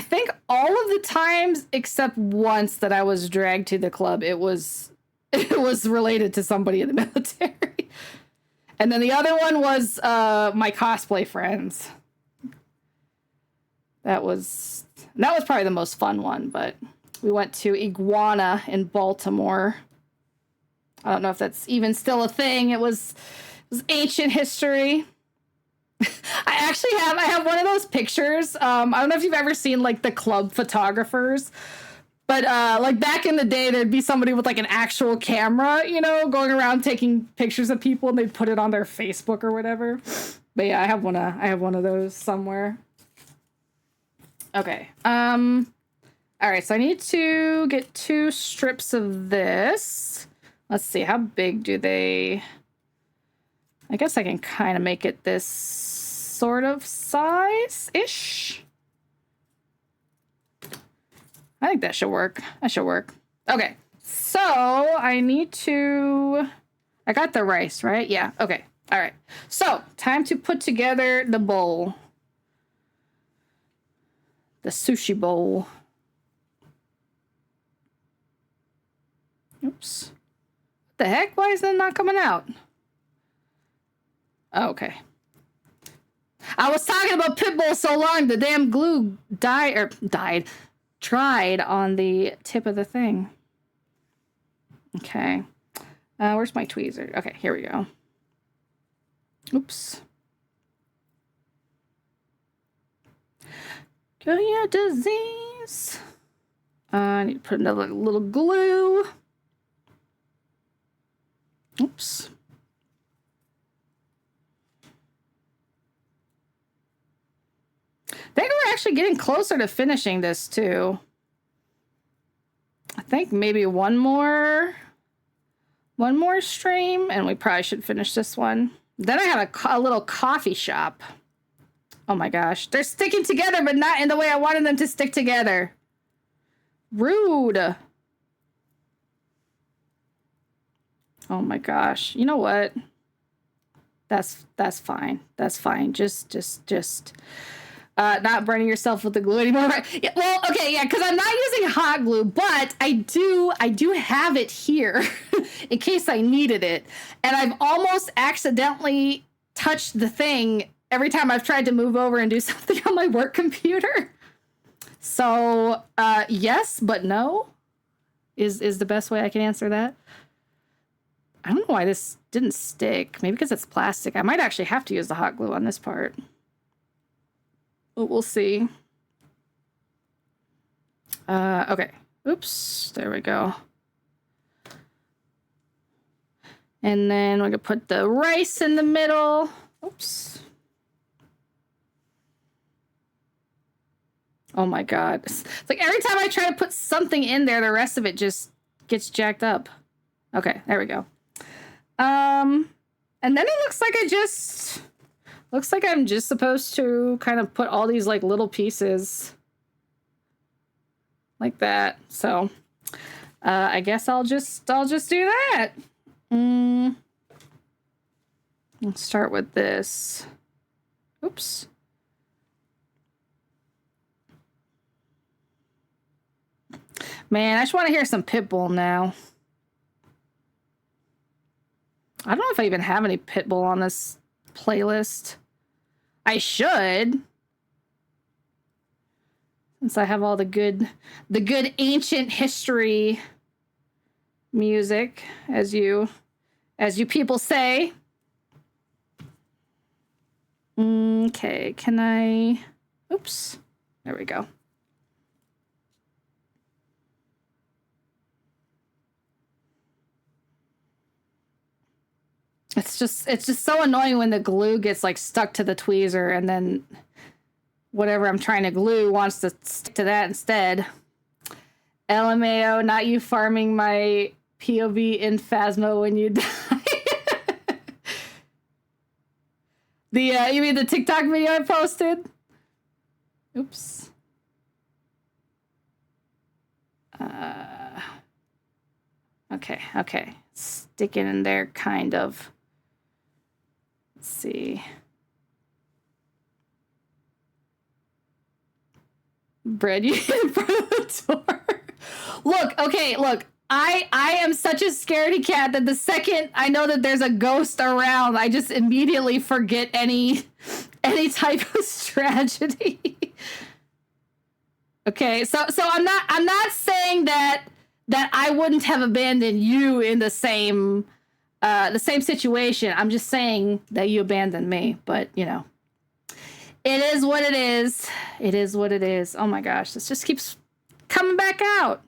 think all of the times except once that I was dragged to the club, it was related to somebody in the military. And then the other one was my cosplay friends. That was probably the most fun one, but we went to Iguana in Baltimore. I don't know if that's even still a thing. It was ancient history. I have one of those pictures. I don't know if you've ever seen like the club photographers, but like back in the day, there'd be somebody with like an actual camera, you know, going around taking pictures of people, and they'd put it on their Facebook or whatever. But yeah, I have one of those somewhere. Okay. All right, so I need to get 2 strips of this. Let's see, how big do they... I guess I can kind of make it this sort of size-ish. I think that should work. Okay, so I need to... I got the rice, right? Yeah, okay. All right. So, time to put together the bowl. The sushi bowl. Oops. What the heck? Why is that not coming out? Oh, okay. I was talking about Pitbull so long, the damn glue dried on the tip of the thing. Okay. Where's my tweezer? Okay, here we go. Oops. Oh yeah, disease. I need to put another little glue. Oops. I think we're actually getting closer to finishing this too. I think maybe one more stream, and we probably should finish this one. Then I have a little coffee shop. Oh my gosh. They're sticking together, but not in the way I wanted them to stick together. Rude. Oh my gosh. You know what? That's fine. That's fine. Just not burning yourself with the glue anymore. Yeah, well, okay, yeah, because I'm not using hot glue, but I do have it here in case I needed it. And I've almost accidentally touched the thing every time I've tried to move over and do something on my work computer. So, yes, but no is the best way I can answer that. I don't know why this didn't stick. Maybe because it's plastic. I might actually have to use the hot glue on this part. But we'll see. Okay. Oops. There we go. And then we're going to put the rice in the middle. Oops. Oh my God. It's like every time I try to put something in there, the rest of it just gets jacked up. Okay, there we go. And then it looks like I'm just supposed to kind of put all these like little pieces like that. So, I guess I'll just do that. Let's start with this. Oops. Man, I just want to hear some Pitbull now. I don't know if I even have any Pitbull on this playlist. I should. Since I have all the good ancient history music, as you people say. Okay, can I... Oops. There we go. It's just so annoying when the glue gets like stuck to the tweezer and then whatever I'm trying to glue wants to stick to that instead. LMAO, not you farming my POV in Phasma when you die. You mean the TikTok video I posted? Oops. Okay. Stick it in there, kind of. Let's see. Bread you in front of the door. Look. I am such a scaredy cat that the second I know that there's a ghost around, I just immediately forget any type of tragedy. Okay, so I'm not saying that I wouldn't have abandoned you in the same situation. I'm just saying that you abandoned me, but you know. It is what it is. It is what it is. Oh my gosh, this just keeps coming back out.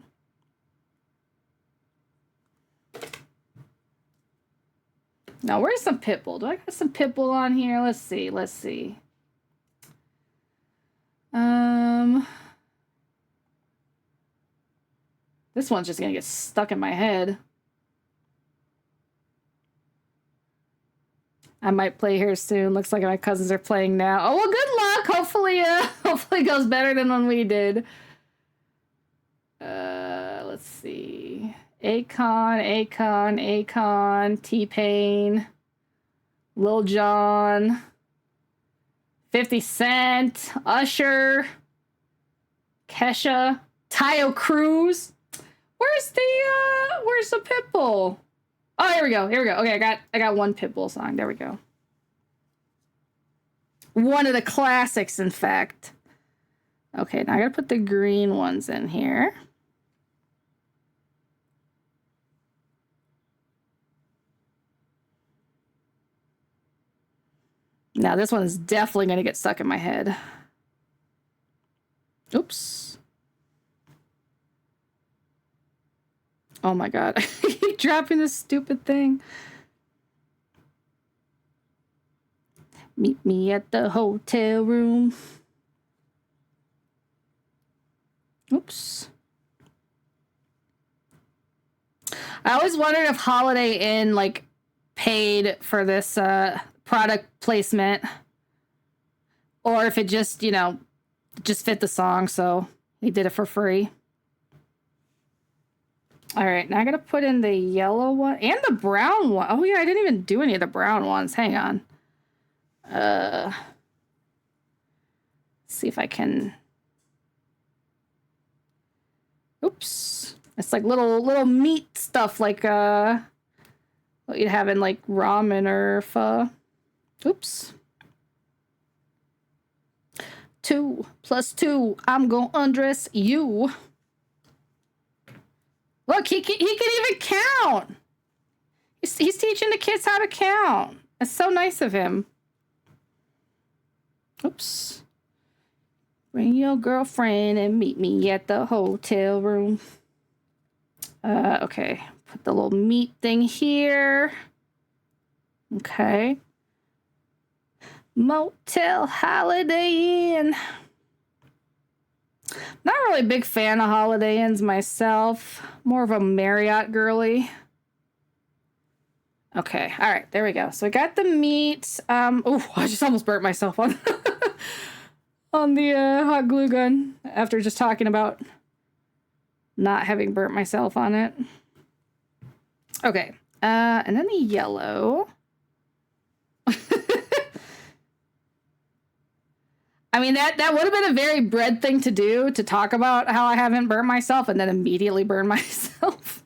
Now, where's some Pitbull? Do I got some Pitbull on here? Let's see. This one's just gonna get stuck in my head. I might play here soon. Looks like my cousins are playing now. Oh, well, good luck. Hopefully it goes better than when we did. Let's see. Akon, T-Pain, Lil Jon, 50 Cent, Usher, Kesha, Tayo Cruz. Where's the Pitbull? Oh, here we go. Okay, I got one Pitbull song. There we go. One of the classics, in fact. Okay, now I gotta put the green ones in here. Now this one is definitely gonna get stuck in my head. Oops. Oh my god. I keep dropping this stupid thing. Meet me at the hotel room. Oops. I always wondered if Holiday Inn like paid for this product placement, or if it just, you know, just fit the song, so he did it for free. All right, now I gotta put in the yellow one and the brown one. Oh yeah, I didn't even do any of the brown ones. Hang on. See if I can. Oops. It's like little meat stuff, like what you'd have in like ramen or pho. Oops. 2 + 2. I'm gonna undress you. Look, he can even count. He's teaching the kids how to count. That's so nice of him. Oops. Bring your girlfriend and meet me at the hotel room. Okay. Put the little meat thing here. Okay. Motel Holiday Inn. Not really a big fan of Holiday Inns myself. More of a Marriott girly. Okay. All right. There we go. So I got the meat. Oh, I just almost burnt myself on on the hot glue gun after just talking about not having burnt myself on it. Okay. And then the yellow. I mean, that would have been a very bread thing to do, to talk about how I haven't burnt myself and then immediately burn myself.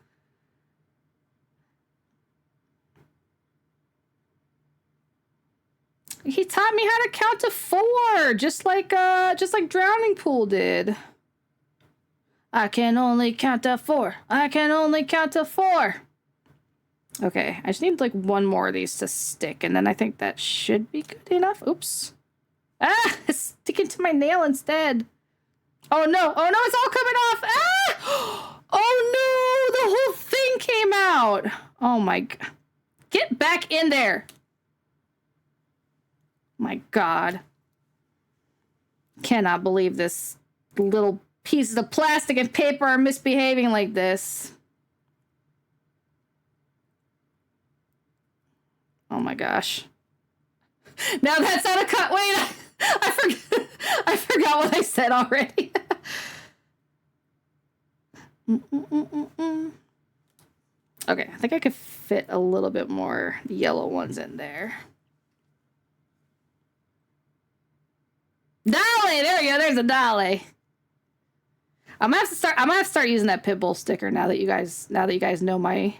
He taught me how to count to 4, just like Drowning Pool did. I can only count to 4. I can only count to 4. Okay, I just need like one more of these to stick, and then I think that should be good enough. Oops. Ah, it's sticking to my nail instead. Oh no, it's all coming off. Ah! Oh no, the whole thing came out. Oh my god. Get back in there. My god. Cannot believe this little pieces of plastic and paper are misbehaving like this. Oh my gosh. Now that's not a cut. Wait, I forgot what I said already. Okay, I think I could fit a little bit more yellow ones in there. Dolly, there we go. There's a dolly. I'm gonna have to start using that Pitbull sticker now that you guys know my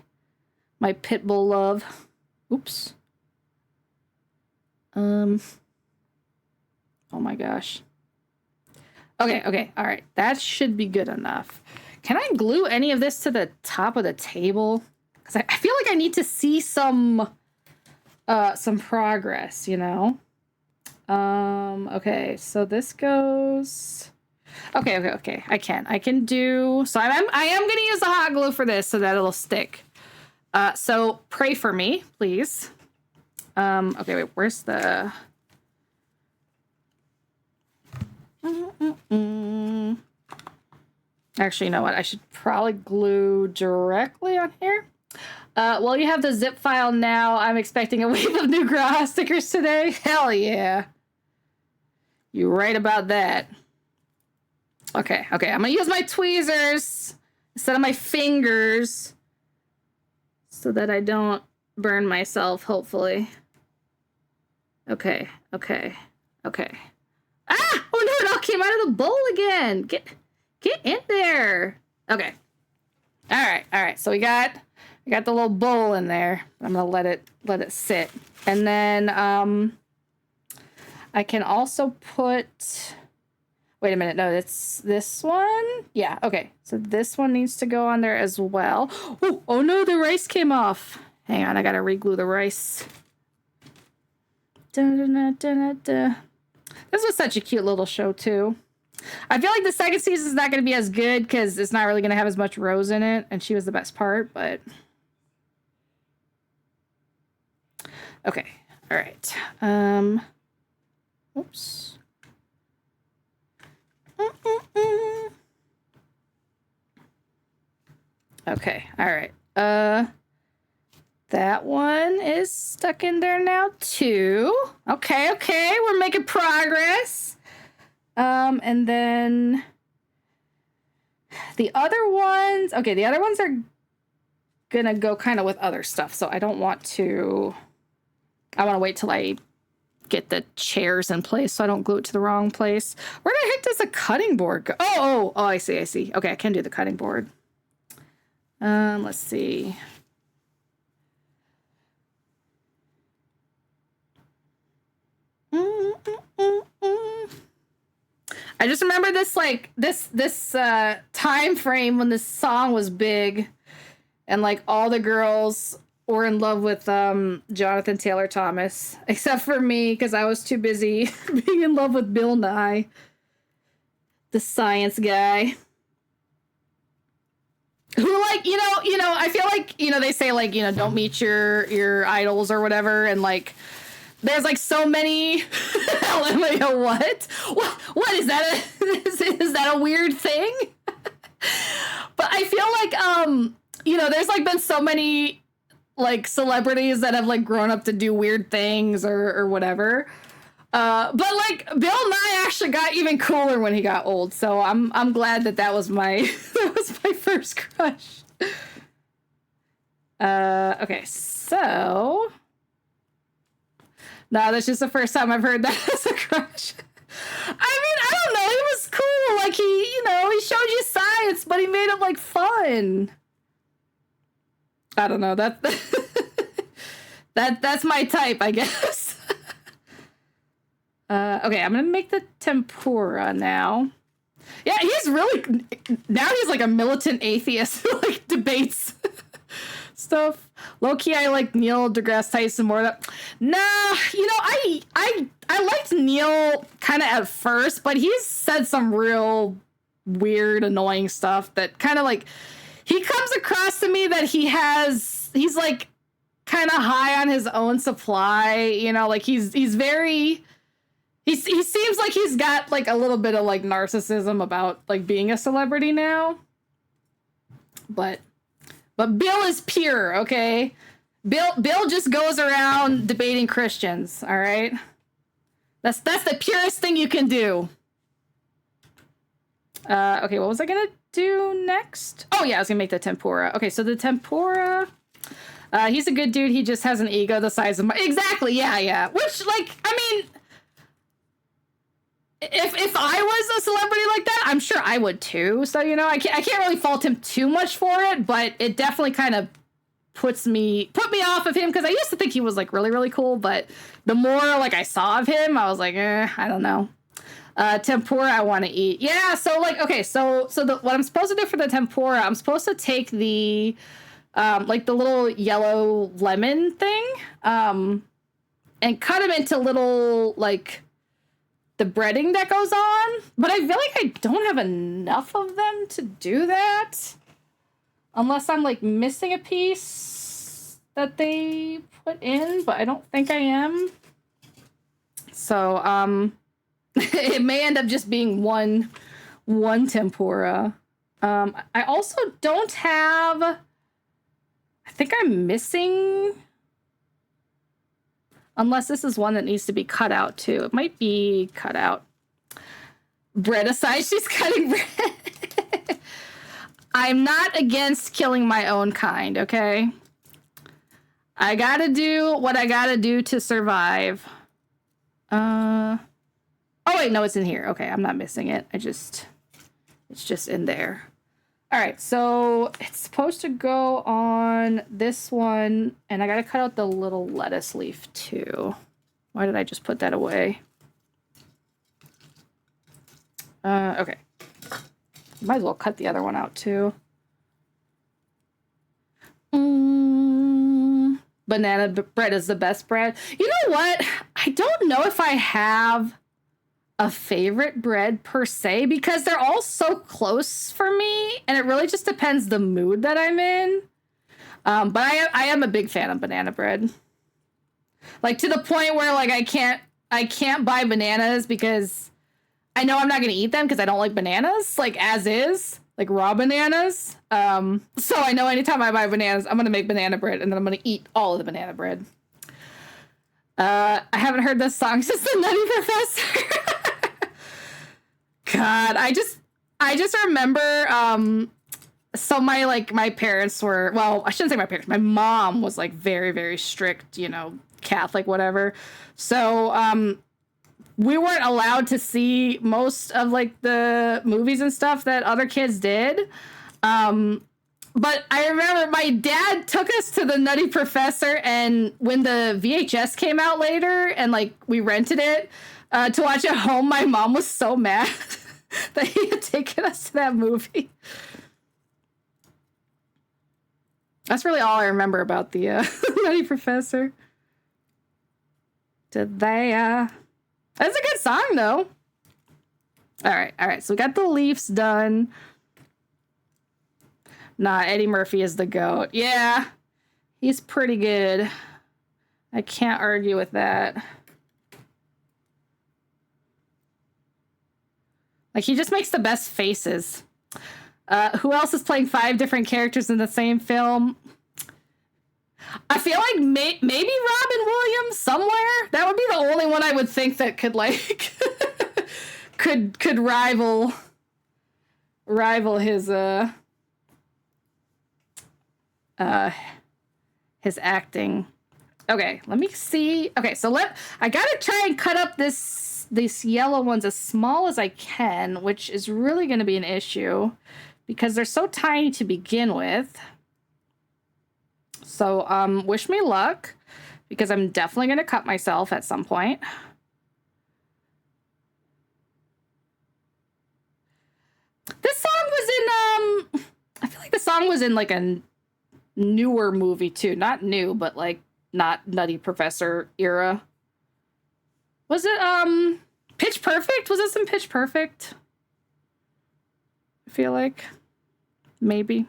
Pitbull love. Oops. Oh my gosh. Okay, all right. That should be good enough. Can I glue any of this to the top of the table? Because I feel like I need to see some progress, you know? Okay, so this goes... Okay. I can do... So I am going to use the hot glue for this so that it'll stick. So pray for me, please. Okay, wait, where's the... Actually, you know what? I should probably glue directly on here. Well, you have the zip file now. I'm expecting a wave of new Graha stickers today. Hell yeah. You're right about that. Okay. I'm gonna use my tweezers instead of my fingers so that I don't burn myself, hopefully. Okay. Ah! Oh no, it all came out of the bowl again. Get in there. Okay. All right. So we got the little bowl in there. I'm gonna let it sit. And then I can also put... Wait a minute. No, it's this one. Yeah, okay. So this one needs to go on there as well. Oh no, the rice came off. Hang on, I gotta re-glue the rice. This was such a cute little show, too. I feel like the second season is not going to be as good because it's not really going to have as much Rose in it, and she was the best part, but... Okay, all right. Oops. Okay, all right. That one is stuck in there now, too. Okay, we're making progress. And then the other ones, okay, the other ones are gonna go kind of with other stuff, so I don't want to, I want to wait till I get the chairs in place so I don't glue it to the wrong place. Where the heck does the cutting board go? Oh, I see. Okay, I can do the cutting board. Let's see. I just remember this, like, this time frame when this song was big and, like, all the girls were in love with Jonathan Taylor Thomas, except for me, because I was too busy being in love with Bill Nye, the science guy. Who, like, you know, I feel like, you know, they say, like, you know, don't meet your idols or whatever, and, like, there's, like, so many. What? What is that? Is that a weird thing? But I feel like, you know, there's, like, been so many, like, celebrities that have, like, grown up to do weird things or whatever. But, like, Bill Nye actually got even cooler when he got old. So I'm glad that was my first crush. Okay, so. No, that's just the first time I've heard that as a crush. I mean, I don't know. He was cool. Like, he showed you science, but he made it, like, fun. I don't know. That's my type, I guess. Okay, I'm going to make the tempura now. Yeah, he's like a militant atheist who, like, debates stuff. Low-key, I like Neil deGrasse Tyson more. Nah, you know, I liked Neil kind of at first, but he's said some real weird, annoying stuff that kind of, like, he comes across to me that he's like kind of high on his own supply, you know, like he seems like he's got, like, a little bit of, like, narcissism about, like, being a celebrity now. But Bill is pure, okay? Bill just goes around debating Christians, all right? That's the purest thing you can do. Okay, what was I gonna do next? Oh yeah, I was gonna make the tempura. Okay, so the tempura, he's a good dude. He just has an ego the size of my... Exactly, yeah. Which, like, I mean... If I was a celebrity like that, I'm sure I would too. So, you know, I can't really fault him too much for it, but it definitely kind of put me off of him, because I used to think he was, like, really, really cool, but the more, like, I saw of him, I was like, I don't know. Tempura I want to eat. Yeah, so, like, okay, so what I'm supposed to do for the tempura, I'm supposed to take the like, the little yellow lemon thing, and cut them into little, like, the breading that goes on, but I feel like I don't have enough of them to do that, unless I'm, like, missing a piece that they put in, but I don't think I am. So it may end up just being one tempura. I also don't have, I think I'm missing, unless this is one that needs to be cut out, too. It might be cut out. Bread aside, she's cutting bread. I'm not against killing my own kind, okay? I gotta do what I gotta do to survive. Oh, wait, no, it's in here. Okay, I'm not missing it. It's just in there. All right, so it's supposed to go on this one, and I gotta cut out the little lettuce leaf too. Why did I just put that away? Okay. Might as well cut the other one out too. Banana bread is the best bread. You know what? I don't know if I have a favorite bread per se because they're all so close for me, and it really just depends the mood that I'm in. But I am a big fan of banana bread. Like to the point where like I can't buy bananas because I know I'm not gonna eat them because I don't like bananas, like as is, like raw bananas. So I know anytime I buy bananas, I'm gonna make banana bread and then I'm gonna eat all of the banana bread. I haven't heard this song since the Nutty Professor. God, I just remember so my parents were, well, I shouldn't say my parents, my mom was like very, very strict, you know, Catholic, whatever. So we weren't allowed to see most of like the movies and stuff that other kids did. But I remember my dad took us to the Nutty Professor, and when the VHS came out later and like we rented it to watch at home, my mom was so mad that he had taken us to that movie. That's really all I remember about the Nutty Professor. That's a good song, though. All right. So we got the Leafs done. Nah, Eddie Murphy is the GOAT. Yeah, he's pretty good. I can't argue with that. Like, he just makes the best faces. Who else is playing 5 different characters in the same film? I feel like maybe Robin Williams somewhere. That would be the only one I would think that could like could rival his acting. Okay, let me see. Okay, so I gotta try and cut up these yellow ones as small as I can, which is really gonna be an issue because they're so tiny to begin with. So wish me luck because I'm definitely gonna cut myself at some point. This song was in I feel like the song was in like a newer movie too. Not new, but like not Nutty Professor era. Was it Pitch Perfect? Was it some Pitch Perfect? I feel like maybe.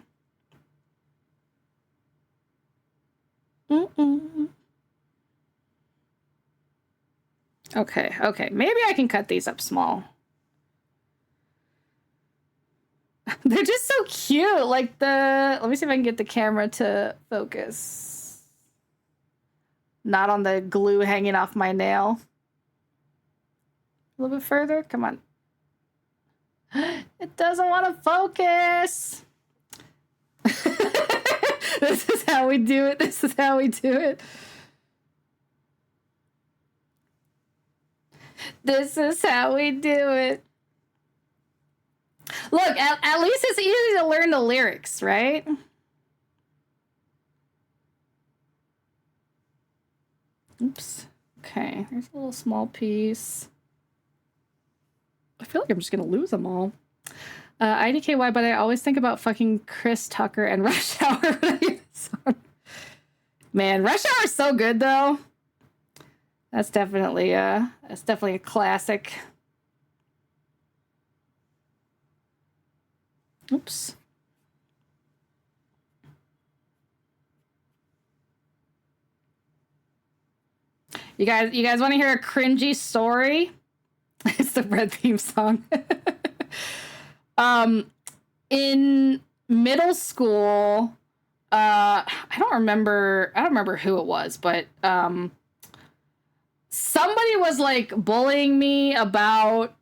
Okay. Maybe I can cut these up small. They're just so cute. Like let me see if I can get the camera to focus. Not on the glue hanging off my nail. A little bit further. Come on. It doesn't want to focus. This is how we do it. This is how we do it. This is how we do it. Look, at least it's easy to learn the lyrics, right? Oops. Okay, there's a little small piece. I feel like I'm just gonna lose them all. IDKY, but I always think about fucking Chris Tucker and Rush Hour when I hear this song. Man, Rush Hour is so good though. That's definitely a classic. Oops. You guys want to hear a cringy story? It's the Red theme song. In middle school, I don't remember who it was, but somebody was like bullying me about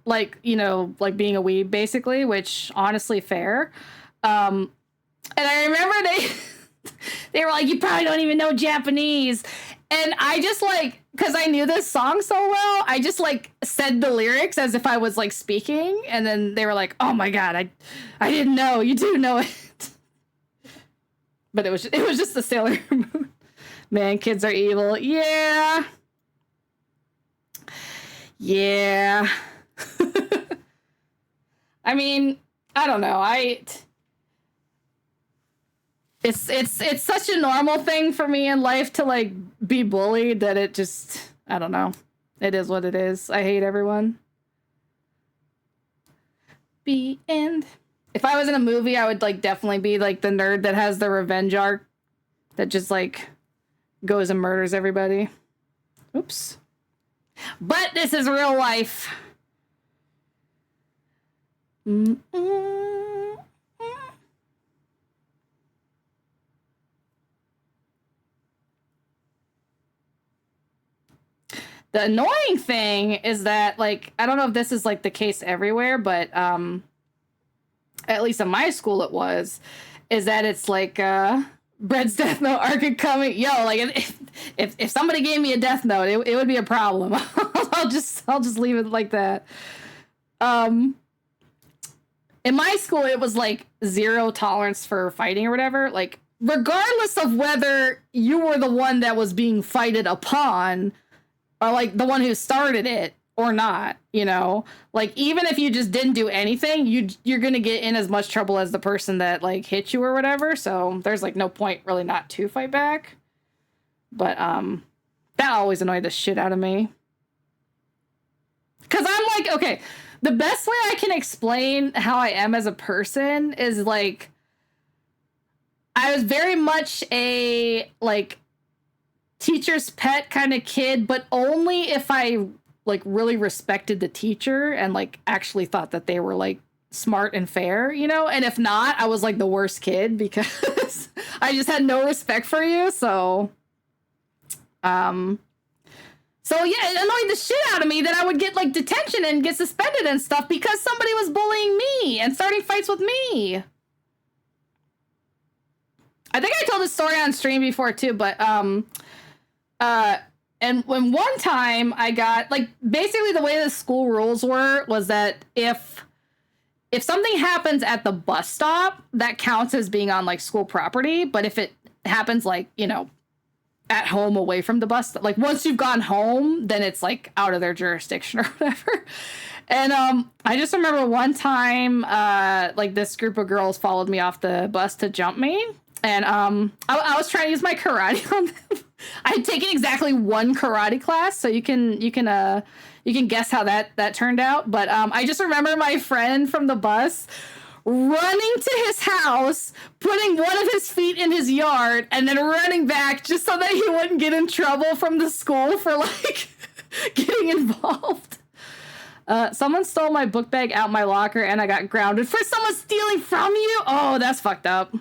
like, you know, like being a weeb basically, which honestly fair. And I remember they were like, you probably don't even know Japanese. And I just like, because I knew this song so well, I just like said the lyrics as if I was like speaking. And then they were like, oh my God, I didn't know. You do know it. But it was just the Sailor Moon. Man, kids are evil. Yeah. I mean, I don't know. It's such a normal thing for me in life to like be bullied that it just, I don't know. It is what it is. I hate everyone. The end. If I was in a movie, I would like definitely be like the nerd that has the revenge arc that just like goes and murders everybody. Oops. But this is real life. Mm-mm. The annoying thing is that, like, I don't know if this is like the case everywhere, but at least in my school it was, is that it's like Brett's Death Note arc coming. Yo, like if somebody gave me a Death Note, it would be a problem. I'll just leave it like that. In my school, it was like 0 tolerance for fighting or whatever. Like, regardless of whether you were the one that was being fighted upon, or like the one who started it or not, you know, like even if you just didn't do anything, you're gonna get in as much trouble as the person that like hit you or whatever. So there's like no point really not to fight back. But that always annoyed the shit out of me. Cause I'm like, okay, the best way I can explain how I am as a person is like, I was very much a like teacher's pet kind of kid, but only if I like really respected the teacher and like actually thought that they were like smart and fair, you know? And if not, I was like the worst kid because I just had no respect for you. So yeah, it annoyed the shit out of me that I would get like detention and get suspended and stuff because somebody was bullying me and starting fights with me. I think I told this story on stream before too, but and when one time I got like basically the way the school rules was that if something happens at the bus stop, that counts as being on like school property. But if it happens like, you know, at home away from the bus, like once you've gone home, then it's like out of their jurisdiction or whatever. And I just remember one time like this group of girls followed me off the bus to jump me. And I was trying to use my karate on them. I had taken exactly one karate class, so you can guess how that turned out. But I just remember my friend from the bus running to his house, putting one of his feet in his yard, and then running back just so that he wouldn't get in trouble from the school for like getting involved. Someone stole my book bag out my locker, and I got grounded for someone stealing from you. Oh, that's fucked up.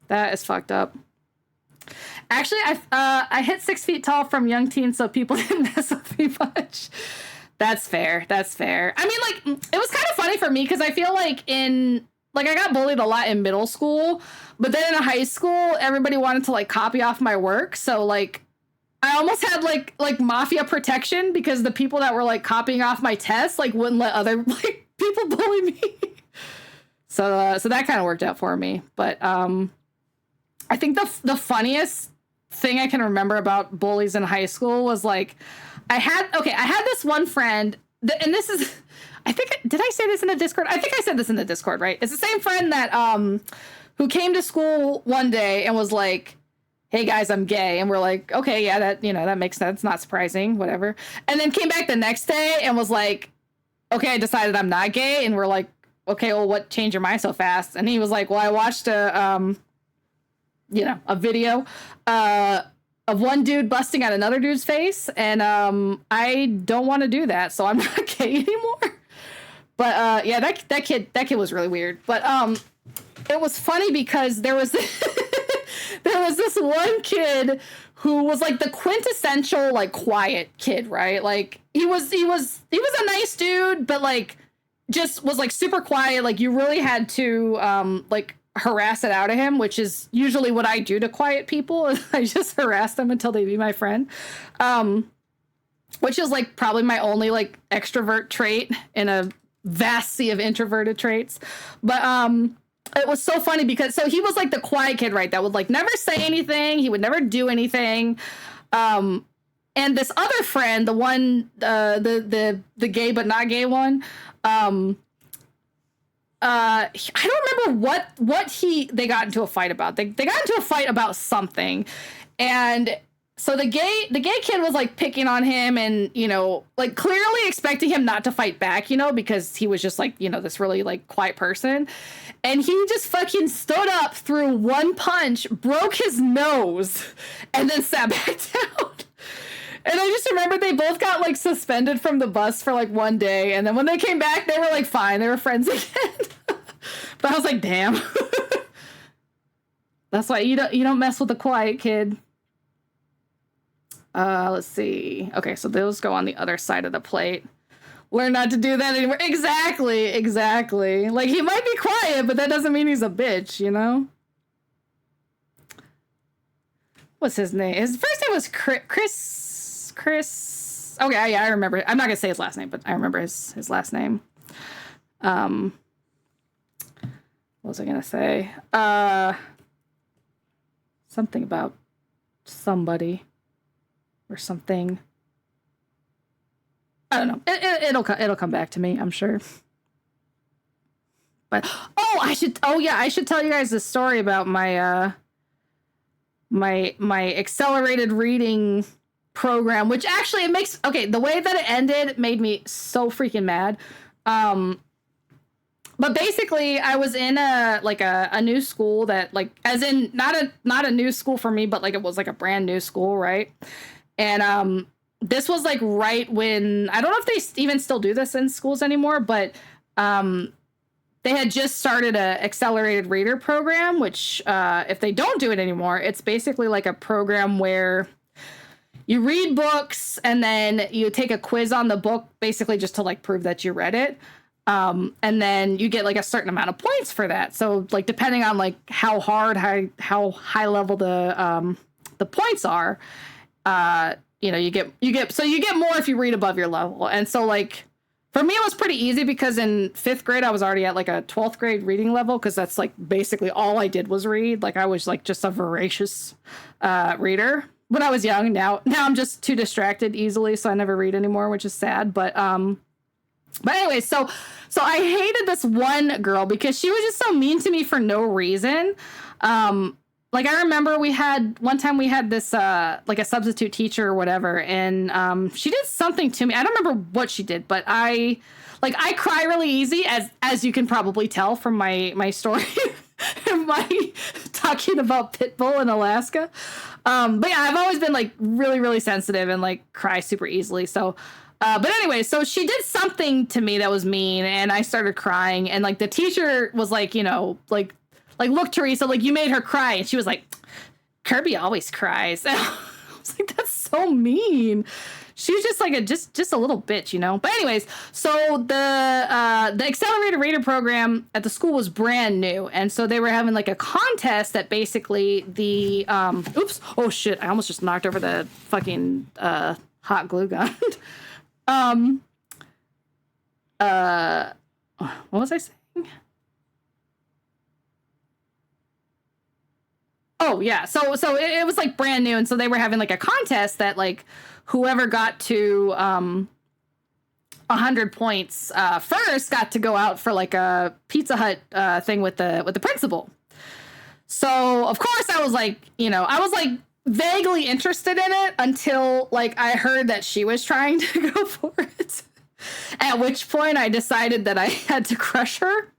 That is fucked up. Actually, I hit 6 feet tall from young teens, so people didn't mess with me much. That's fair. That's fair. I mean, like, it was kind of funny for me because I feel like I got bullied a lot in middle school, but then in high school, everybody wanted to like copy off my work. So like, I almost had like mafia protection because the people that were like copying off my tests like wouldn't let other like people bully me. So that kind of worked out for me. But I think the funniest thing I can remember about bullies in high school was like, I had this one friend, and this is, did I say this in the Discord? I think I said this in the Discord, right? It's the same friend that, who came to school one day and was like, hey guys, I'm gay. And we're like, okay, yeah, that makes sense. Not surprising, whatever. And then came back the next day and was like, okay, I decided I'm not gay. And we're like, okay, well, what changed your mind so fast? And he was like, well, I watched a video of one dude busting out another dude's face, and I don't want to do that, so I'm not gay anymore. But yeah, that kid was really weird. But it was funny because there was this one kid who was like the quintessential like quiet kid, right? Like he was a nice dude, but like just was like super quiet. Like you really had to like harass it out of him, which is usually what I do to quiet people. I just harass them until they be my friend, which is like probably my only like extrovert trait in a vast sea of introverted traits. But it was so funny because so he was like the quiet kid, right, that would like never say anything, he would never do anything. And this other friend, the one the gay but not gay one, I don't remember what they got into a fight about. They got into a fight about something. And So the gay kid was like picking on him and, you know, like clearly expecting him not to fight back, you know, because he was just like, you know, this really like quiet person. And he just fucking stood up, threw one punch, broke his nose, and then sat back down. And I just remember they both got like suspended from the bus for like one day. And then when they came back, they were like fine. They were friends again. But I was like, damn. That's why you don't mess with a quiet kid. Let's see. Okay, so those go on the other side of the plate. Learn not to do that anymore. Exactly. Like, he might be quiet, but that doesn't mean he's a bitch, you know? What's his name? His first name was Chris. Okay, yeah, I remember. I'm not gonna say his last name, but I remember his last name. What was I gonna say? Something about somebody or something. I don't know. It'll come back to me, I'm sure. But I should tell you guys the story about my my accelerated reading program, which actually the way that it ended made me so freaking mad. But basically I was in a new school that, like, as in not a new school for me, but like it was like a brand new school, right? And this was like right when, I don't know if they even still do this in schools anymore, but they had just started a accelerated reader program, which if they don't do it anymore, it's basically like a program where you read books and then you take a quiz on the book, basically just to like prove that you read it. And then you get like a certain amount of points for that. So like, depending on like how high level the points are, you know, you get more if you read above your level. And so like, for me, it was pretty easy because in 5th grade, I was already at like a 12th grade reading level, because that's like basically all I did was read. Like, I was like just a voracious reader when I was young. Now I'm just too distracted easily, so I never read anymore, which is sad. But anyway, so I hated this one girl because she was just so mean to me for no reason. Like, I remember one time we had this, like a substitute teacher or whatever, and she did something to me. I don't remember what she did, but I cry really easy, as you can probably tell from my story, my talking about Pitbull in Alaska. But yeah, I've always been like really, really sensitive and like cry super easily. So, but anyway, so she did something to me that was mean, and I started crying, and like the teacher was like, you know, like, look, Teresa, like, you made her cry. And she was like, Kirby always cries. And I was like, that's so mean. She was just like just a little bitch, you know? But anyways, so the accelerated reader program at the school was brand new. And so they were having like a contest that basically the, oops, oh shit, I almost just knocked over the fucking hot glue gun. What was I saying? Oh, yeah. So it was like brand new. And so they were having like a contest that like whoever got to 100 points first got to go out for like a Pizza Hut thing with the principal. So, of course, I was like, you know, I was like vaguely interested in it until like I heard that she was trying to go for it. At which point I decided that I had to crush her.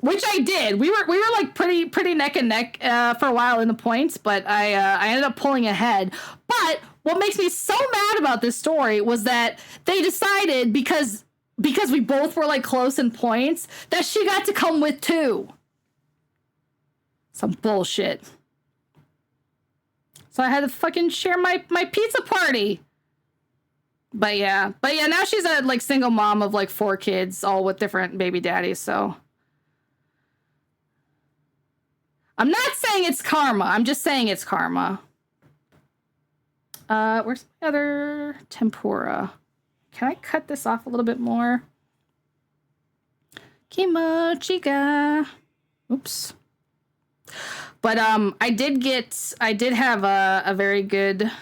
Which I did. We were like pretty neck and neck for a while in the points, but I ended up pulling ahead. But what makes me so mad about this story was that they decided because we both were like close in points that she got to come with too. Some bullshit. So I had to fucking share my pizza party. But yeah, now she's a like single mom of like 4 kids, all with different baby daddies, so I'm not saying it's karma. I'm just saying it's karma. Where's my other tempura? Can I cut this off a little bit more? Kimochiga. Oops. But I did have a very good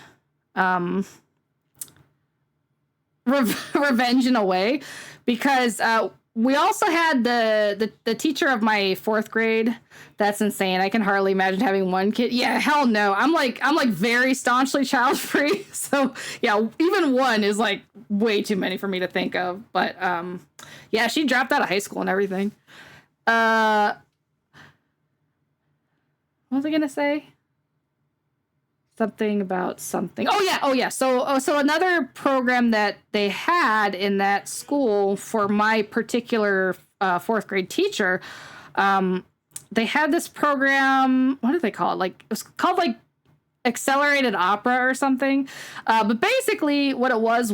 revenge in a way, because we also had the teacher of my 4th grade. That's insane. I can hardly imagine having one kid. Yeah, hell no. I'm like very staunchly child free. So yeah, even one is like way too many for me to think of. But yeah, she dropped out of high school and everything. What was I gonna say? Something about something. Oh yeah. So another program that they had in that school for my particular 4th grade teacher, they had this program. What did they call it? Like, it was called like accelerated opera or something. But basically, what it was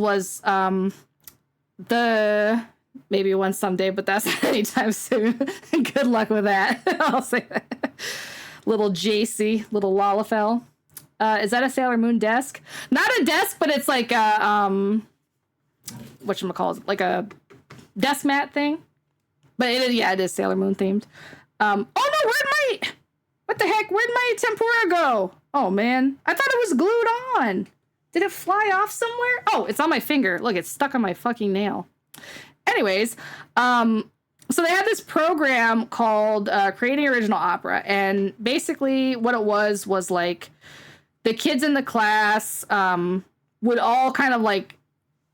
the maybe one someday, but that's not anytime soon. Good luck with that. I'll say that. Little JC, little Lalafell. Is that a Sailor Moon desk? Not a desk, but it's like a whatchamacallit, like a desk mat thing. But it is Sailor Moon themed. Oh no, what the heck? Where'd my tempura go? Oh man, I thought it was glued on. Did it fly off somewhere? Oh, it's on my finger. Look, it's stuck on my fucking nail. Anyways, so they had this program called Creating Original Opera, and basically what it was like, the kids in the class would all kind of like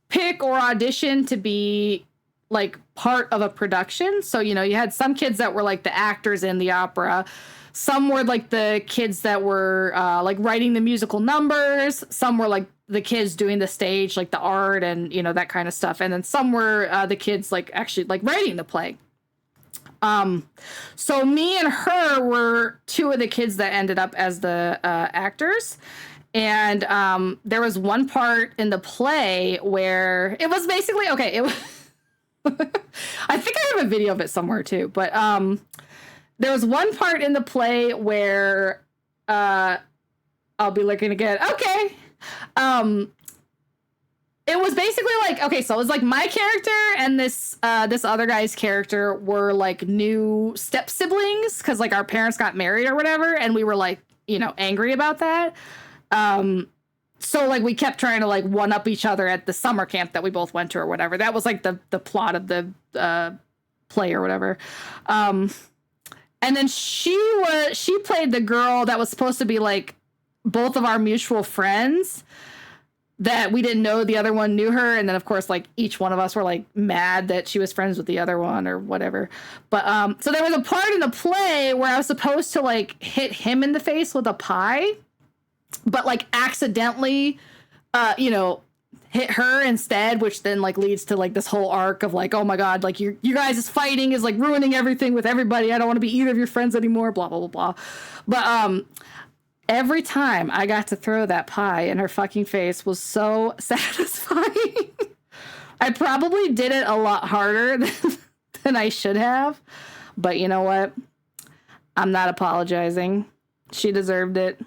pick or audition to be like part of a production. So, you had some kids that were like the actors in the opera. Some were like the kids that were like writing the musical numbers. Some were like the kids doing the stage, like the art and, that kind of stuff. And then some were the kids like actually like writing the play. So me and her were 2 of the kids that ended up as the actors. And there was one part in the play where it was basically, okay, it was I think I have a video of it somewhere too, but there was one part in the play where I'll be looking again. Okay. It was basically like, okay, so it was like my character and this other guy's character were like new step siblings because like our parents got married or whatever, and we were like, angry about that. So like we kept trying to like one up each other at the summer camp that we both went to or whatever. That was like the plot of the play or whatever. And then she played the girl that was supposed to be like both of our mutual friends. That we didn't know the other one knew her, and then of course like each one of us were like mad that she was friends with the other one or whatever. But so there was a part in the play where I was supposed to like hit him in the face with a pie, but like accidentally hit her instead, which then like leads to like this whole arc of like, oh my god, like you guys' fighting is like ruining everything with everybody. I don't want to be either of your friends anymore, blah blah blah blah. But every time I got to throw that pie in her fucking face was so satisfying. I probably did it a lot harder than I should have. But you know what? I'm not apologizing. She deserved it.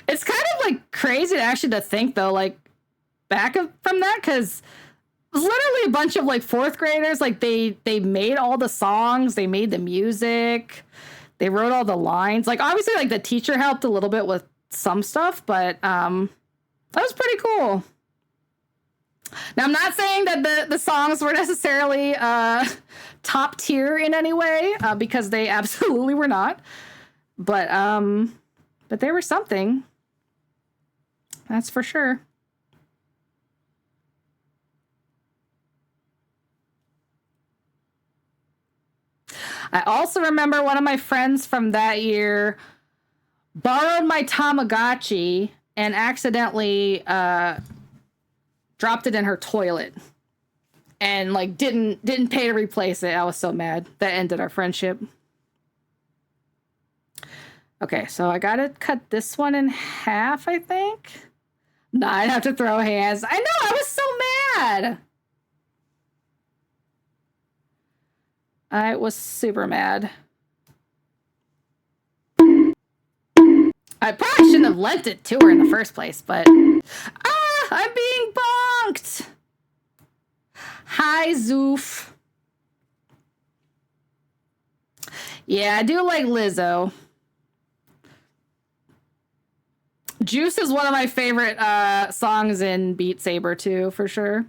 It's kind of like crazy to think though, like back from that, because it was literally a bunch of like 4th graders. Like they made all the songs, they made the music, they wrote all the lines. Like obviously like the teacher helped a little bit with some stuff, but that was pretty cool. Now I'm not saying that the songs were necessarily top tier in any way, because they absolutely were not. But they were something. That's for sure. I also remember one of my friends from that year borrowed my Tamagotchi and accidentally dropped it in her toilet and like didn't pay to replace it. I was so mad. That ended our friendship. Okay, so I gotta cut this one in half, I think. Nah, I'd have to throw hands. I know, I was so mad. I was super mad. I probably shouldn't have lent it to her in the first place, but... I'm being bonked! Hi, Zoof. Yeah, I do like Lizzo. Juice is one of my favorite songs in Beat Saber too, for sure.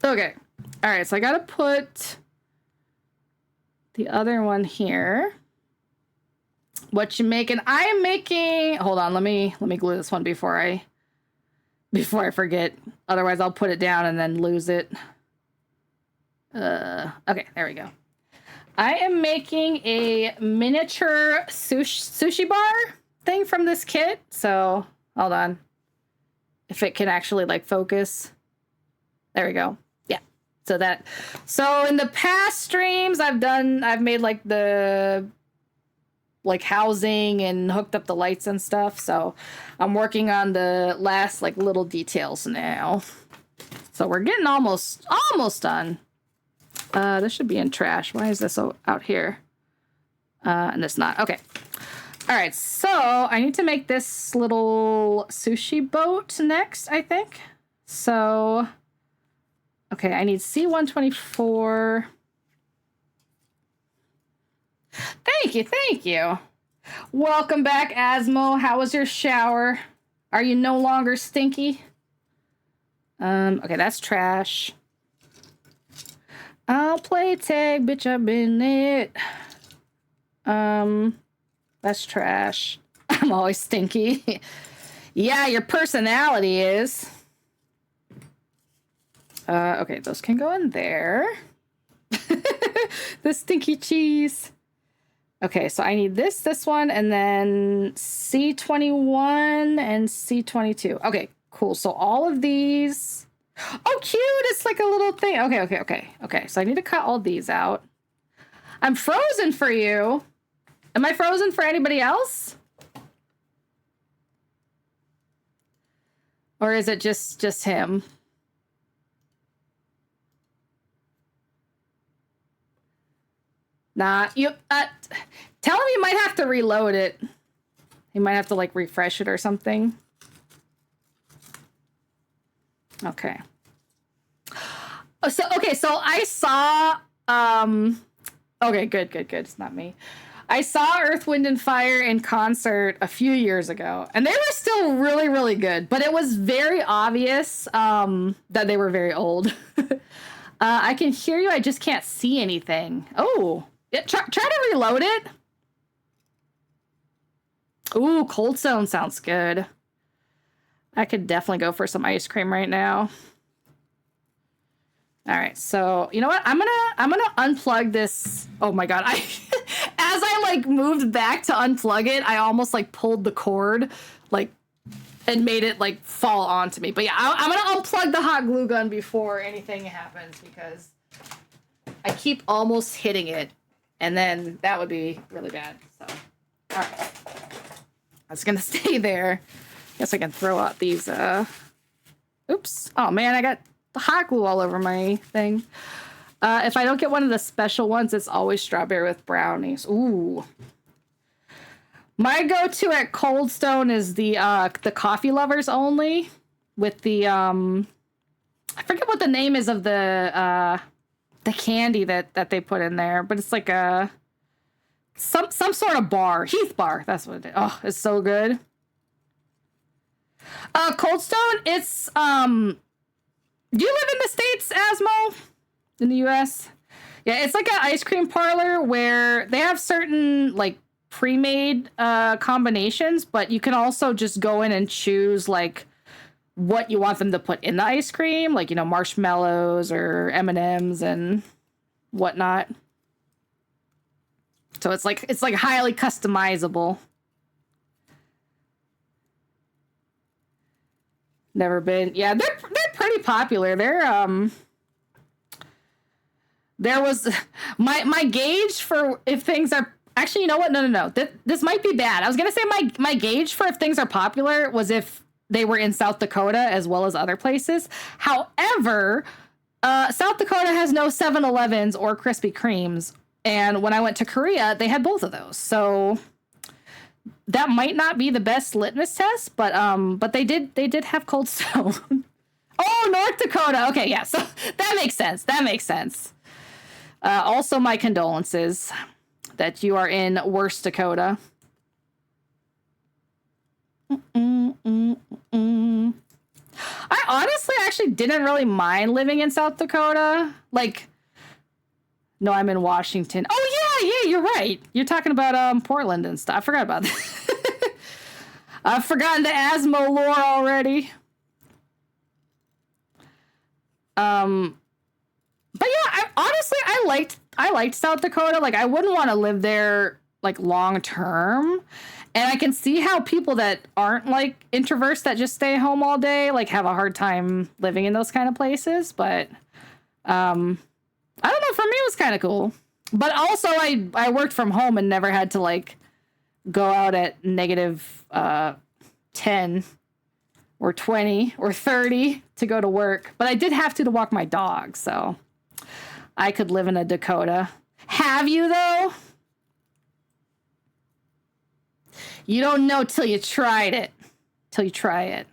Okay. All right, so I gotta put the other one here. What you making? I am making. Hold on, let me glue this one before I forget. Otherwise, I'll put it down and then lose it. Okay, there we go. I am making a miniature sushi bar thing from this kit. So hold on, if it can actually like focus. There we go. Yeah. So in the past streams I've made like the housing and hooked up the lights and stuff. So I'm working on the last like little details now. So we're getting almost done. This should be in trash. Why is this out here? And it's not. Okay. All right. So I need to make this little sushi boat next, I think. So, okay. I need C124. Thank you. Welcome back, Asmo. How was your shower? Are you no longer stinky? Okay, that's trash. I'll play tag, bitch, I've been it. That's trash. I'm always stinky. Yeah, your personality is. Okay, those can go in there. The stinky cheese. Okay, so I need this one, and then C21 and C22. Okay, cool. So all of these. Oh, cute! It's like a little thing. Okay. So I need to cut all these out. I'm frozen for you. Am I frozen for anybody else? Or is it just him? Nah, tell him you might have to reload it. You might have to like refresh it or something. Okay. So I saw okay, good. It's not me. I saw Earth, Wind and Fire in concert a few years ago, and they were still really, really good, but it was very obvious that they were very old. I can hear you, I just can't see anything. Oh. Yeah, try to reload it. Ooh, Cold Stone sounds good. I could definitely go for some ice cream right now. All right, so you know what? I'm gonna unplug this. Oh my god! As I like moved back to unplug it, I almost like pulled the cord, like, and made it like fall onto me. But yeah, I'm gonna unplug the hot glue gun before anything happens because I keep almost hitting it. And then that would be really bad. So, all right. That's going to stay there. Guess I can throw out these, oops. Oh, man, I got the hot glue all over my thing. If I don't get one of the special ones, it's always strawberry with brownies. Ooh. My go-to at Cold Stone is the coffee lovers only with the, I forget what the name is of the candy that they put in there, but it's like a some sort of bar. Heath bar, that's what it is. Oh, it's so good. Cold Stone, it's do you live in the States, Asmo? In the US? Yeah, it's like an ice cream parlor where they have certain like pre-made combinations, but you can also just go in and choose like what you want them to put in the ice cream, like, you know, marshmallows or M&Ms and whatnot. So it's like highly customizable. Never been. Yeah, they're pretty popular. There was my gauge for if things are actually, you know what? No. This might be bad. I was gonna say my gauge for if things are popular was if they were in South Dakota as well as other places. However, South Dakota has no 7-Elevens or Krispy Kremes. And when I went to Korea, they had both of those. So that might not be the best litmus test, but they did have Cold Stone. Oh, North Dakota. Okay, yeah. So that makes sense. Also, my condolences that you are in worst Dakota. I honestly actually didn't really mind living in South Dakota. Like, no, I'm in Washington. Oh, yeah, you're right. You're talking about Portland and stuff. I forgot about that. I've forgotten the Asmo lore already. But yeah, I liked South Dakota. Like, I wouldn't want to live there like long term. And I can see how people that aren't like introverts that just stay home all day like have a hard time living in those kind of places. But I don't know. For me, it was kind of cool. But also, I worked from home and never had to like go out at negative 10 or 20 or 30 to go to work. But I did have to walk my dog, so I could live in a Dakota. Have you, though? You don't know till you tried it. Till you try it.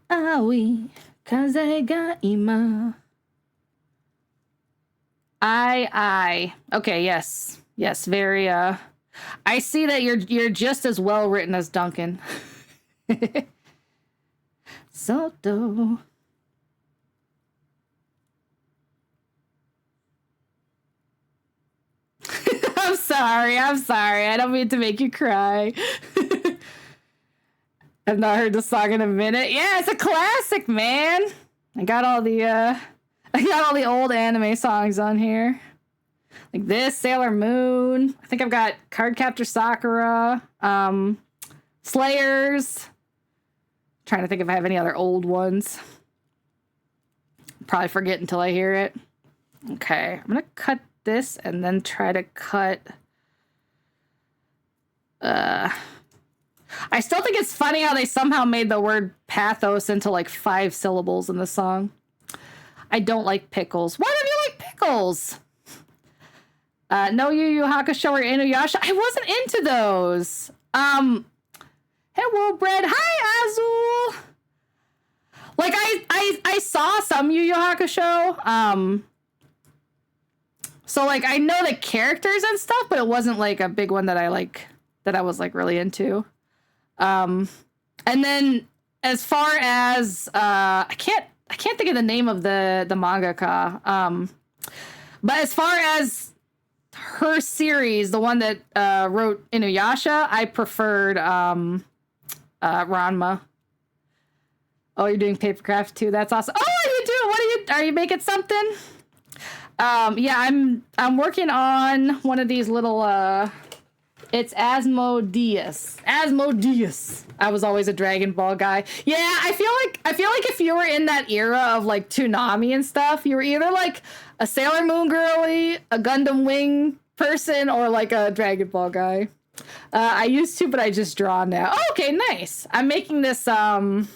Ah oui, kaze ga ima. I. Okay, yes. Yes, very I see that you're just as well written as Duncan. Soto. I'm sorry. I don't mean to make you cry. I've not heard the song in a minute. Yeah, it's a classic, man. I got all the old anime songs on here. Like this, Sailor Moon. I think I've got Cardcaptor Sakura, Slayers. Trying to think if I have any other old ones. Probably forget until I hear it. Okay, I'm gonna cut this and then try to cut. I still think it's funny how they somehow made the word pathos into like 5 syllables in the song. I don't like pickles. Why don't you like pickles? No Yu Yu Hakusho or Inuyasha. I wasn't into those. Hello, Bread. Hi, Azul. Like I saw some Yu Yu Hakusho. So like I know the characters and stuff, but it wasn't like a big one that I was like really into. And then as far as I can't think of the name of the mangaka. But as far as her series, the one that wrote Inuyasha, I preferred Ranma. Oh, you're doing papercraft too. That's awesome. Oh, are you making something? Yeah, I'm working on one of these little it's Asmodeus. I was always a Dragon Ball guy. Yeah, I feel like if you were in that era of like Toonami and stuff, you were either like a Sailor Moon girly, a Gundam Wing person, or like a Dragon Ball guy. I used to, but I just draw now. Oh, okay, nice. I'm making this little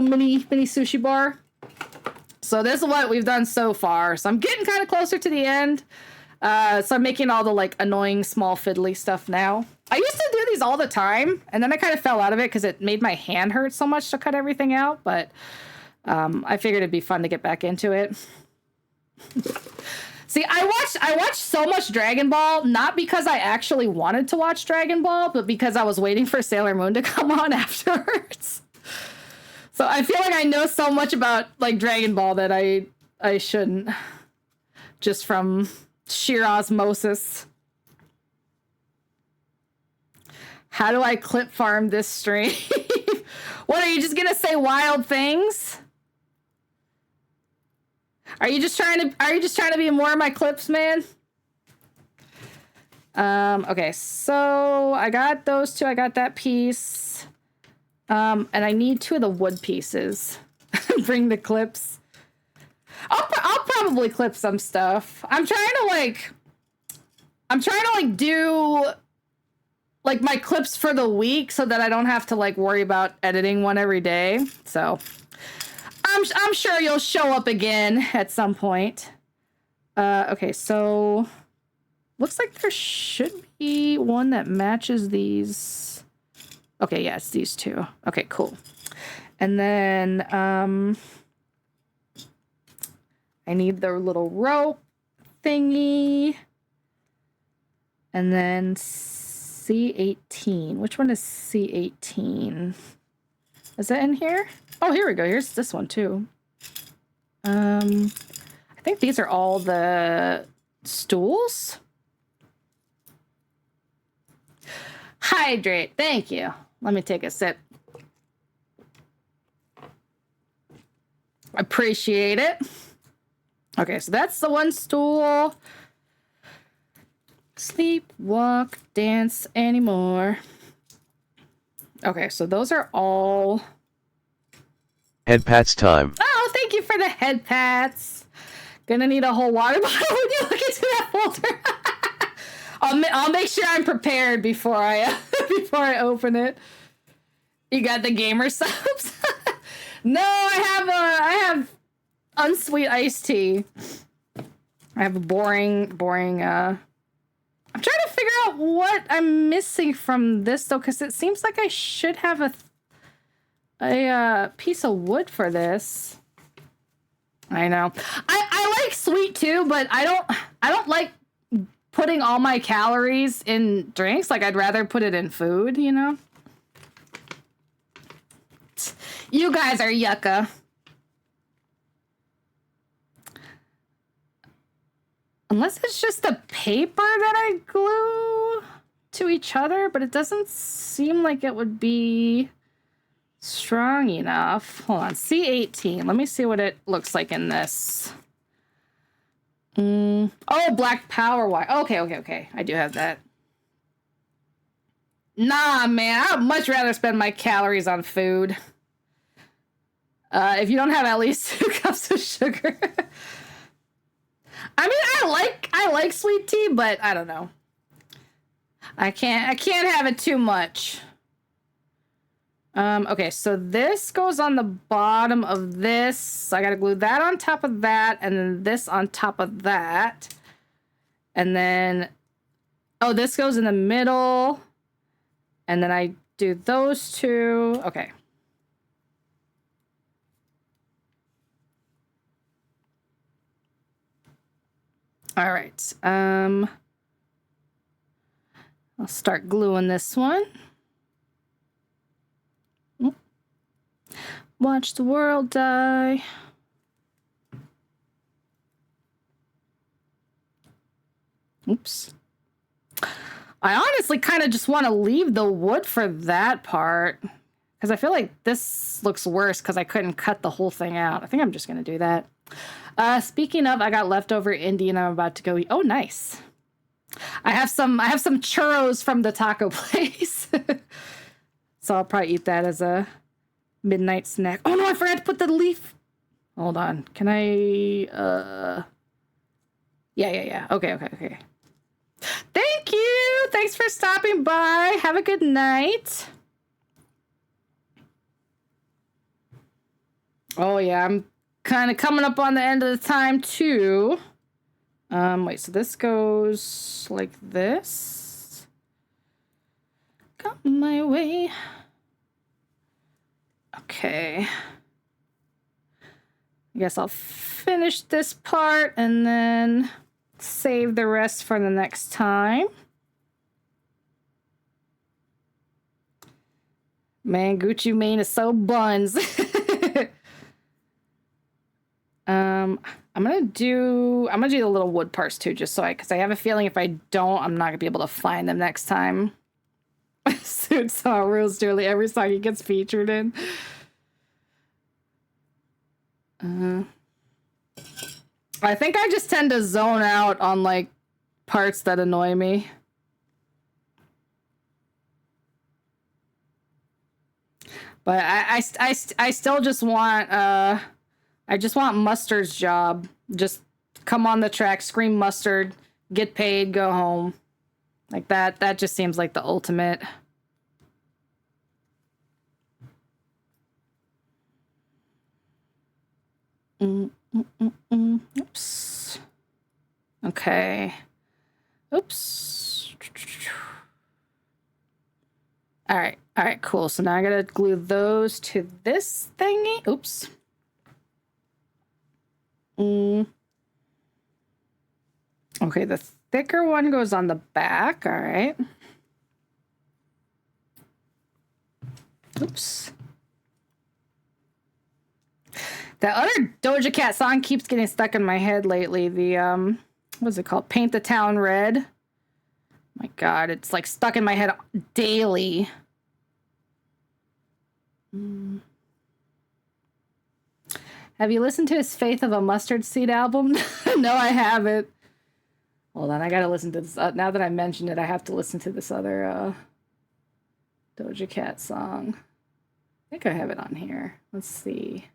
mini sushi bar. So this is what we've done so far. So I'm getting kind of closer to the end. So I'm making all the like annoying small fiddly stuff now. I used to do these all the time, and then I kind of fell out of it because it made my hand hurt so much to cut everything out. But I figured it'd be fun to get back into it. See, I watched so much Dragon Ball, not because I actually wanted to watch Dragon Ball, but because I was waiting for Sailor Moon to come on afterwards. So I feel like I know so much about like Dragon Ball that I shouldn't, just from sheer osmosis. How do I clip farm this stream? What, are you just gonna say wild things? Are you just trying to be more of my clips, man? Okay, so I got those two. I got that piece. And I need 2 of the wood pieces. Bring the clips. I'll probably clip some stuff. I'm trying to do like my clips for the week so that I don't have to like worry about editing one every day. So I'm sure you'll show up again at some point. Okay, so looks like there should be one that matches these. Okay, yeah, it's these 2. Okay, cool. And then I need the little rope thingy. And then C18. Which one is C18? Is that in here? Oh, here we go. Here's this one too. I think these are all the stools. Hydrate. Thank you. Let me take a sip. Appreciate it. Okay, so that's the one stool. Sleep, walk, dance anymore. Okay, so those are all... Head pats time. Oh, thank you for the head pats. Gonna need a whole water bottle when you look into that folder. I'll make sure I'm prepared before I before I open it. You got the gamer subs? No, I have unsweet iced tea. I have a boring. I'm trying to figure out what I'm missing from this though, because it seems like I should have a piece of wood for this. I know. I like sweet too, but I don't like putting all my calories in drinks. Like I'd rather put it in food, you know? You guys are yucca. Unless it's just the paper that I glue to each other, but it doesn't seem like it would be strong enough. Hold on, C18. Let me see what it looks like in this. Oh, black power wire. Okay. I do have that. Nah, man, I'd much rather spend my calories on food. If you don't have at least 2 cups of sugar. I mean, I like sweet tea, but I don't know. I can't have it too much. Okay, so this goes on the bottom of this. So I gotta glue that on top of that, and then this on top of that. And then, oh, this goes in the middle. And then I do those two. Okay. All right. I'll start gluing this one. Watch the world die. Oops. I honestly kind of just want to leave the wood for that part, because I feel like this looks worse because I couldn't cut the whole thing out. I think I'm just going to do that. Speaking of, I got leftover Indian. I'm about to go eat. Oh, nice. I have some churros from the taco place. So I'll probably eat that as a midnight snack. Oh no, I forgot to put the leaf. Hold on. Can I Yeah. Okay. Thank you. Thanks for stopping by. Have a good night. Oh yeah, I'm kind of coming up on the end of the time too. Wait, so this goes like this. Got my way. Okay. I guess I'll finish this part and then save the rest for the next time. Man, Gucci Mane is so buns. I'm gonna do the little wood parts too, just so because I have a feeling if I don't, I'm not gonna be able to find them next time. Suit saw rules nearly every song he gets featured in. I think I just tend to zone out on like parts that annoy me. But I still just want I just want Mustard's job. Just come on the track, scream Mustard, get paid, go home. Like that just seems like the ultimate. Oops. Okay. Oops. All right, cool. So now I gotta glue those to this thingy. Oops. Okay, the thicker one goes on the back. All right. Oops. That other Doja Cat song keeps getting stuck in my head lately. The what's it called? Paint the Town Red. My God, it's like stuck in my head daily. Have you listened to his Faith of a Mustard Seed album? No, I haven't. Hold on, I gotta listen to this. Now that I mentioned it, I have to listen to this other Doja Cat song. I think I have it on here. Let's see.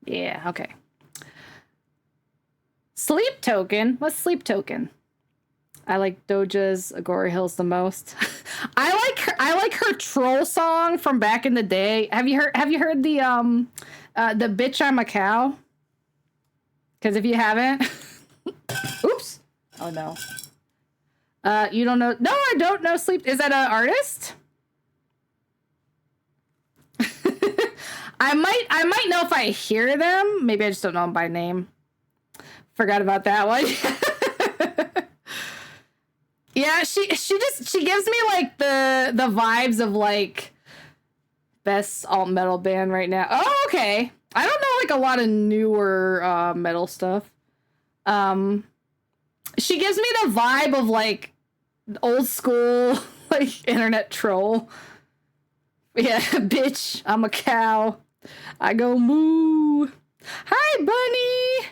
Yeah, okay. Sleep Token. What's Sleep Token? I like Doja's Agora Hills the most. I like her troll song from back in the day. Have you heard the Bitch I'm a Cow? Because if you haven't, oops. Oh no. You don't know? No, I don't know Sleep. Is that an artist? I might know if I hear them. Maybe I just don't know them by name. Forgot about that one. Yeah, she gives me like the vibes of like best alt metal band right now. Oh, okay. I don't know like a lot of newer metal stuff. She gives me the vibe of like old school like internet troll. Yeah, bitch, I'm a cow. I go moo. Hi, bunny.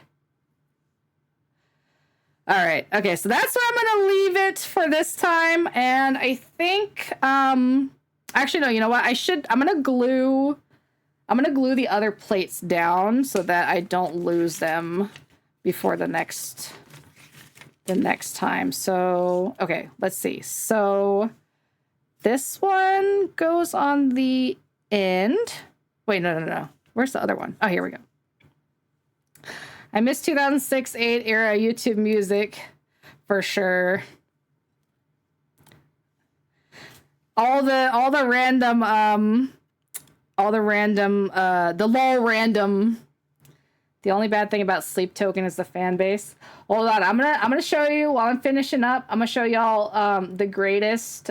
All right. Okay, so that's where I'm going to leave it for this time. And I think actually no, you know what? I'm going to glue the other plates down so that I don't lose them before the next time. So, okay, let's see. So this one goes on the end. Wait, no. Where's the other one? Oh, here we go. I miss 2006-8 era YouTube music for sure. All the random the lol random. The only bad thing about Sleep Token is the fan base. Hold on, I'm gonna show you while I'm finishing up. I'm gonna show y'all the greatest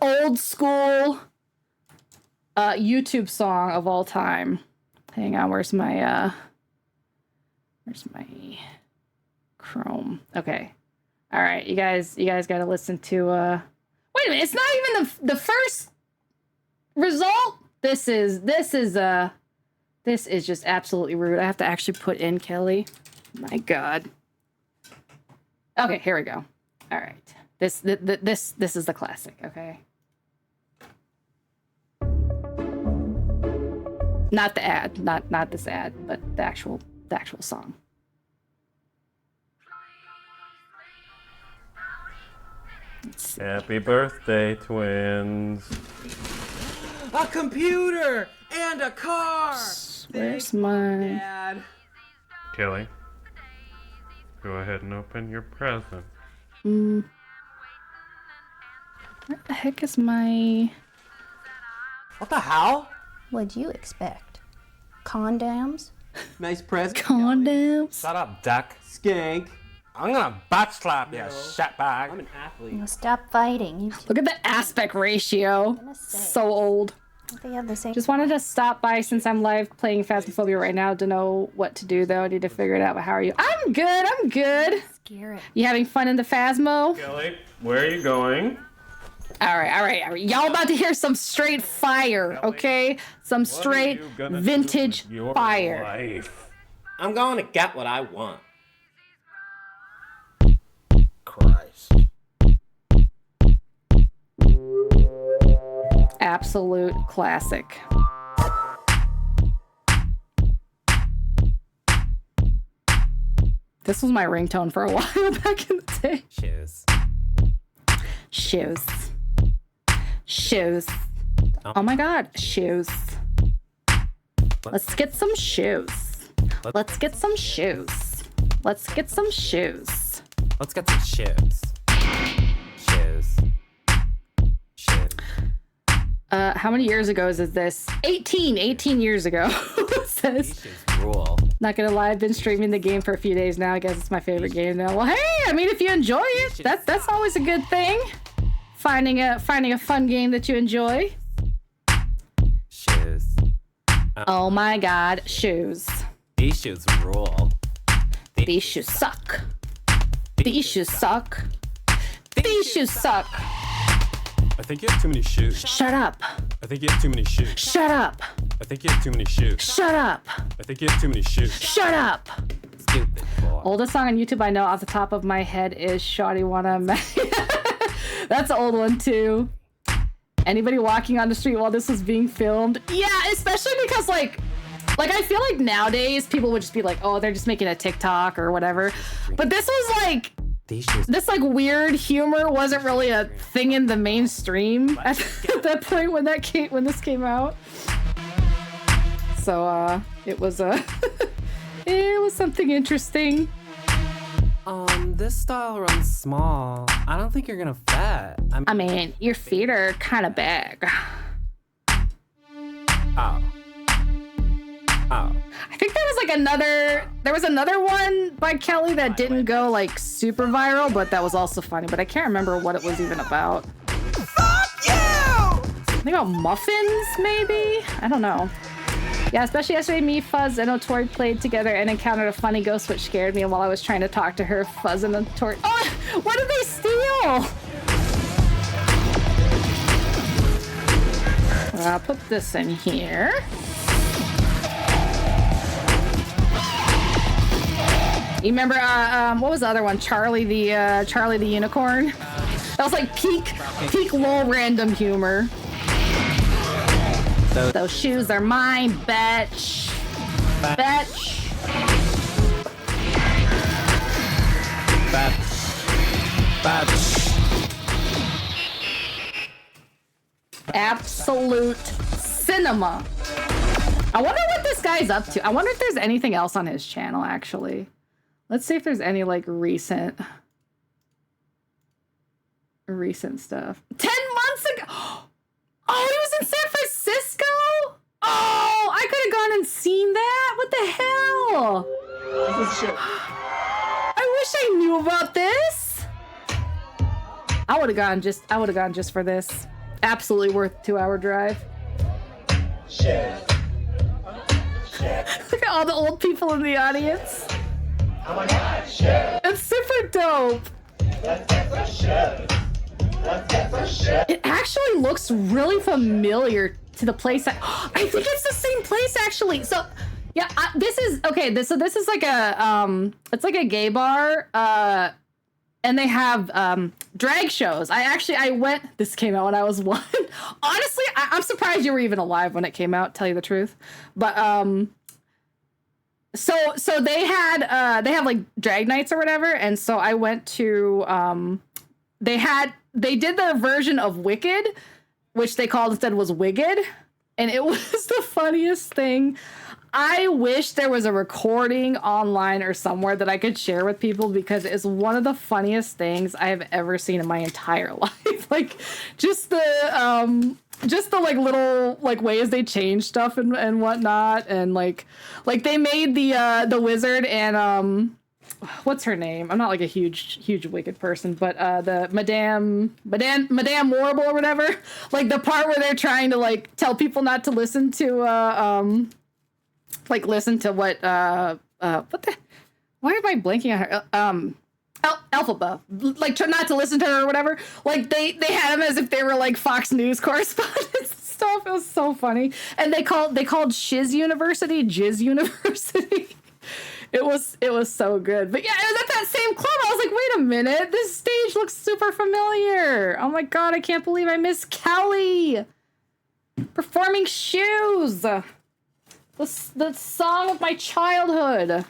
old school YouTube song of all time. Hang on, where's my Chrome? Okay. All right, you guys got to listen to wait a minute, it's not even the first result. This is just absolutely rude. I have to actually put in Kelly. My God. Okay, here we go. All right. This is the classic, okay? Not the ad, not this ad, but the actual song. Happy birthday, twins. A computer and a car. Where's my Dad? Kelly, go ahead and open your present. Where the heck is my... What the hell? What'd you expect? Condoms? Nice present. Condoms? Shut up, duck. Skank. I'm gonna butt slap you, shitbag. I'm an athlete. No, stop fighting. You two. Look at the aspect ratio. So old. They have the same. Just wanted to stop by since I'm live playing Phasmophobia right now to know what to do, though. I need to figure it out. But how are you? I'm good. Scare it. You having fun in the Phasmo? Kelly, where are you going? All right. Y'all about to hear some straight fire, okay? Some straight vintage fire. Life? I'm going to get what I want. Christ. Absolute classic. This was my ringtone for a while back in the day. Shoes. Oh my God, shoes. Let's get some shoes. Let's get some shoes. Let's get some shoes. Shoes. How many years ago is this? 18 years ago. It says. Rule. Not gonna lie, I've been streaming the game for a few days now. I guess it's my favorite game now. Well, hey, I mean, if you enjoy it, that's always a good thing. Finding a fun game that you enjoy. Shoes. Oh my God, shoes. These shoes rule. These shoes suck. These shoes suck. These shoes suck. I think you have too many shoes. Shut up. I think you have too many shoes. Shut up. I think you have too many shoes. Shut up. I think you have too many shoes. Shut up. Stupid boy. Oldest song on YouTube I know off the top of my head is Shawty Wanna That's an old one too. Anybody walking on the street while this was being filmed? Yeah, especially because like I feel like nowadays people would just be like, oh, they're just making a TikTok or whatever. But this was like, this like weird humor wasn't really a thing in the mainstream at that point when this came out. So it was it was something interesting. This style runs small. I don't think you're gonna fit. I mean, your feet are kind of big. Oh. I think there was another one by Kelly that didn't go like super viral, but that was also funny, but I can't remember what it was even about. Fuck you! Something about muffins, maybe? I don't know. Yeah, especially yesterday, me, Fuzz, and Otori played together and encountered a funny ghost which scared me while I was trying to talk to her. Fuzz and Otori. Oh, what did they steal? I'll put this in here. You remember, what was the other one? Charlie the Unicorn? That was like peak low random humor. Those shoes are mine, bitch. Bitch. Absolute cinema. I wonder what this guy's up to. I wonder if there's anything else on his channel, actually. Let's see if there's any, like, recent stuff. 10 months ago! Oh, he was in San Francisco? Oh, I could have gone and seen that. What the hell? I wish I knew about this. I would have gone just for this. Absolutely worth 2-hour drive. Look at all the old people in the audience. Oh my God, shit. It's super dope. Let's get some shit. Let's get some shit. It actually looks really familiar to the place. I think it's the same place actually. So yeah, this is okay. This is like a it's like a gay bar. And they have drag shows. I went. This came out when I was 1. Honestly, I'm surprised you were even alive when it came out. Tell you the truth, but So they have like drag nights or whatever, and so I went to they did their version of Wicked, which they called instead was Wigged, and it was the funniest thing. I wish there was a recording online or somewhere that I could share with people because it's one of the funniest things I have ever seen in my entire life. Like just the like little like ways they change stuff and whatnot, and like they made the wizard and what's her name? I'm not like a huge Wicked person, but the Madame Morrible or whatever. Like the part where they're trying to like tell people not to listen to listen to what the why am I blanking on her? Elphaba, like not to listen to her or whatever. Like they had them as if they were like Fox News correspondents and stuff. It was so funny. And they called Shiz University Jizz University. It was so good. But yeah, it was at that same club. I was like, wait a minute, this stage looks super familiar. Oh my God, I can't believe I missed Kelly performing Shoes. The song of my childhood.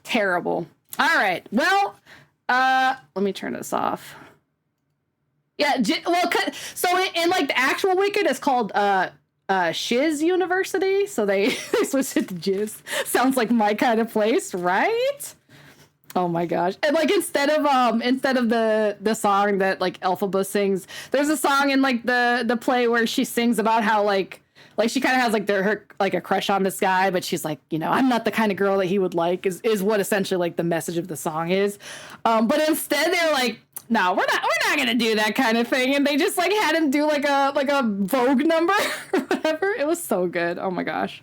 Terrible. All right. Well, let me turn this off. Yeah. Well, so in like the actual Wicked, it's called Shiz University, so they switched it to Jizz. Sounds like my kind of place, right? Oh my gosh. And like instead of the song that like Elphaba sings, there's a song in like the play where she sings about how like she kind of has like her like a crush on this guy, but she's like, you know, I'm not the kind of girl that he would like, is what essentially like the message of the song is. But instead they're like, no, we're not gonna do that kind of thing, and they just like had him do like a Vogue number or whatever. It was so good. Oh my gosh.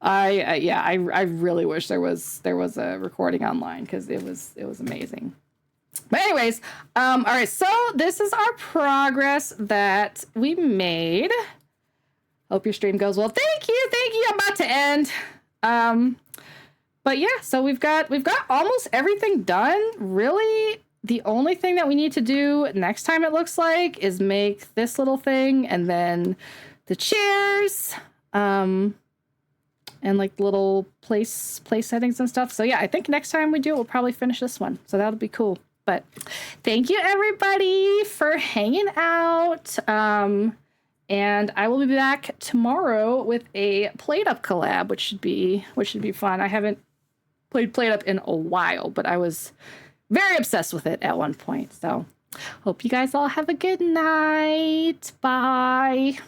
I really wish there was a recording online, because it was amazing. But anyways, all right, so this is our progress that we made. Hope your stream goes well. Thank you. I'm about to end. But yeah, so we've got almost everything done. Really, the only thing that we need to do next time, it looks like, is make this little thing, and then the chairs, and like little place settings and stuff. So yeah, I think next time we do it, we'll probably finish this one. So that'll be cool. But thank you everybody for hanging out. And I will be back tomorrow with a Plate Up collab, which should be fun. I haven't played Plate Up in a while, but I was very obsessed with it at one point. So hope you guys all have a good night. Bye.